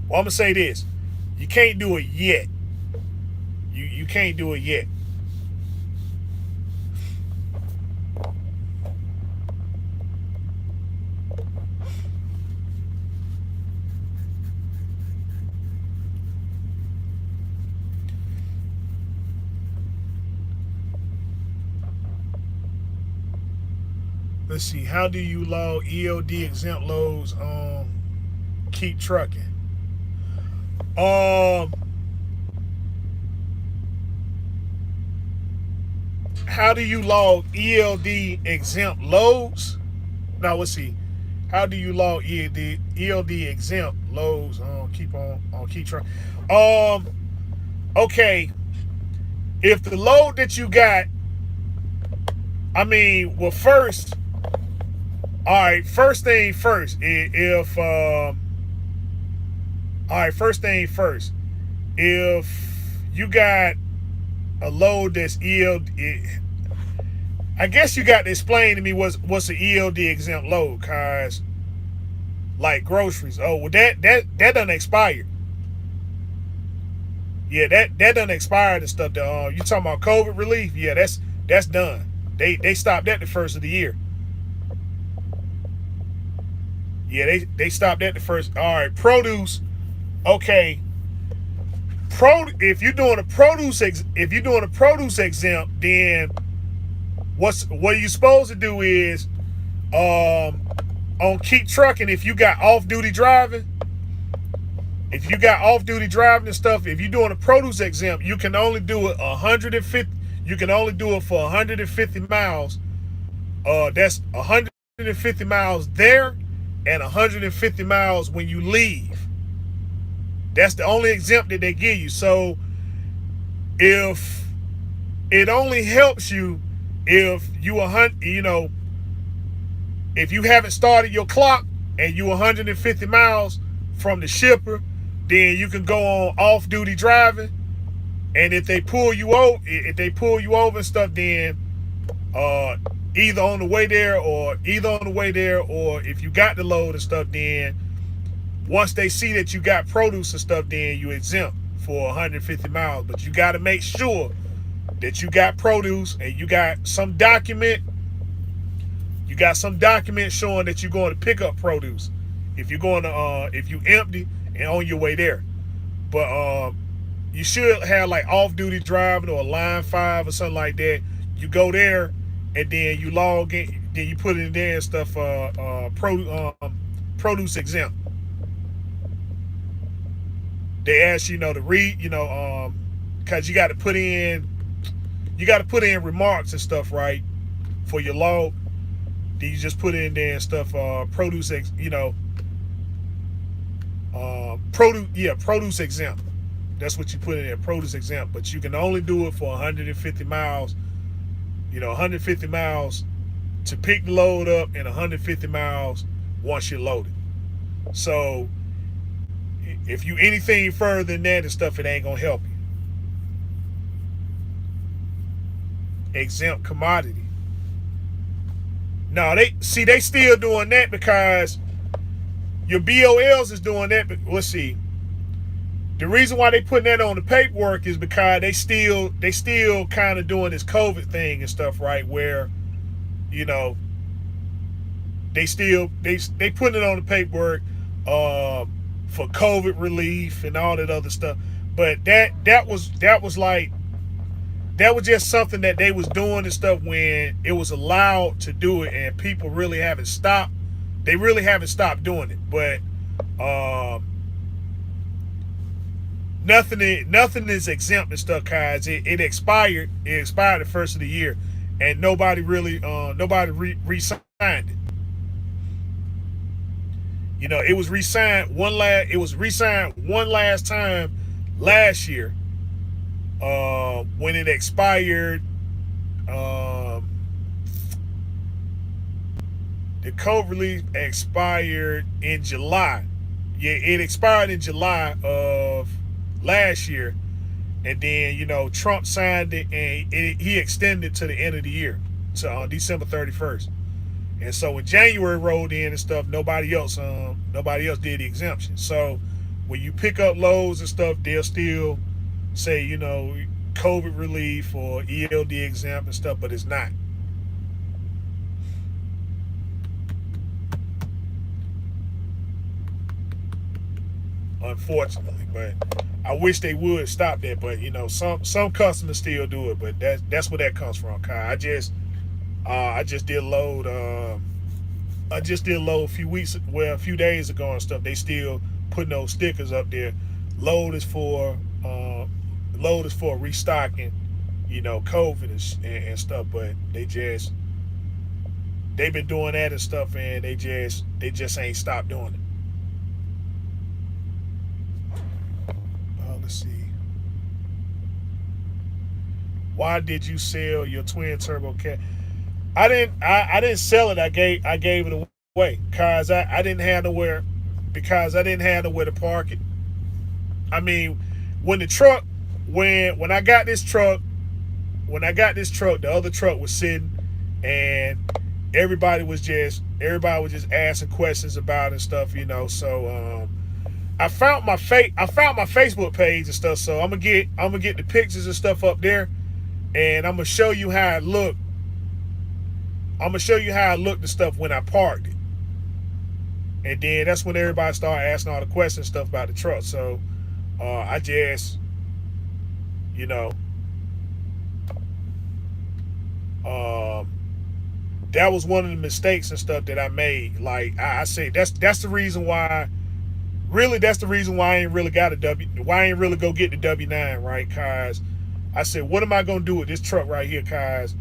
Well, I'm gonna say this: you can't do it yet. You can't do it yet. let's see. How do you log ELD exempt loads on Keep Trucking? Um, how do you log ELD exempt loads? Now let's see. How do you log ELD exempt loads on Keep Trucking? Um, okay. If the load that you got, I mean, well, first, all right. First thing first. If all right, first thing first. If you got a load that's ELD, I guess you got to explain to me what's an ELD exempt load, cause like groceries. Oh, well that done expired. Yeah, that done expired and stuff. You talking about COVID relief? Yeah, that's done. They stopped that the first of the year. Yeah, they stopped that the first. All right, produce. Okay, if you're doing a produce exempt, then what you supposed to do is on Keep Trucking, if you got off-duty driving, and stuff, if you're doing a produce exempt, you can only do it 150. You can only do it for 150 miles. That's 150 miles there and 150 miles when you leave. That's the only exempt that they give you. So if it only helps you if if you haven't started your clock and you 150 miles from the shipper, then you can go on off-duty driving. And if they pull you over, and stuff, then either on the way there or if you got the load and stuff, then once they see that you got produce and stuff, then you exempt for 150 miles. But you got to make sure that you got produce and you got some document. You got some document showing that you're going to pick up produce. If you're going to, if you empty and on your way there. But you should have like off-duty driving or a line 5 or something like that. You go there and then you log in, then you put it in there and stuff. Produce exempt. They ask you to read, because you got to put in remarks and stuff, right, for your log. Then you just put in there and stuff. Produce exempt. That's what you put in there, produce exempt. But you can only do it for 150 miles. 150 miles to pick the load up and 150 miles once you're loaded. So if you anything further than that and stuff, it ain't gonna help you. Exempt commodity. No, they still doing that because your BOLs is doing that. But let's see. The reason why they putting that on the paperwork is because they still kind of doing this COVID thing and stuff, right? Where, they putting it on the paperwork for COVID relief and all that other stuff. But that was just something that they was doing and stuff when it was allowed to do it, and people really haven't stopped. They really haven't stopped doing it, but nothing is exempt and stuff, guys. It expired. It expired the first of the year, and nobody really re-signed it. It was re-signed one last time last year when it expired. The COVID relief expired in July. Yeah, it expired in July of last year, and then Trump signed it, and he extended to the end of the year, to December 31st. And so when January rolled in and stuff, nobody else did the exemption. So when you pick up loads and stuff, they'll still say COVID relief or ELD exempt and stuff, but it's not. Unfortunately, but I wish they would stop that. But some customers still do it. But that's where that comes from, Kai. I just did load. I just did load a few days ago and stuff. They still putting those stickers up there. Load is for uh, load is for restocking, COVID and stuff. But they've been doing that and stuff, and they just ain't stopped doing it. Let's see. Why did you sell your twin turbo cat? I didn't sell it. I gave it away because I didn't have nowhere to park it. I mean, when the truck when I got this truck, the other truck was sitting, and everybody was just asking questions about it and stuff. So I found my Facebook page and stuff. So I'm gonna get the pictures and stuff up there, and I'm gonna show you how it looked. I'm gonna show you how it looked and stuff when I parked it, and then that's when everybody started asking all the questions and stuff about the truck. So I just, you know, um, that was one of the mistakes and stuff that I made. Like I say, that's the reason why. Really, that's the reason why I ain't really got a W. Why I ain't really go get the W9, right? Cause I said, what am I gonna do with this truck right here? Cause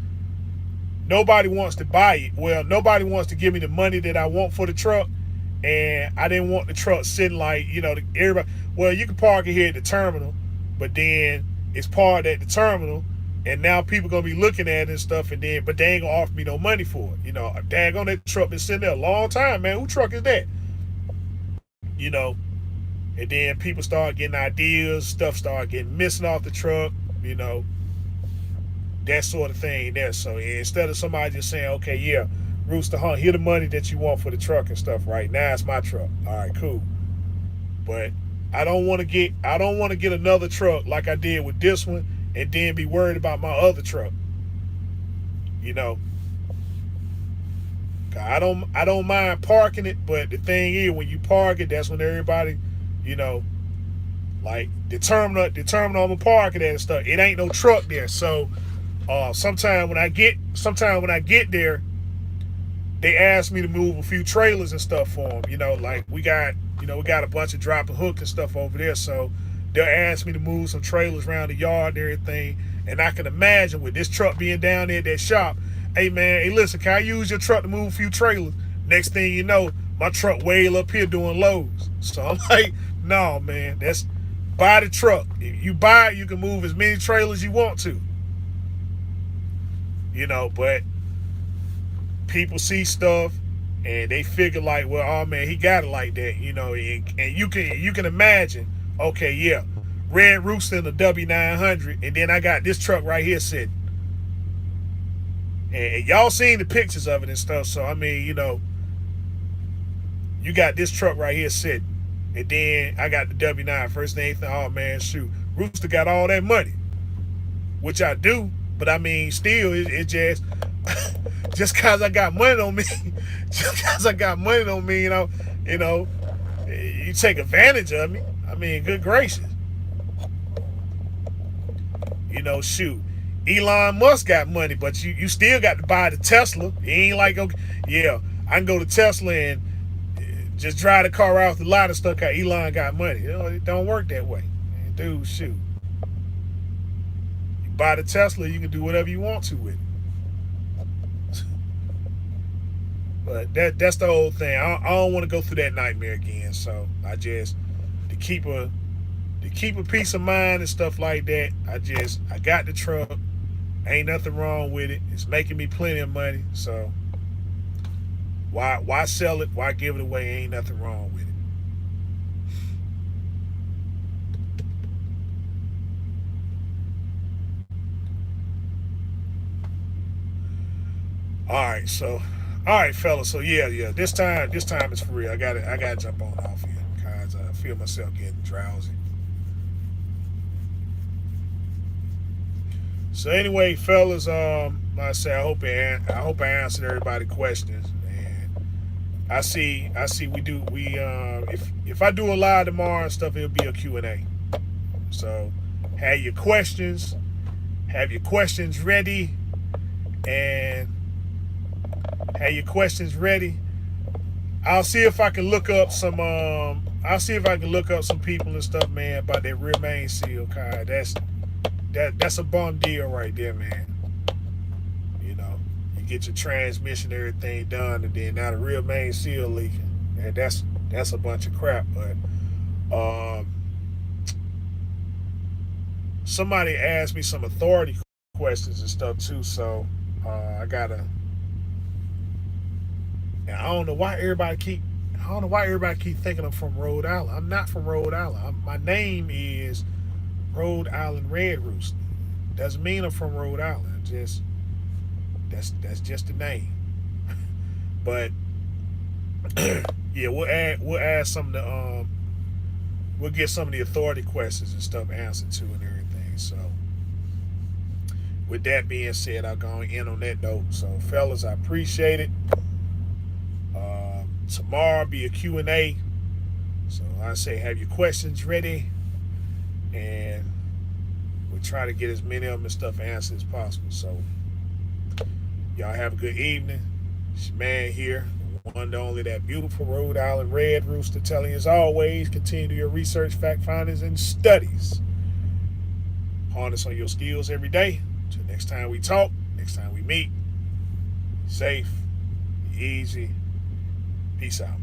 nobody wants to buy it. Well, nobody wants to give me the money that I want for the truck, and I didn't want the truck sitting like everybody. Well, you can park it here at the terminal, but then it's parked at the terminal, and now people gonna be looking at it and stuff, but they ain't gonna offer me no money for it. A daggone that truck been sitting there a long time, man. Who truck is that? You know, and then people start getting ideas, stuff start getting missing off the truck. You know, that sort of thing there. So instead of somebody just saying, okay, yeah, Rooster Hunt, here the money that you want for the truck and stuff, right now it's my truck. All right, cool. But I don't want to get another truck like I did with this one and then be worried about my other truck. You know. I don't mind parking it, but the thing is when you park it, that's when everybody, you know, like the terminal I'm gonna park it at and stuff. It ain't no truck there. So sometimes when I get there, they ask me to move a few trailers and stuff for them. Like we got a bunch of drop and hook and stuff over there. So they'll ask me to move some trailers around the yard and everything. And I can imagine with this truck being down there at that shop, hey man, hey listen, can I use your truck to move a few trailers? Next thing you know, my truck way up here doing loads. So I'm like, no man, that's buy the truck. If you buy it, you can move as many trailers you want to. But people see stuff and they figure like, well, oh man, he got it like that, and you can imagine, okay, yeah, Red Rooster in the W900, and then I got this truck right here sitting. And y'all seen the pictures of it and stuff, so I mean, you got this truck right here sitting, and then I got the W9. First thing, oh man, shoot, Rooster got all that money, which I do, but I mean, still, it just just cause I got money on me, you take advantage of me. I mean, good gracious, shoot. Elon Musk got money, but you still got to buy the Tesla. It ain't like, okay, yeah, I can go to Tesla and just drive the car out the lot and stuff. Cause Elon got money. It don't work that way, man, dude. Shoot, you buy the Tesla, you can do whatever you want to with it. But that's the whole thing. I don't want to go through that nightmare again. So I just to keep a peace of mind and stuff like that. I got the truck. Ain't nothing wrong with it. It's making me plenty of money. So why sell it? Why give it away? Ain't nothing wrong with it. All right, fellas. So yeah. This time it's for real. I gotta jump on off here because I feel myself getting drowsy. So anyway, fellas, like I say, I hope I answered everybody's questions. And I see if I do a live tomorrow and stuff, it'll be a Q&A. So have your questions ready, and Have your questions ready. I'll see if I can look up some. I'll see if I can look up some people and stuff, man, about that rear main seal, Kai. That's a bum deal right there, man. You know, you get your transmission, everything done, and then now the rear main seal leaking. And that's a bunch of crap. But somebody asked me some authority questions and stuff too, so I gotta. And I don't know why everybody keep thinking I'm from Rhode Island. I'm not from Rhode Island. My name is Rhode Island Red Rooster. Doesn't mean I'm from Rhode Island. Just that's just the name. But yeah, we'll add some of the we'll get some of the authority questions and stuff answered to and everything. So with that being said, I'll go in on that note. So fellas, I appreciate it. Tomorrow be a Q&A. So I say have your questions ready, and we'll try to get as many of them and stuff answered as possible. So y'all have a good evening. It's your man here, the one and only, that beautiful Rhode Island Red Rooster, telling you as always, continue your research, fact findings, and studies. Harness on your skills every day. Till next time we talk, next time we meet. Be safe, be easy. Peace out.